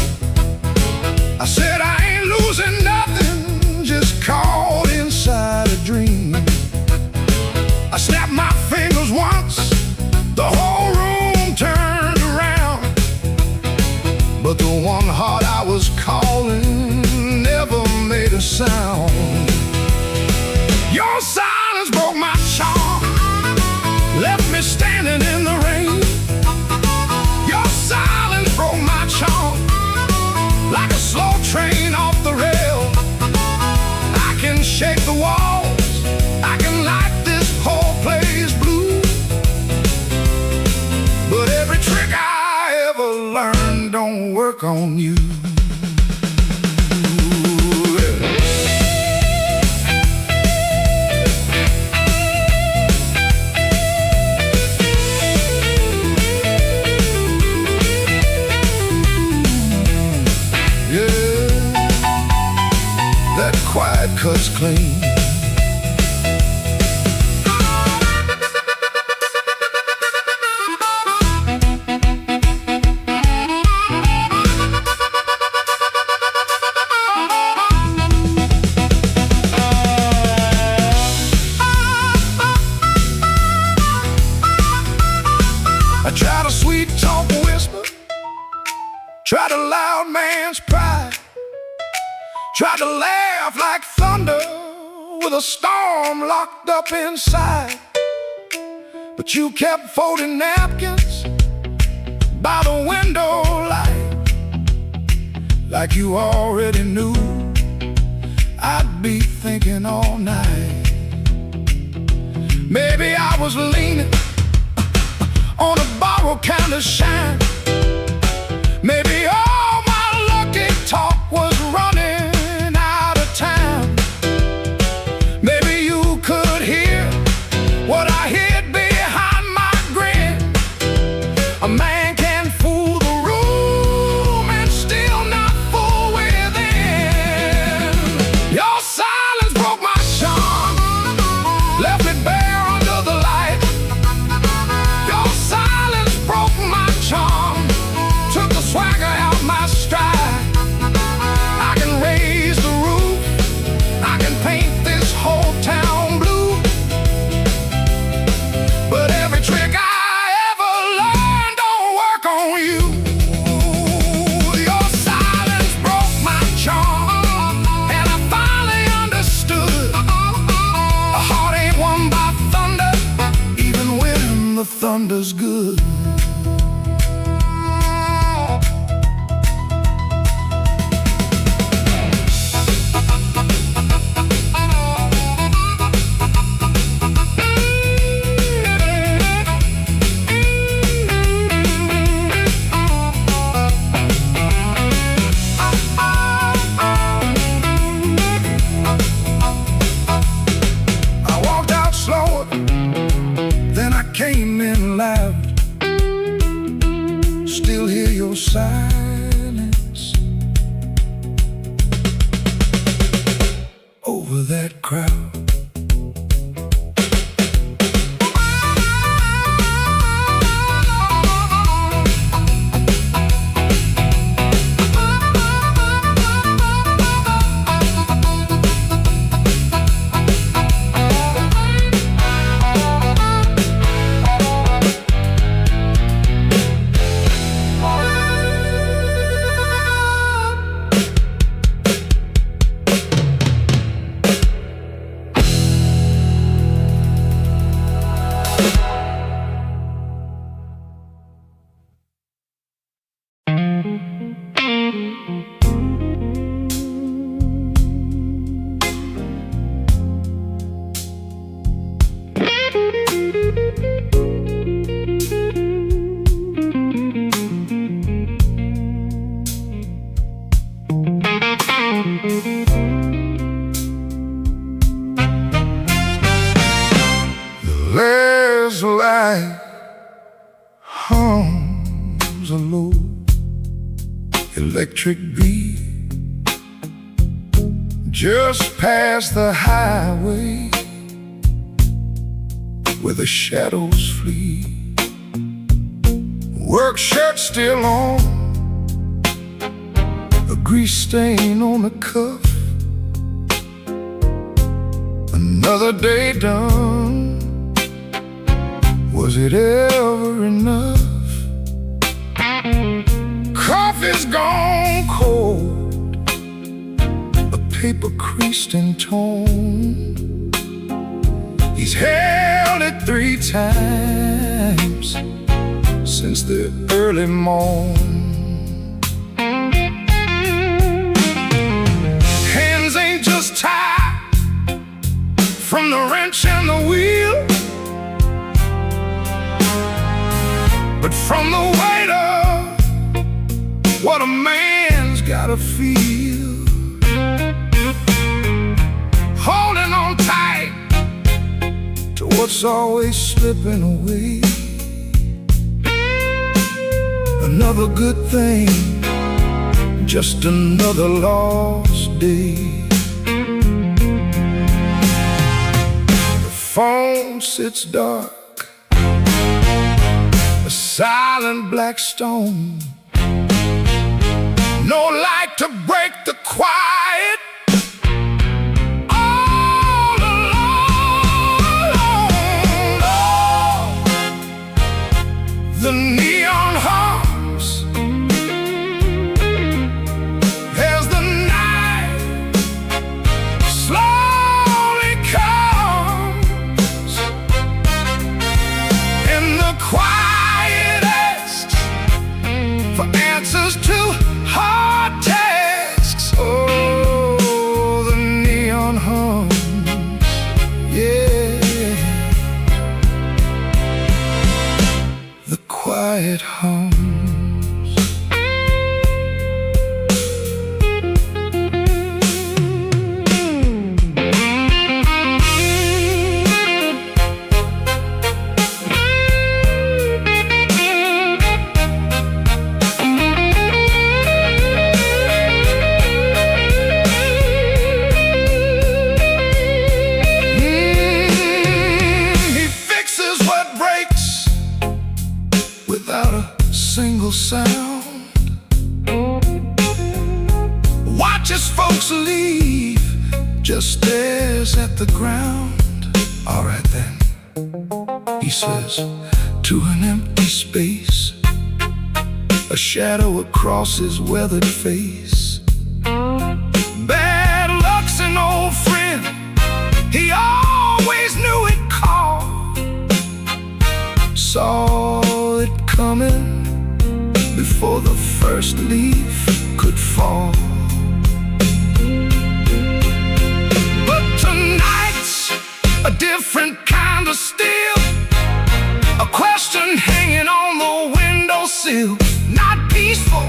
I said, "I ain't losing nothing, just caught inside a dream." I snapped my fingers once, the whole room turned around, but the one heart I was calling never made a sound. Your silence broke my charm, left me standing in the rain. Your silence broke my charm, like a slow train off the rail. I can shake the walls, I can light this whole place blue, but every trick I ever learned don't work on you. Quiet cuts clean. I tried a sweet talk whisper, tried a loud man's pride, tried to laugh like thunder with a storm locked up inside, but you kept folding napkins by the window light, like you already knew I'd be thinking all night. Maybe I was leaning on a borrowed kind of shine. Maybe all my lucky talk was running time. Maybe you could hear what I hid behind my grin. A man can fool the room and still not fool within. Your silence broke my charm, left me bare under the light. Your silence broke my charm, took the swagger out my stride. I can raise the roof, I can paint this whole town blue, but every trick I ever learned don't work on you. Your silence broke my charm, and I finally understood. A heart ain't won by thunder, even when the thunder's good. Came in loud, still hear your silence over that crowd. his life hums a low electric beat just past the highway where the shadows flee. Work shirt still on, a grease stain on the cuff. Another day done. Was it ever enough? Coffee's gone cold, a paper creased and torn. He's held it 3 times since the early morn. Hands ain't just tied from the wrench and the wheel, but from the weight of what a man's gotta feel. Holding on tight to what's always slipping away. Another good thing, just another lost day. The phone sits dark, a silent black stone. No light to break the quiet. All alone, the neon hums as the night slowly comes. In the quiet asks for answers to hard tasks. Oh, the neon hums, yeah. The quiet hums. Without a single sound, watches folks leave, just stares at the ground. All right then, he says to an empty space, a shadow across his weathered face. Bad luck's an old friend, he always knew it called. Saw it coming before the first leaf could fall. But tonight's a different kind of still, a question hanging on the windowsill. Not peaceful,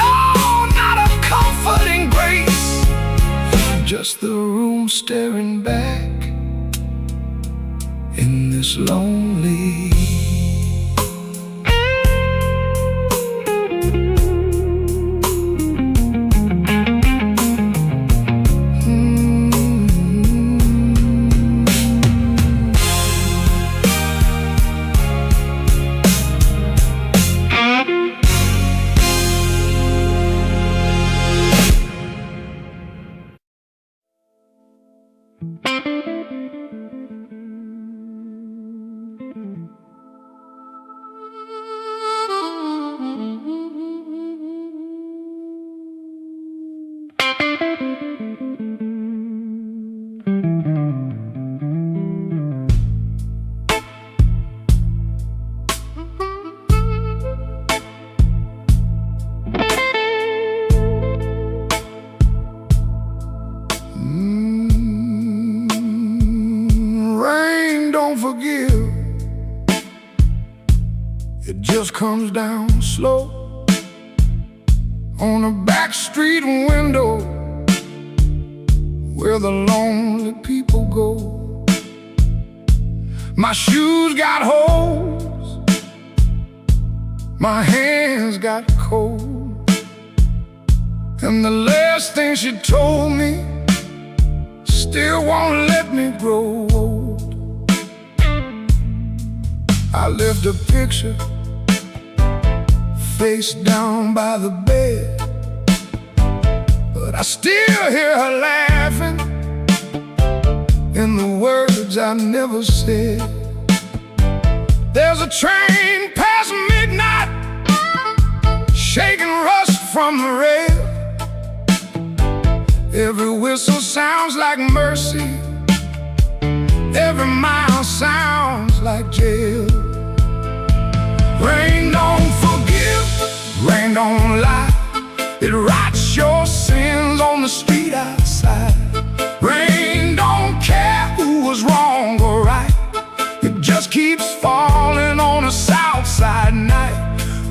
no, not a comforting grace, just the room staring back in this lonely. Rain don't forgive, it just comes down slow on a back street window where the lonely people go. My shoes got holes, my hands got cold, and the last thing she told me still won't let me grow old. I left a picture face down by the bed, but I still hear her laughing in the words I never said. There's a train past midnight, shaking rust from the rail. Every whistle sounds like mercy, every mile sounds like jail. Rain don't forgive, rain don't lie, it writes your sins on the street outside. Rain don't care who was wrong or right, it just keeps falling on a south side night.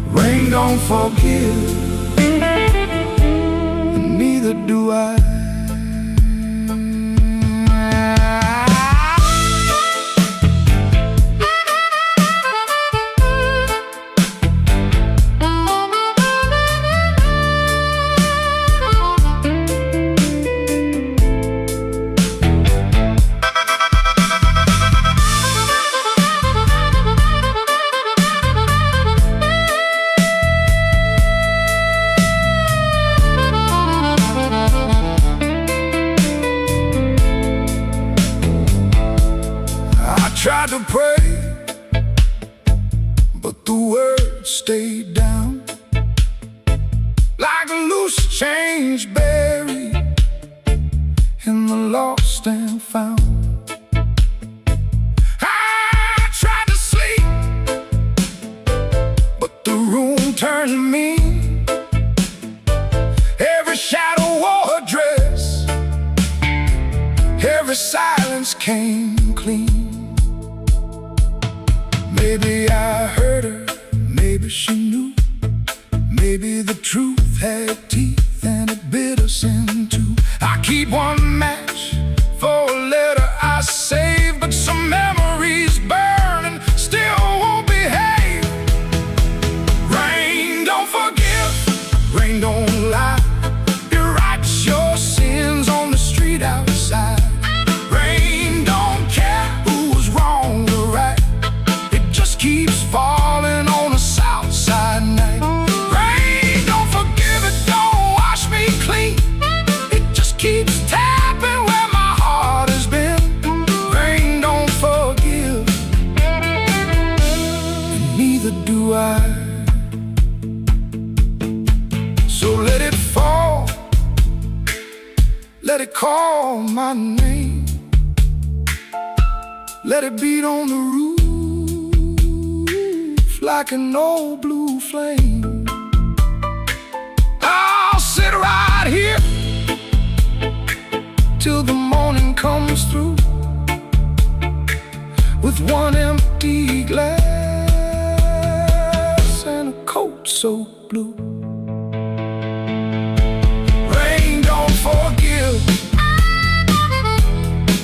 Rain don't forgive, and neither do I. Tried to pray, but the words stayed down like a loose change buried in the lost and found. I tried to sleep, but the room turned mean. Every shadow wore a dress, every silence came clean. Maybe I heard her, maybe she knew, maybe the truth had teeth and it bit us in two. I keep one match for a letter I saved, but some memories burn and still won't behave. Rain don't forgive, rain don't lie, it writes your sins on the street outside. Rain don't care who was wrong or right, keeps falling on a south side night. Rain don't forgive, it don't wash me clean, it just keeps tapping where my heart has been. Rain don't forgive, and neither do I. So let it fall, let it call my name, let it beat on the roof like an old blue flame. I'll sit right here till the morning comes through, with one empty glass and a coat so blue. Rain don't forgive,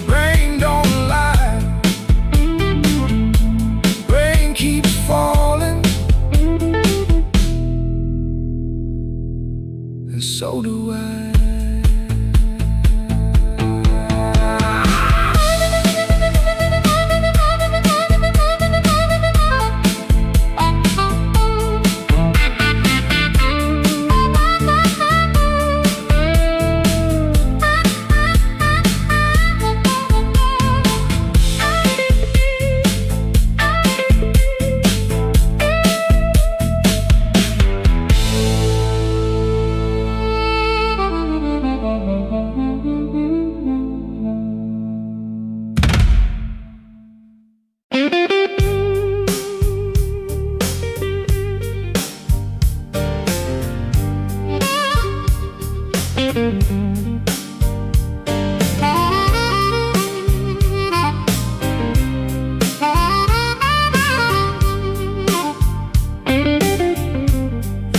rain don't lie, rain keeps falling, and so do I.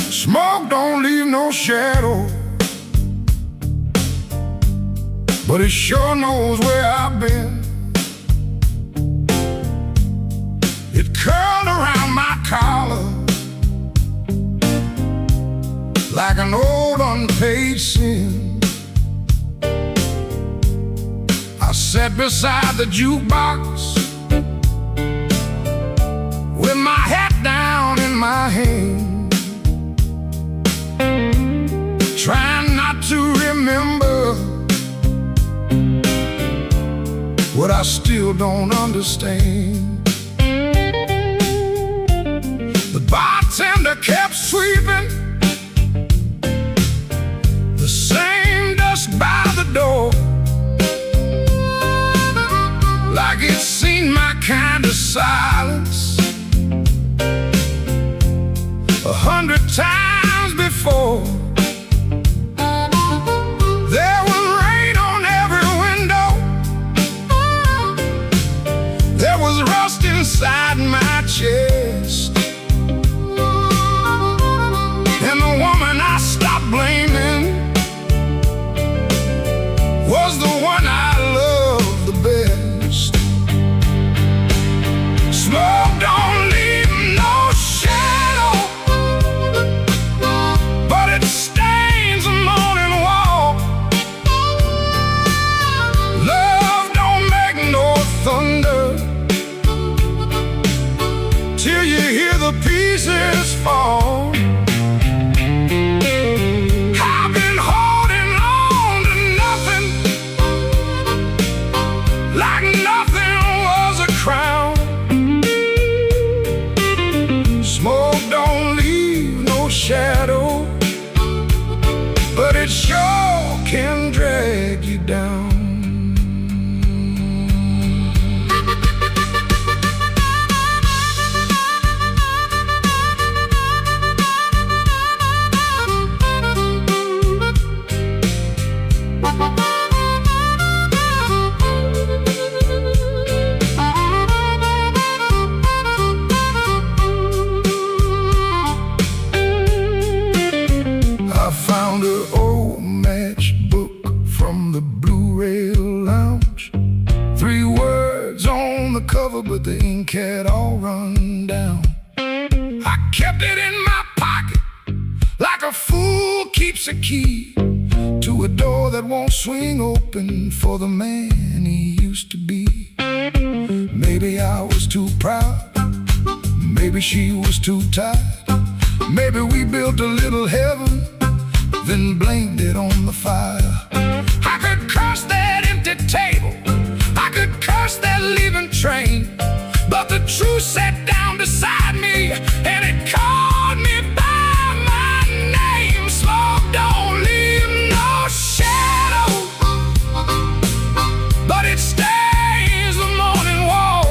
Smoke don't leave no shadow, but it sure knows where I've been. sin. I sat beside the jukebox with my head down in my hand, trying not to remember what I still don't understand. The bartender kept sweeping the same dust by the door, like it's seen my kind of silence 100 times before. There was rain on every window, there was rust inside my chest, and the woman I stopped blaming was the one I loved the best. Smoke don't leave no shadow, but it stains the morning wall. Love don't make no thunder till you hear the pieces fall. I've been holding on to nothing, like nothing was a crown. Smoke don't leave no shadow, but it sure can drag you down. I found an old matchbook from the Blu-ray lounge. 3 words on the cover, but the ink had all run down. I kept it in my pocket like a fool keeps a key to a door that won't swing open for the man he used to be. Maybe I was too proud, maybe she was too tired, maybe we built a little heaven, then blamed it on the fire. I could curse that empty table, I could curse that leaving train, but the truth sat down beside me and it called me by my name. Smoke don't leave no shadow, but it stains the morning wall.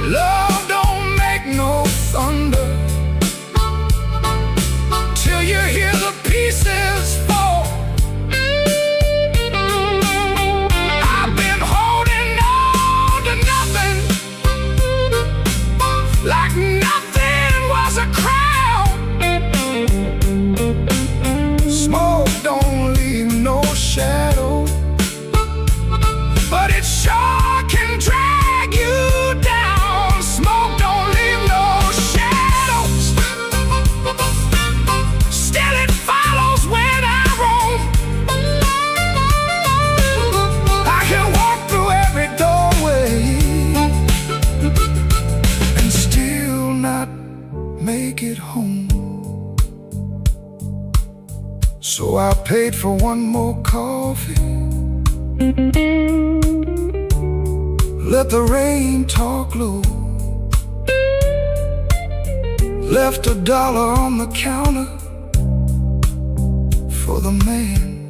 Love don't make no thunder till you hear the pieces fall. I've been holding on to nothing, like nothing was a crown. Smoke don't leave no shadow, but it sure can drag you down. Smoke don't leave no shadow, still it follows when I roam. I can walk through every doorway and still not make it home. So I paid for one more coffee, let the rain talk low, left $1 on the counter for the man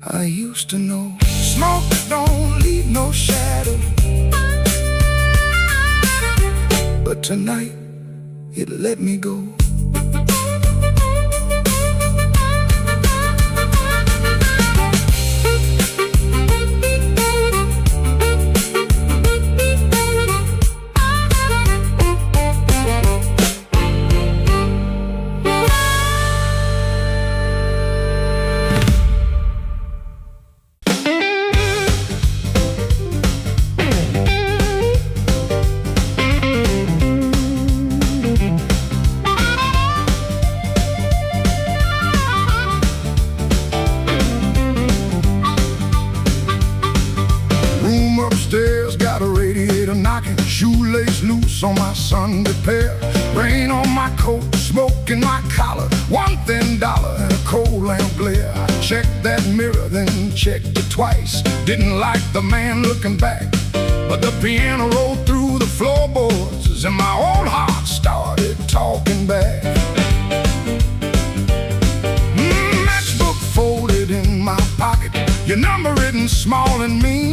I used to know. Smoke don't leave no shadow, but tonight it let me go. knocking, shoelace loose on my Sunday pair. Rain on my coat, smoke in my collar, one thin dollar and a cold lamp glare. I checked that mirror, then checked it twice. Didn't like the man looking back, but the piano rolled through the floorboards and my old heart started talking back. Matchbook folded in my pocket, your number written small and mean.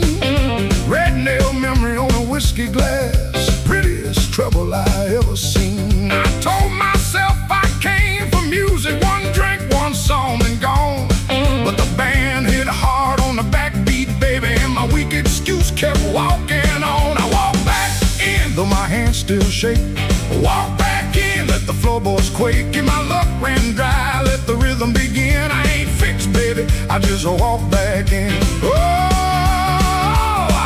Red nail memory on a whiskey glass, prettiest trouble I ever seen. I told myself I came for music, one drink, one song and gone. But the band hit hard on the backbeat, baby, and my weak excuse kept walking on. I walked back in, though my hands still shake. Walk back in, let the floorboards quake. And my luck ran dry, let the rhythm begin. I ain't fixed, baby, I just walk back in. Oh,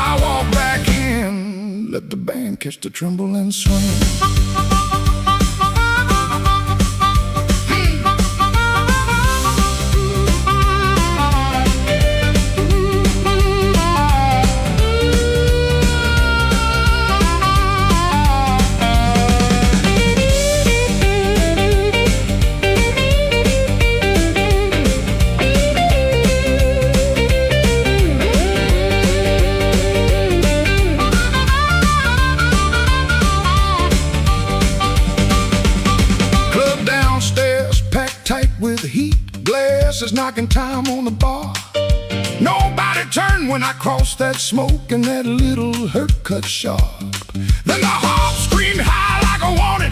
I walk back in, let the band catch the tremble and swing. With heat, glasses knocking time on the bar. Nobody turned when I crossed that smoke and that little hurt cut sharp. Then the harp screamed high like I wanted,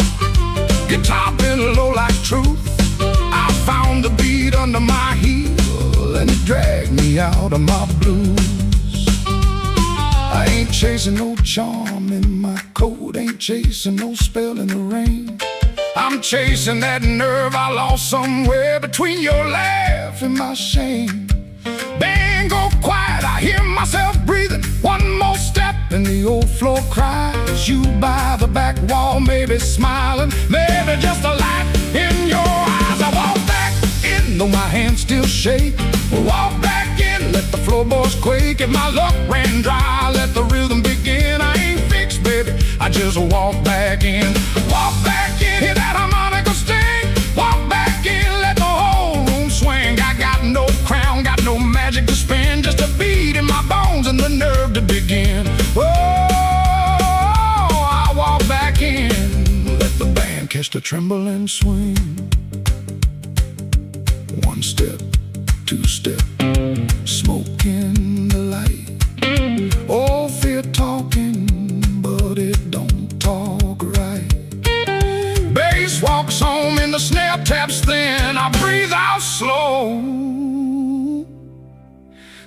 guitar bent low like truth. I found the beat under my heel and it dragged me out of my blues. I ain't chasing no charm in my coat, ain't chasing no spell in the rain. I'm chasing that nerve I lost somewhere between your laugh and my shame. Band go quiet, I hear myself breathing. One more step and the old floor cries. You by the back wall, maybe smiling, maybe just a light in your eyes. I walk back in, though my hands still shake. Walk back in, let the floorboards quake. If my luck ran dry, let the rhythm begin. I ain't fixed, baby, I just walk back in. Walk back in, hear that harmonica sting. Walk back in, let the whole room swing. I got no crown, got no magic to spin, just a beat in my bones and the nerve to begin. Oh, I walk back in, let the band catch the tremble and swing. One step, two step, smoke in the light. Oh, fear talking, but it don't talk right. Bass walks home and the snare taps thin. I breathe out slow,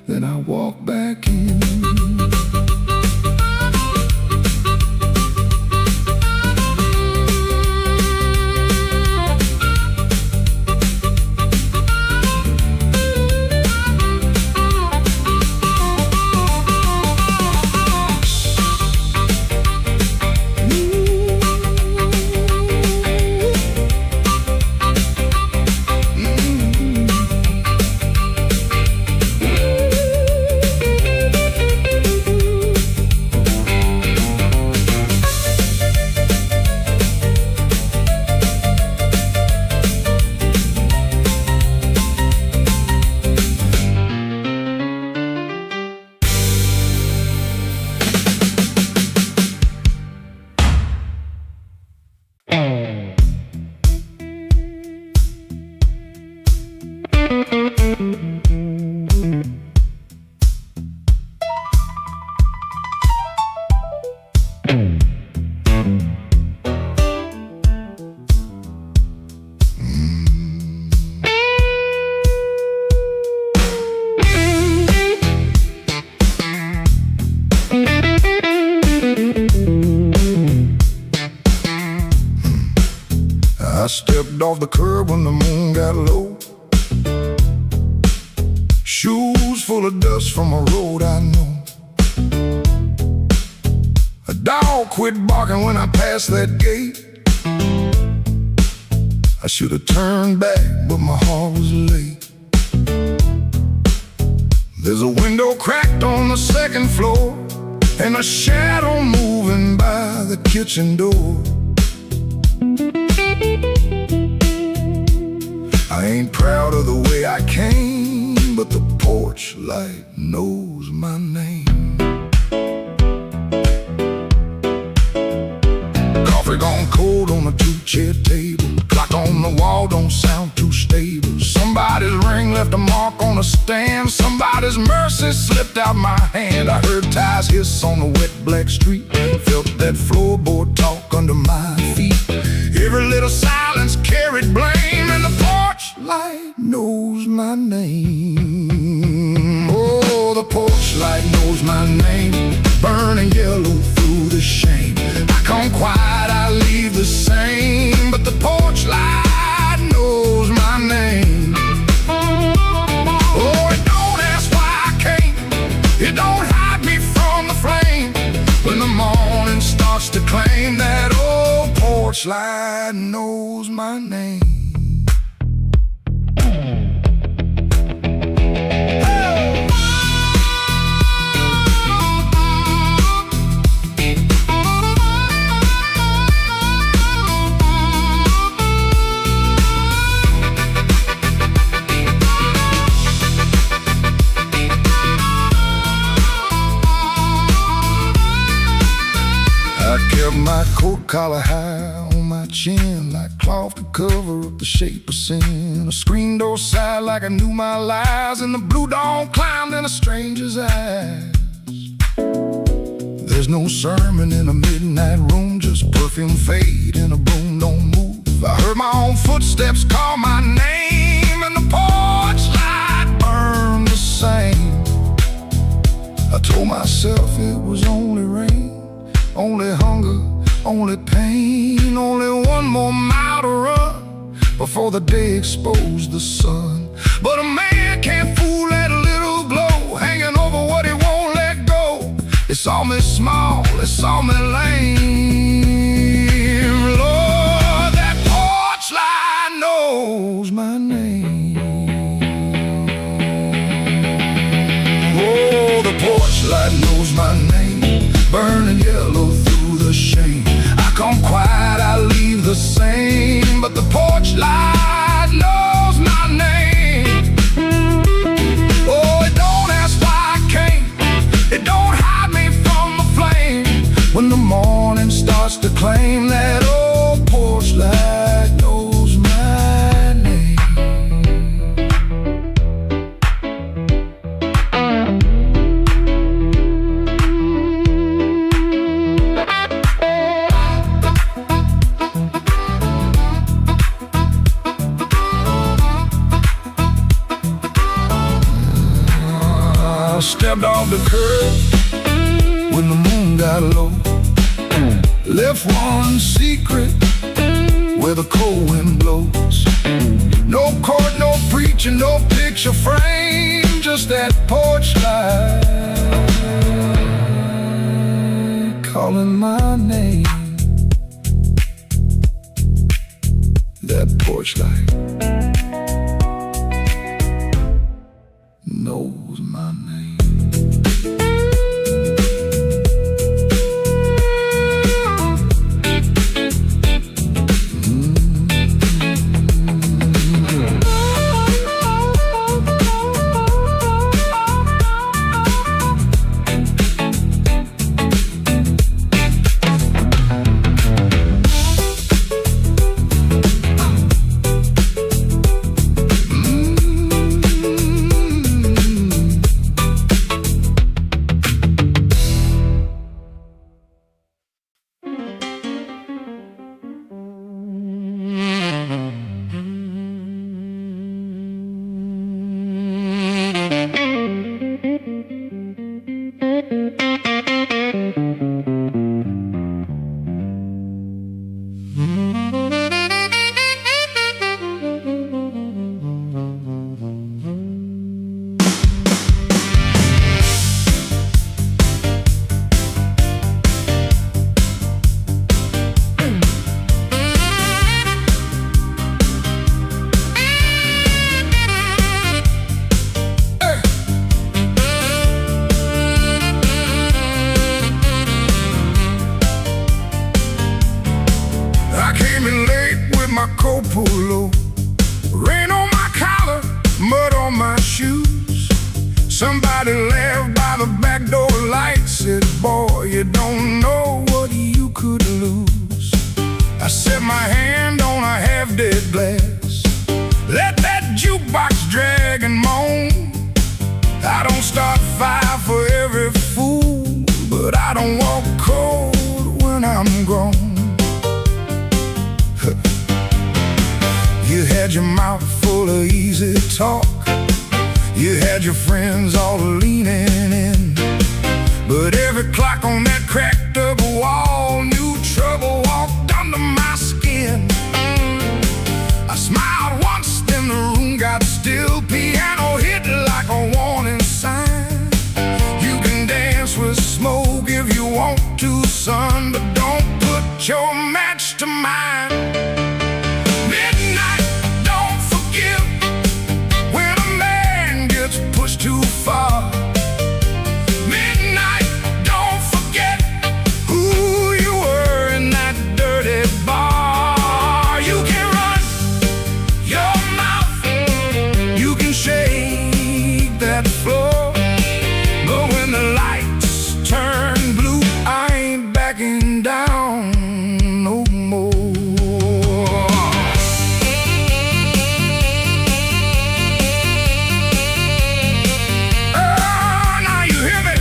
then I walk back in. I stepped off the curb when the moon got low. Shoes full of dust from a road I know. A dog quit barking when I passed that gate. I should have turned back, but my heart was late. There's a window cracked on the second floor. and a shadow moving by the kitchen door. I ain't proud of the way I came, but the porch light knows my name. Coffee gone cold on a two-chair table. Clock on the wall don't sound too stable. Somebody's ring left a mark on a stand. Somebody's mercy slipped out my hand. I heard tires hiss on the wet black street. Felt that floorboard talk under my feet. Every little silence carried blame, and the porch light knows my name. Oh, the porch light knows my name. Burning yellow through the shame. I come quiet, I leave the same, but the porch light knows my name. Oh, it don't ask why I came. It don't hide me from the flame. When the morning starts to claim, that old porch light knows my name. I kept my coat collar high on my chin, like cloth to cover up the shape of sin. A screen door sighed like I knew my lies, and the blue dawn climbed in a stranger's eyes. There's no sermon in a midnight room, just perfume fade and a broom don't move. I heard my own footsteps call my name, and the porch light burned the same. I told myself it was only rain, only hunger, only pain, only one more mile to run before the day exposed the sun. But a man can't fool that little glow hanging over what he won't let go. It saw me small, it saw me lame. Lord, that porch light knows my name. Oh, the porch light knows my name. Burning yellow through the shame. I come quiet, I leave the same, but the porch light knows my name. Oh, it don't ask why I came. It don't hide me from the flame. When the morning starts to claim, that old porch light knows my name. I stepped off the curb when the moon got low. Left one secret where the cold wind blows. No court, no preacher, no picture frame, just that porch light calling my name. That porch light knows my name. you don't know what you could lose. I set my hand on a half-dead glass, let that jukebox drag and moan. I don't start a fire for every fool, but I don't walk cold when I'm grown. You had your mouth full of easy talk, you had your friends all leaning in, but every clock on that cracked up wall knew trouble walked under my skin. I smiled once, then the room got still. Piano hit like a warning sign. You can dance with smoke if you want to, son, but don't put your match to mine. Midnight, don't forgive when a man gets pushed too far. Midnight, don't forget who you were in that dirty bar. You can run your mouth, you can shake that floor, but when the lights turn blue, I ain't backing down no more. Oh, now you hear me?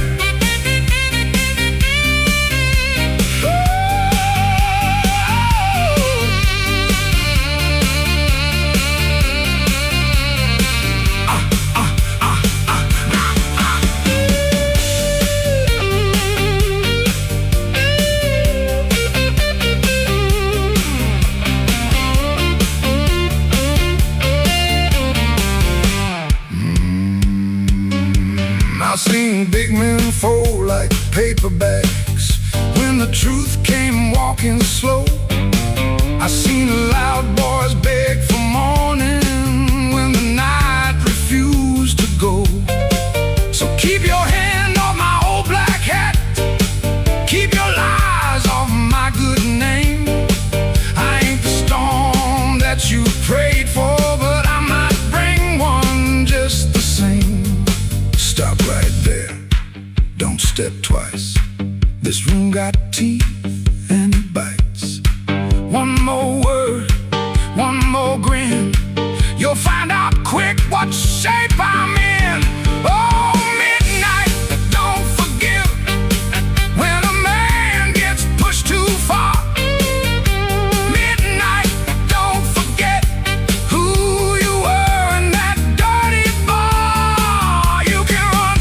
I've seen big men fold like paper bags when the truth came walking slow. I seen loud boys beg for morning when the night refused to go. So keep your hand off my old black hat, keep your lies off my good name. I ain't the storm that you prayed for, but I might bring one just the same. Stop right there, don't step twice. This room got teeth and it bites. One more word, one more grin, you'll find out quick what shape I'm in. Oh, midnight, don't forgive when a man gets pushed too far. Midnight, don't forget who you were in that dirty bar. You can run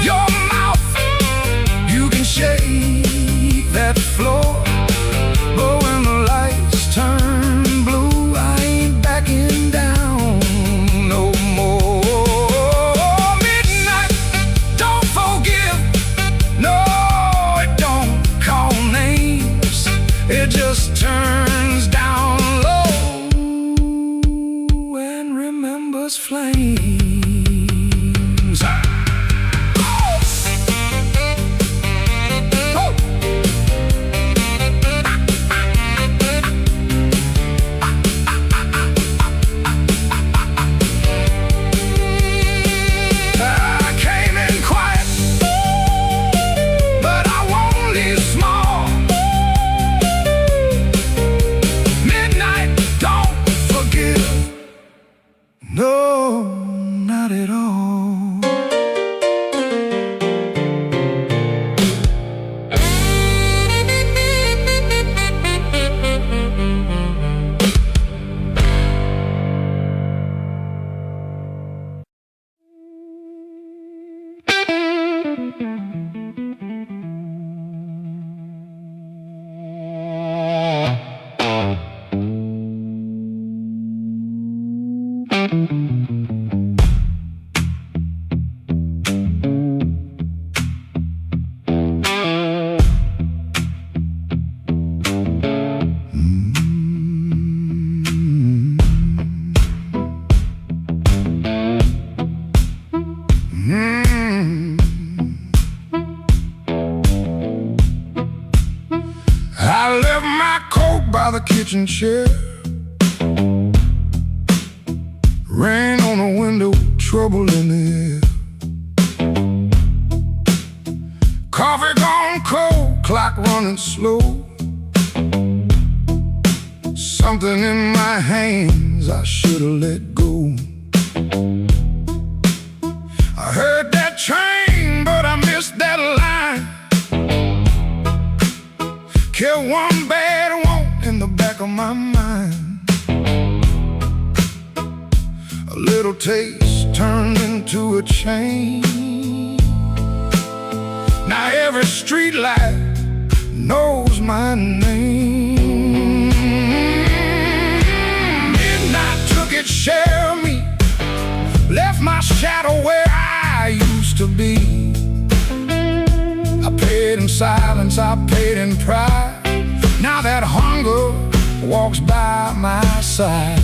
your mouth, you can shake that floor, but when the lights turn blue, I ain't backing down no more. Midnight, don't forgive, no, it don't call names, it just turns down low and remembers flames. Oh! Oh! I came in quiet, but I won't leave small. Midnight, don't forgive, no, not at all. I left my coat by the kitchen chair, rain on the window, trouble in the air. Coffee gone cold, clock running slow. Something in my hands I should've let go. I heard that train, but I missed that line. Kept one bad want in the back of my mind. A little taste turned into a chain. Now every street light knows my name. Midnight took its share of me, left my shadow where I used to be. I paid in silence, I paid in pride. Now that hunger walks by my side.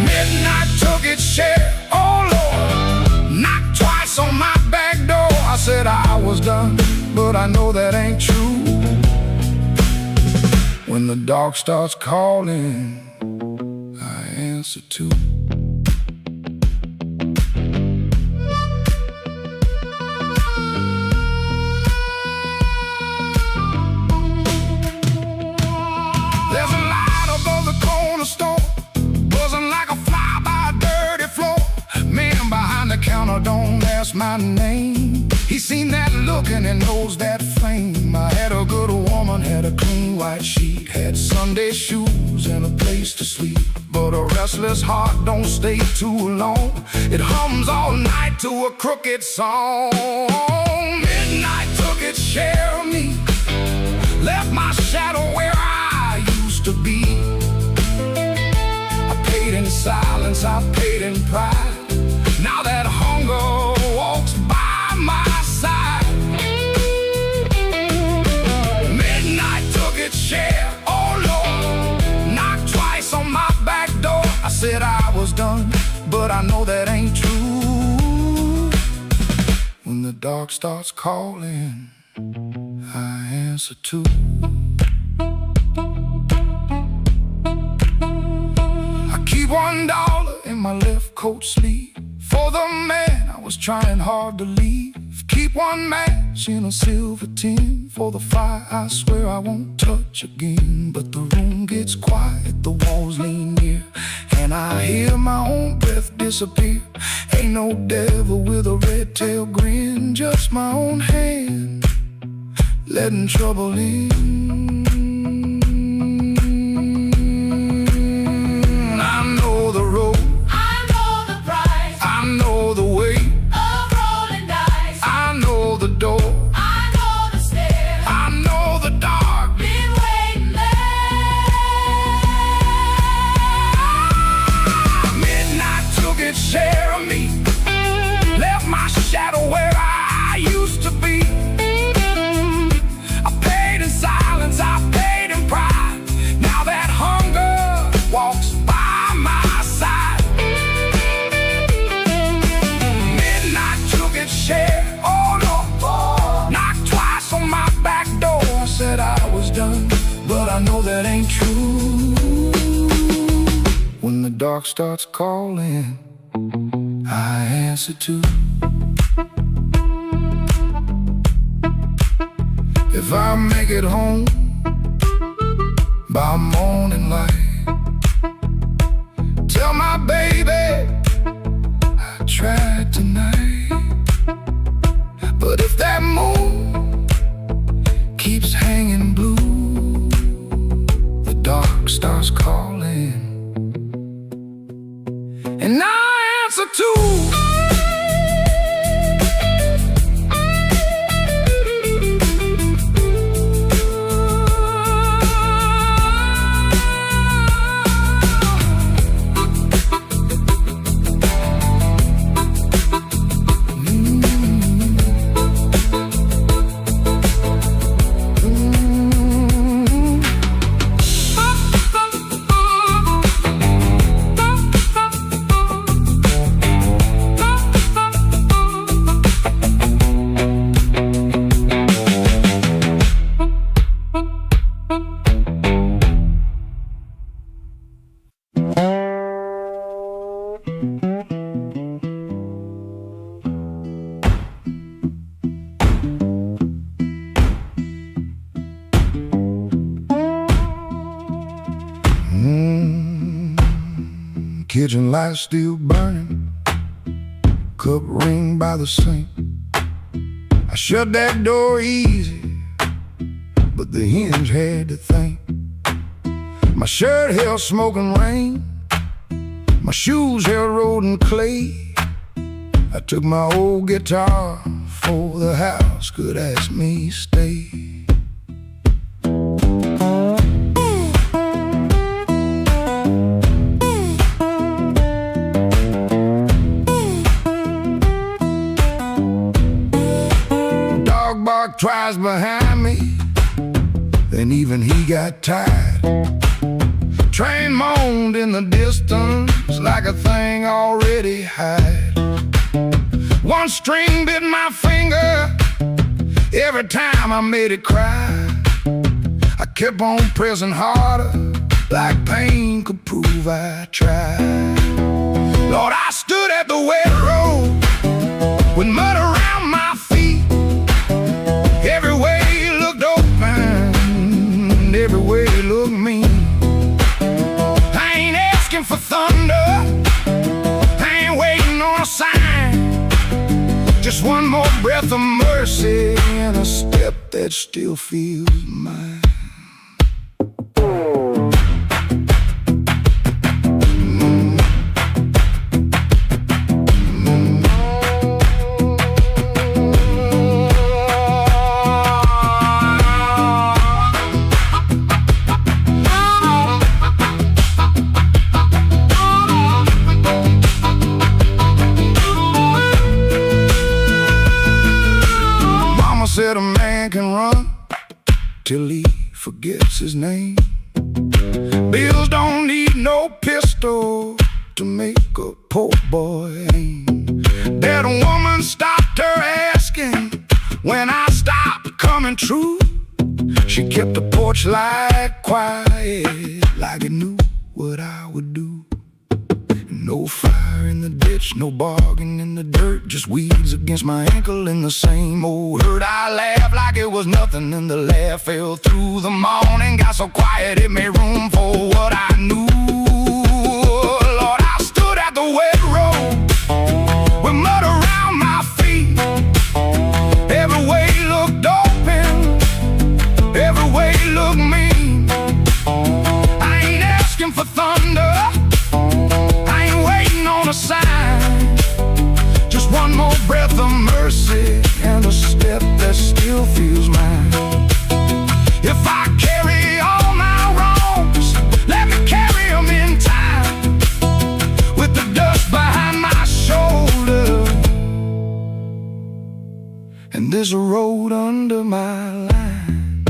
Midnight took its share, oh Lord, knocked twice on my back door. I said I was done, but I know that ain't true. When the dark starts calling, I answer too. There's a light above the cornerstone, buzzing like a fly by a dirty floor. Man behind the counter don't ask my name. He seen that look and he knows that flame. I had a good woman, had a clean white sheet, had Sunday shoes and a place to sleep. But a restless heart don't stay too long. It hums all night to a crooked song. Midnight took its share of me, left my shadow where I used to be. I paid in silence, I paid in pride. Now that hunger walks by my side. Midnight took its share, oh Lord, knocked twice on my back door. I said I was done, but I know that ain't true. When the dark starts calling, I answer too. I keep $1 in my left coat sleeve for the man I was trying hard to leave. Keep one match in a silver tin for the fire I swear I won't touch again. But the room gets quiet, the walls lean near, and I hear my own breath disappear. Ain't no devil with a red tail grin, just my own hand letting trouble in. I know the road, I know the price I know the way, of rolling dice. I know the door, I know the stairs, I know the dark. been waiting there. Midnight took its share of me, left my shadow where I used to be. I paid in silence, I paid in pride. Now that hunger walks by my side. Midnight took its share, oh Lord, knocked twice on my back door. I said I was done, but I know that ain't true. When the dark starts calling, I answer too. If I make it home by morning light, tell my baby I tried tonight. But if that moon keeps hanging blue, the dark starts calling, and I answer too. kitchen light still burning, cup ring by the sink. I shut that door easy, but the hinge had to think. My shirt held smoke and rain, my shoes held road and clay. I took my old guitar for the house could ask me stay. Dog barked twice behind me, then even he got tired. Train moaned in the distance like a thing already hired. One string bit my finger every time I made it cry. I kept on pressing harder, like pain could prove I tried. Lord, I stood at the wet road with mud around my feet. Every way looked open, every way looked mean. I ain't asking for thunder, I ain't waiting on a sign. Just one more breath of mercy and a step that still feels mine. Said a man can run till he forgets his name. Bills don't need no pistol to make a poor boy aim. That woman stopped her asking when I stopped coming true. She kept the porch light quiet, like it knew what I would do. No fire in the ditch, no bargain in the dirt, just weeds against my ankle in the same old hurt. I laughed like it was nothing, and the laugh fell through the morning. Got so quiet it made room for what I knew. Lord, I stood at the wet road with mud around my feet. Every way looked open, every way looked mean. I ain't asking for thunder, a sign. Just one more breath of mercy and a step that still feels mine. If I carry all my wrongs, let me carry them in time, with the dust behind my shoulder and there's a road under my line.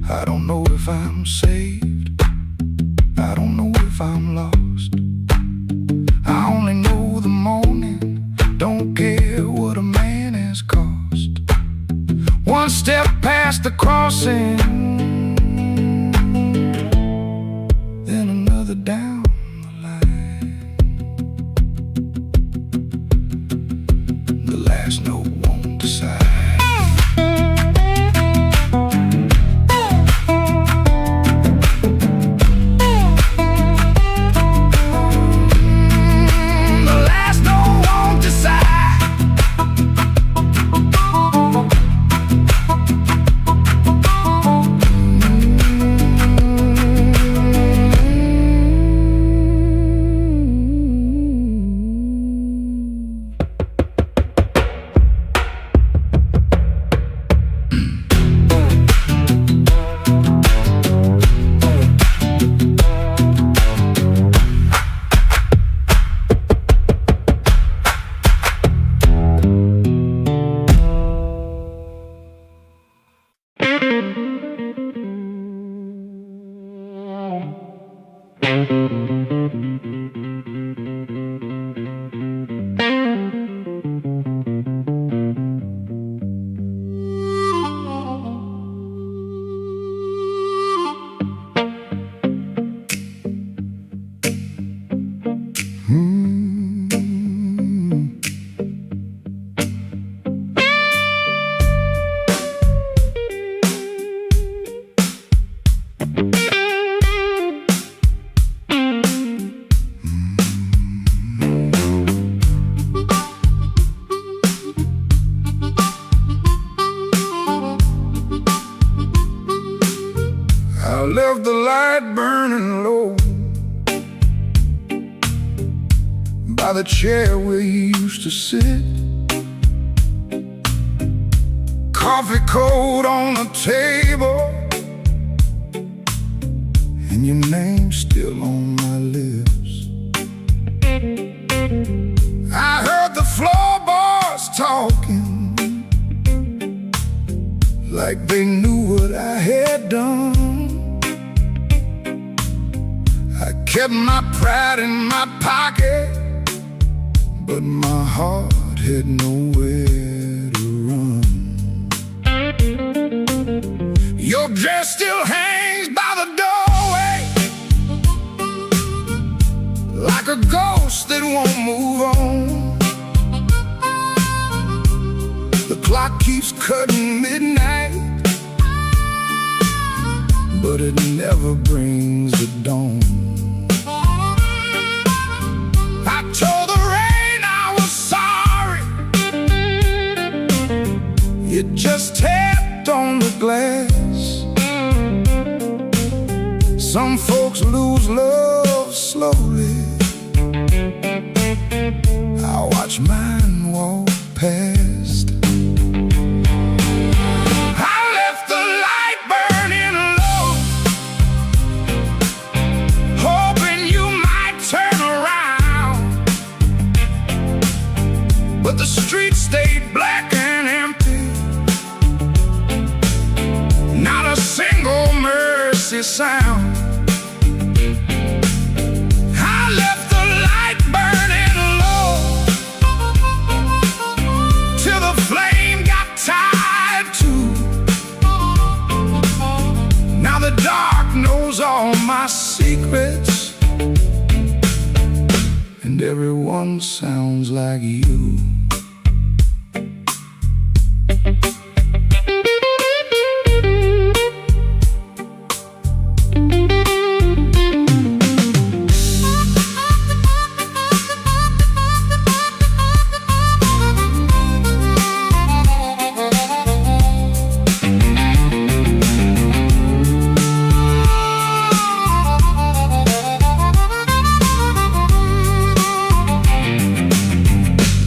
I don't know if I'm saved, I don't know if I'm lost. I only know the morning, don't care what a man has cost. One step past the crossing, then another down the line. The last note won't decide. light burning low by the chair where you used to sit. Coffee cold on the table, and your name's still on my lips. I heard the floorboards talking like they knew what I had done. I kept my pride in my pocket, but my heart had nowhere to run. Your dress still hangs by the doorway like a ghost that won't move on. The clock keeps cutting midnight, but it never brings the dawn. I told the rain I was sorry. It just tapped on the glass. Some folks lose love slowly. I watch mine walk past. I left the light burning low, hoping you might turn around. But the street stayed black and empty. Not a single mercy sound. All my secrets, and everyone sounds like you.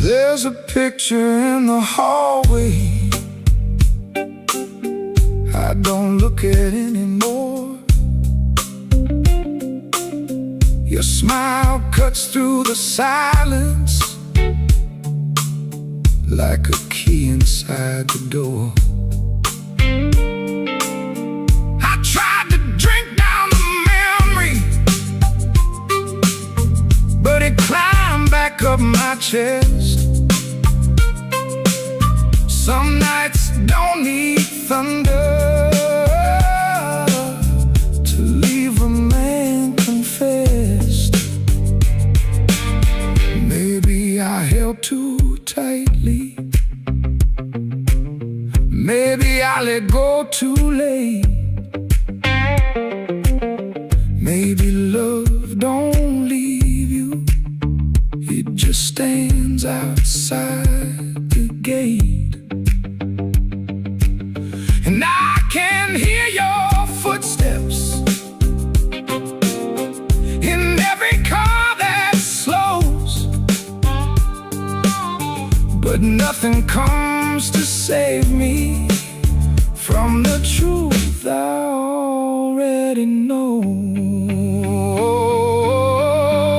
There's a picture in the hallway I don't look at anymore. Your smile cuts through the silence like a key inside the door. I tried to drink down the memory, but it climbed back up my chest. Some nights don't need thunder to leave a man confessed. Maybe I held too tightly. Maybe I let go too late. Maybe love don't leave you, it just stands outside the gate. And I can hear your footsteps in every car that slows, but nothing comes to save me from the truth I already know.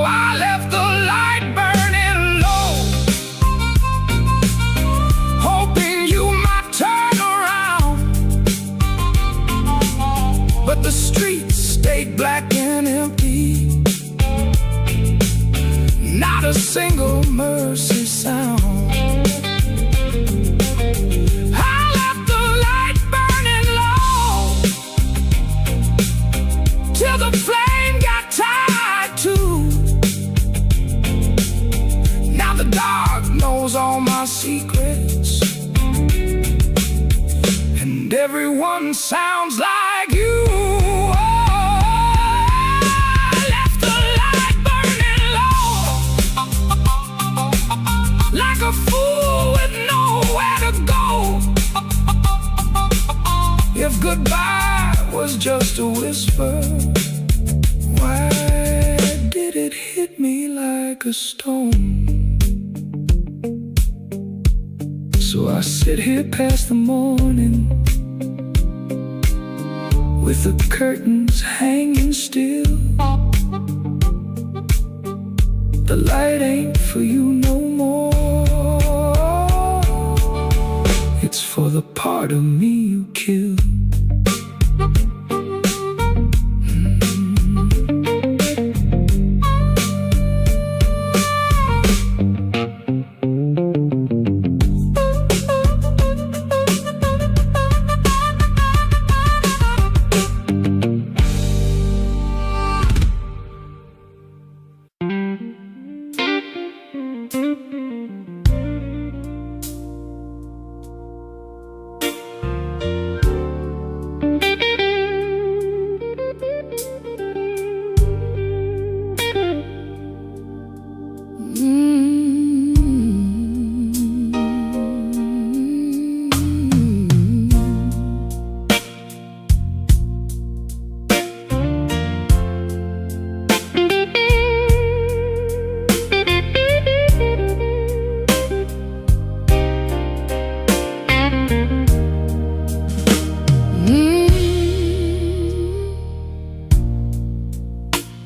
I left the light burning low, hoping you might turn around. But the streets stayed black and empty. Not a single mercy sound. I left the light burning low till the flame got tired too. Now the dark knows all my secrets, and everyone sounds like you. A fool with nowhere to go. If goodbye was just a whisper, Why did it hit me like a stone? So I sit here past the morning, with the curtains hanging still. The light ain't for you no more. It's for the part of me you killed.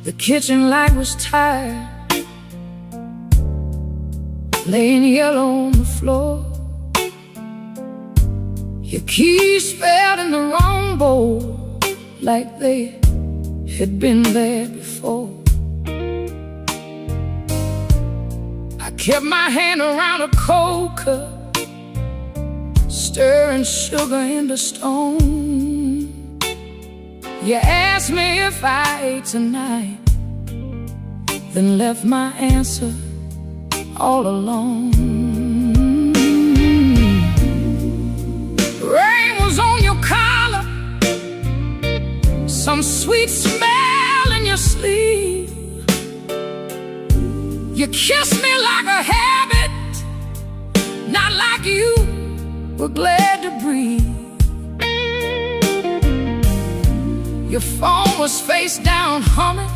The kitchen light was tired, laying yellow on the floor. Your keys fell in the wrong bowl, like they had been there before. I kept my hand around a cold cup, stirring sugar into stone. You asked me if I ate tonight, then left my answer all alone. Rain was on your collar, some sweet smell in your sleeve. You kissed me like a habit, not like you were glad to breathe. Your phone was face down humming,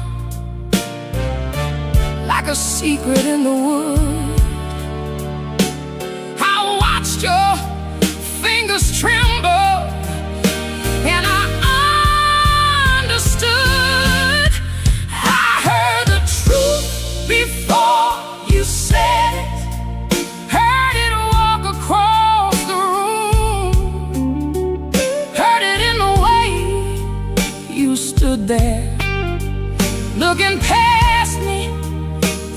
like a secret in the woods. I watched your fingers tremble, and I understood. I heard the truth before you said it, heard it walk across the room, heard it in the way you stood there, looking past me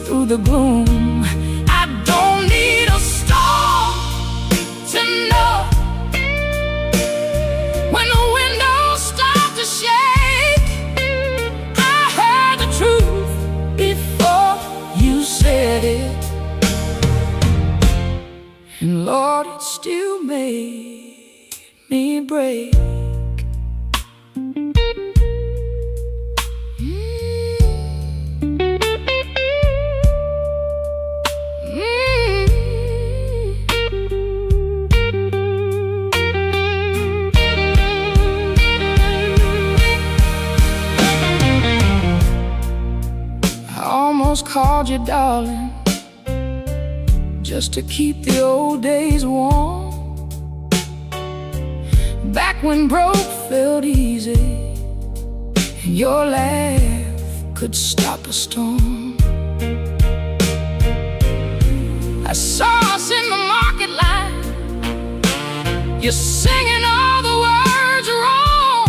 through the gloom. I don't need a star to know when the windows start to shake. I heard the truth before you said it, and Lord, it still made me break. Called you darling, just to keep the old days warm, back when broke felt easy and your laugh could stop a storm. I saw us in the market line, you're singing all the words wrong.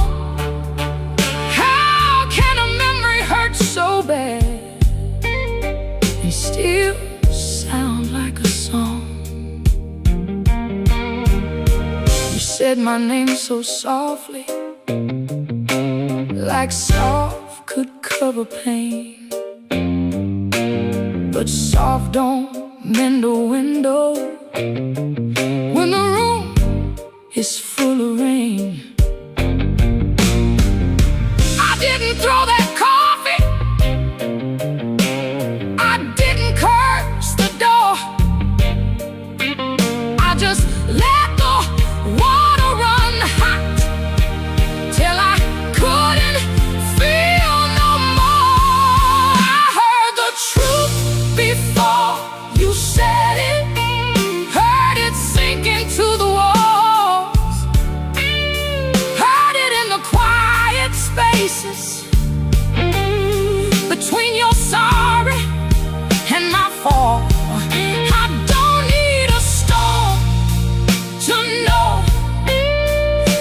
How can a memory hurt so bad, still sound like a song? You said my name so softly, like soft could cover pain, but soft don't mend a window when the room is full of rain. I didn't throw that coffee, I didn't curse the door, I just let the water run hot till I couldn't feel no more. you said it, heard it sink into the walls, heard it in the quiet spaces between your sorry and my fall. I don't need a storm to know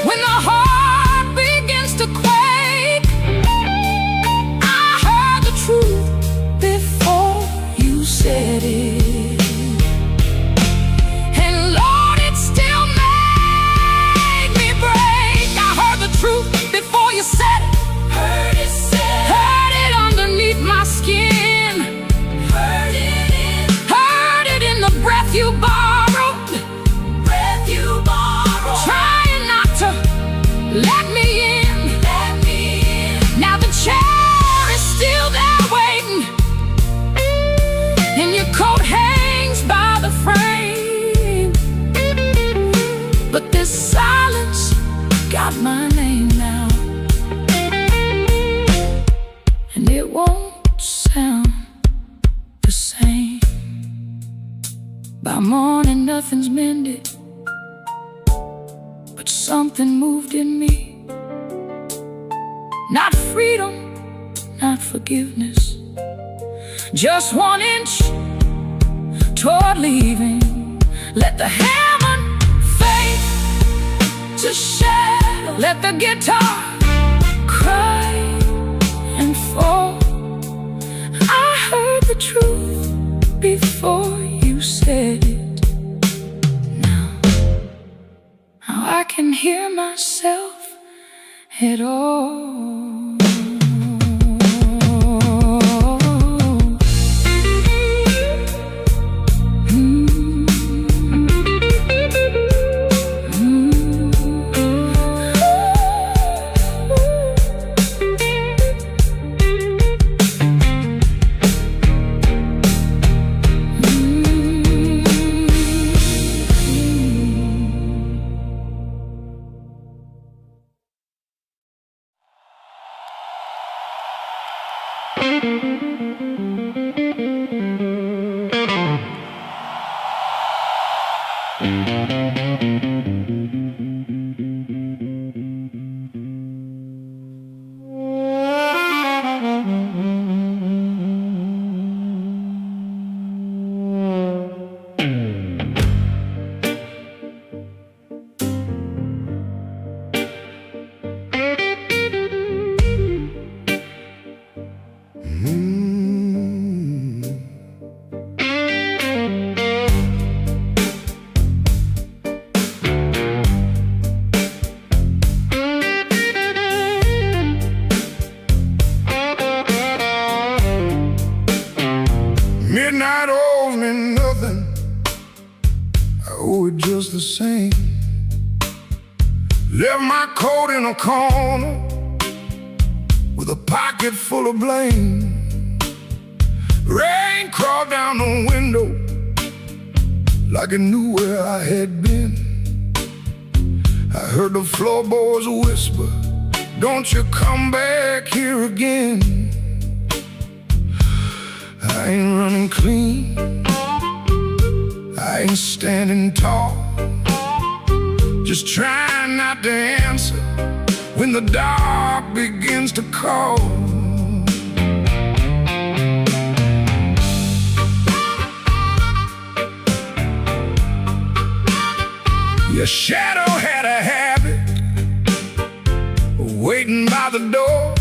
when the heart begins to quake. I heard the truth before you said it, and Lord, it still made me break. I heard the truth before you said it, heard it underneath my skin, heard it in the breath you borrowed, trying not to let me in. Now the chair is still there waiting, and your coat hangs by the frame, but this silence got my name now, and it won't sound the same. By morning nothing's mended, but something moved in me. Not freedom, not forgiveness, just 1 inch toward leaving. Let the hammer fade to shadow, let the guitar cry and fall. I heard the truth before you said it. Now I can hear myself at all. Midnight owes me nothing, I owe it just the same. Left my coat in a corner with a pocket full of blame. Rain crawled down the window like it knew where I had been. I heard the floorboards whisper, don't you come back here again. I ain't running clean, I ain't standing tall, just trying not to answer when the dark begins to call. Your shadow had a habit of waiting by the door.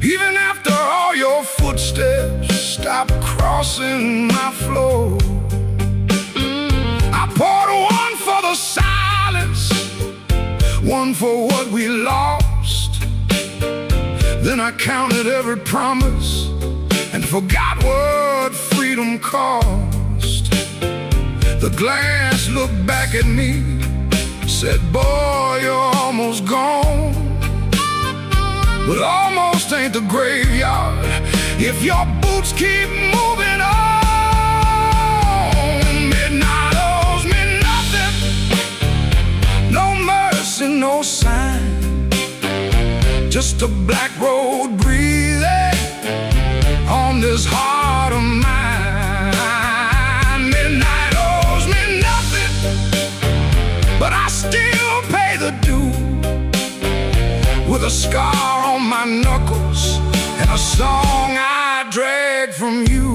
Even after all your footsteps stopped crossing my floor. I poured one for the silence, one for what we lost. Then I counted every promise and forgot what freedom cost. The glass looked back at me, said, boy, you're almost gone. But almost ain't the graveyard if your boots keep moving on. Midnight owes me nothing, no mercy, no sign, just a black road breathing on this heart of mine. a scar on my knuckles and a song I drag from you.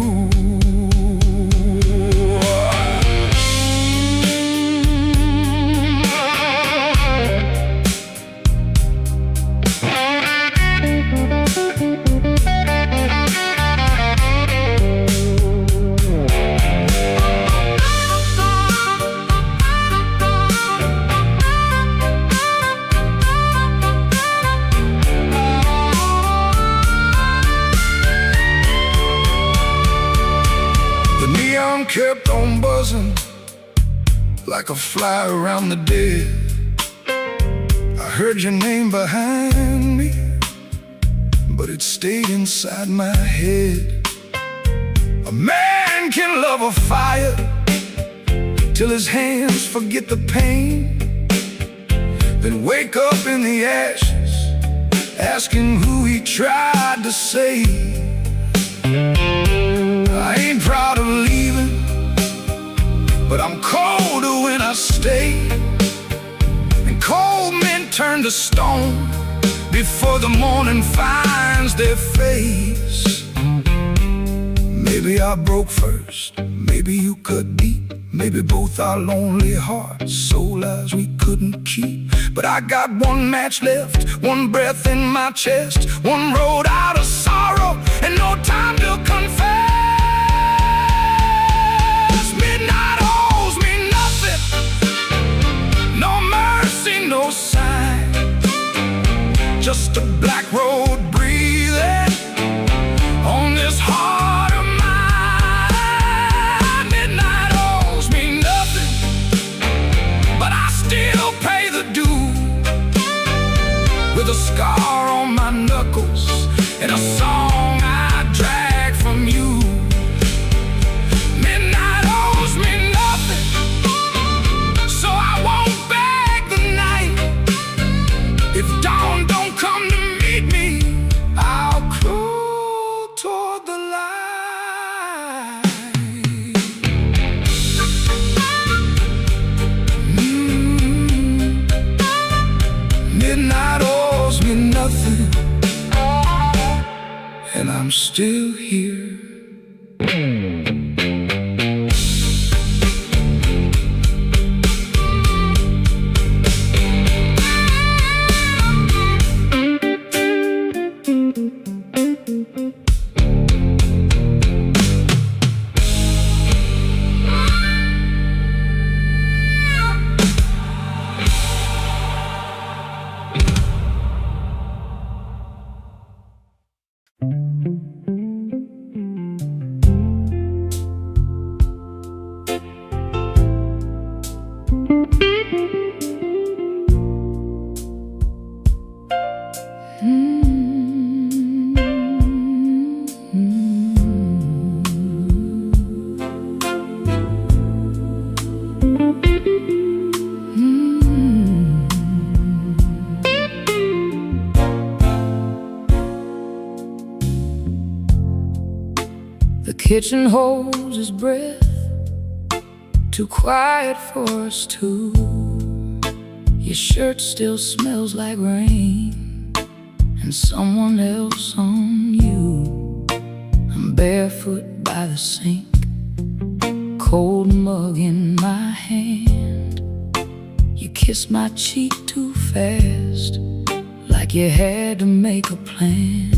Kept on buzzing like a fly around the dead. I heard your name behind me, but it stayed inside my head. A man can love a fire till his hands forget the pain, then wake up in the ashes asking who he tried to save. I ain't proud of leaving, but I'm colder when I stay. And cold men turn to stone before the morning finds their face. Maybe I broke first, maybe you cut deep, maybe both our lonely hearts, soul lives we couldn't keep. But I got one match left, one breath in my chest, one road out of sorrow, and no time to confess. Midnight owes me nothing, no mercy, no sign, just a black road breathing on this heart of mine. Midnight owes me nothing, but I still pay the due, with a scar on my knuckles and a song I drag from you. If dawn don't come to meet me, I'll crawl toward the light. Midnight owes me nothing, and I'm still here. The kitchen holds his breath, too quiet for us two. Your shirt still smells like rain and someone else on you. I'm barefoot by the sink, cold mug in my hand. You kiss my cheek too fast, like you had to make a plan.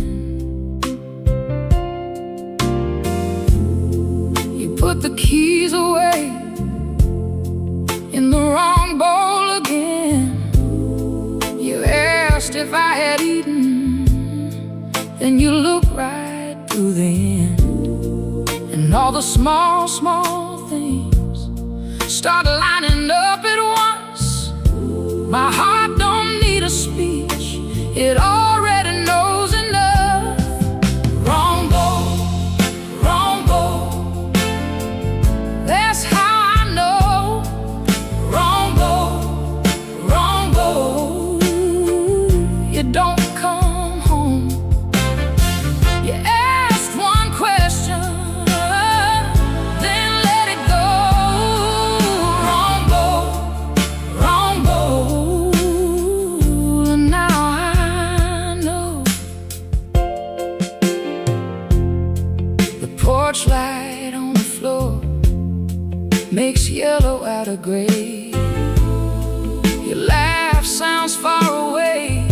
Put the keys away in the wrong bowl again. You asked if I had eaten, then you looked right through the end. And all the small, small things start lining up at once. My heart don't need a speech, it already knows enough. Wrong bowl, wrong bowl, that's how I know. Wrong bowl, wrong bowl, you don't come home. You asked one question, then let it go. Wrong bowl, and now I makes yellow out of gray. Your laugh sounds far away,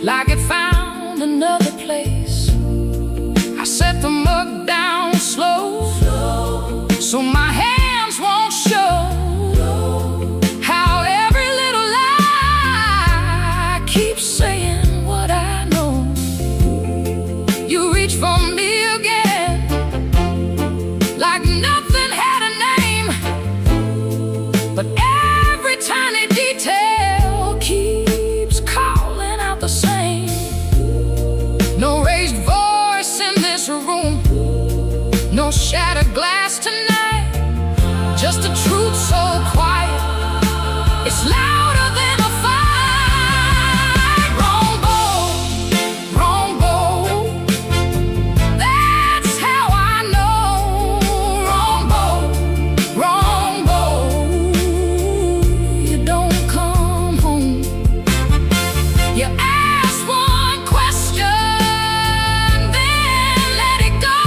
like it found another place. I set the mug down slow, so my hands won't show how every little lie keeps saying what I know. You reach for me again, like nothing had a name, but every tiny detail keeps calling out the same. No raised voice in this room, no shattered glass tonight, just a truth so quiet, it's louder than a fight. Wrong bow, wrong bow, that's how I know. Wrong bow, wrong bow, you don't come home. You ask one question, then let it go.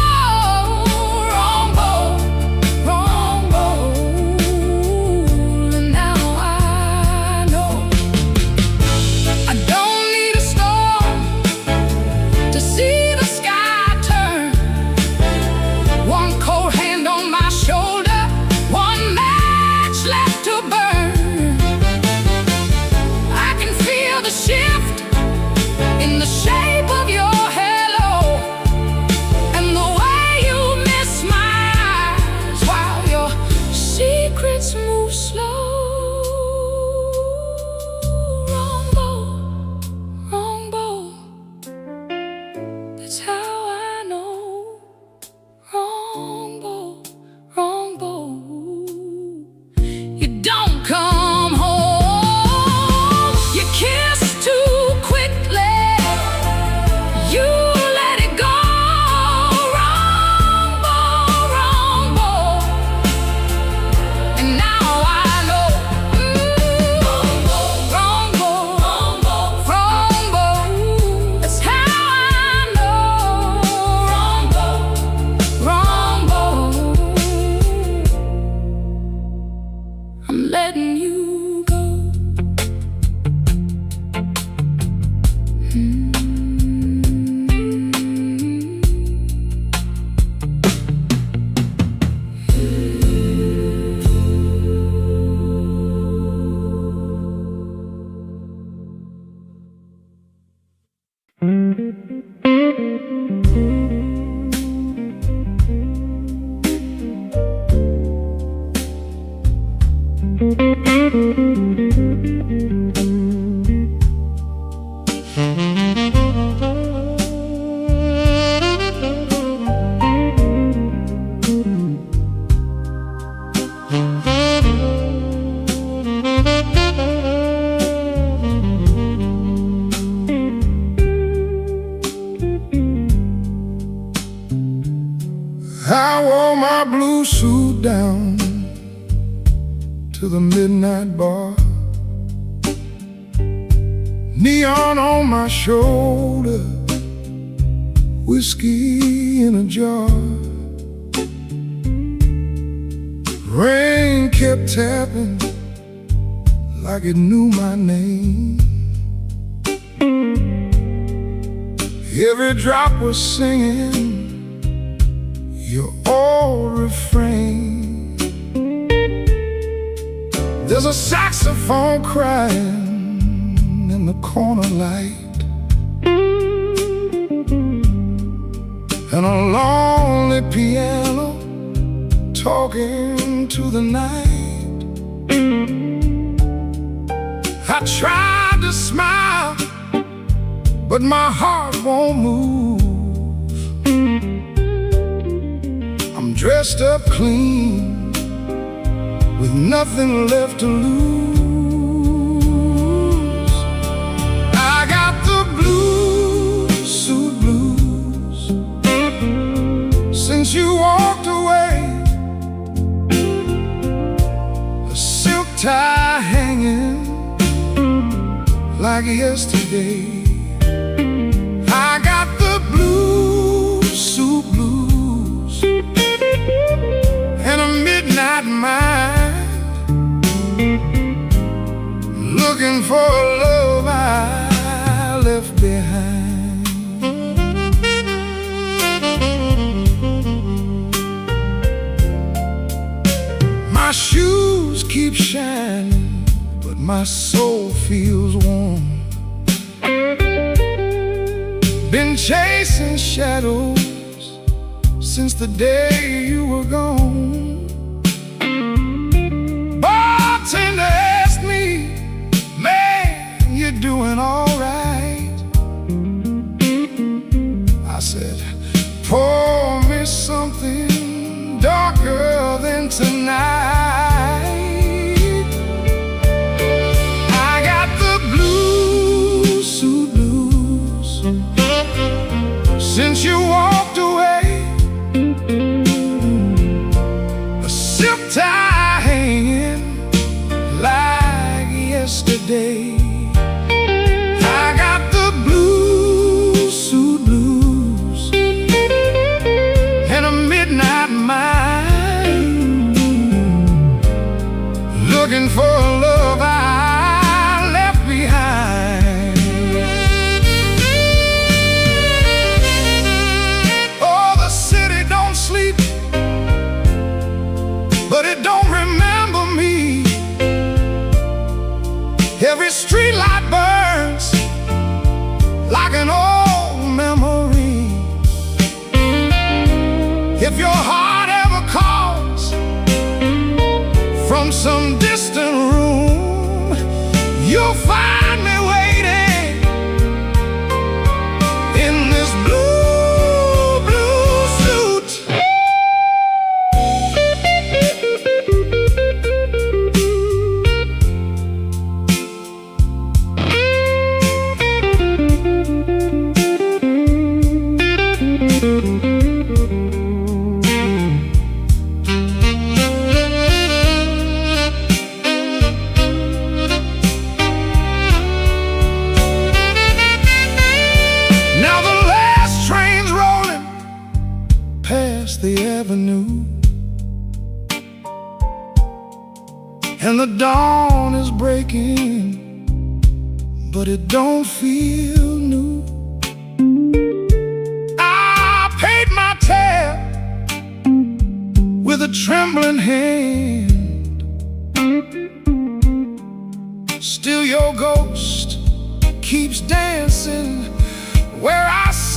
Wrong bow, wrong bow, and now I know. I don't need a storm to see the sky turn. One cold hand on my shoulder, one match left to burn. I can feel the shift in the shape of your halo, and the way you miss my eyes while your secrets move slow. Wrong bow, wrong bow, that's how I know. Wrong bow, wrong bow, you don't come home. You kiss too quickly, you let it go. Wrong bow, and now I know. Wrong bow, wrong bow, that's how I know. Wrong bow, wrong bow, I'm letting you go. I wore my blue suit down to the midnight bar, neon on my shoulder, whiskey in a jar. Rain kept tapping like it knew my name. Every drop was singing your old refrain. There's a saxophone crying in the corner light, and a lonely piano talking to the night. I tried to smile, but my heart won't move. I'm dressed up clean, with nothing left to lose. I got the blue suit blues since you walked away. A silk tie hanging like yesterday. I got the blue suit blues and a midnight looking for a love I left behind. My shoes keep shining, but my soul feels warm. Been chasing shadows since the day you were gone. Bartender asked me, man, you're doing all right. I said, pour me something darker than tonight. I got the blues, suit blues, since you walked away. A zip tie hanging like yesterday. I got the blues, suit blues, and a midnight mind, looking for a love I left behind. Oh, the city don't sleep, but it don't remember me. Every street light burns like an old memory. If your heart ever calls from some distant room, you'll find me waiting in this blue, blue suit. Now the last train's rolling past the avenue, and the dawn is breaking, but it don't feel new. I paid my tab with a trembling hand. Still your ghost keeps dancing where I sit.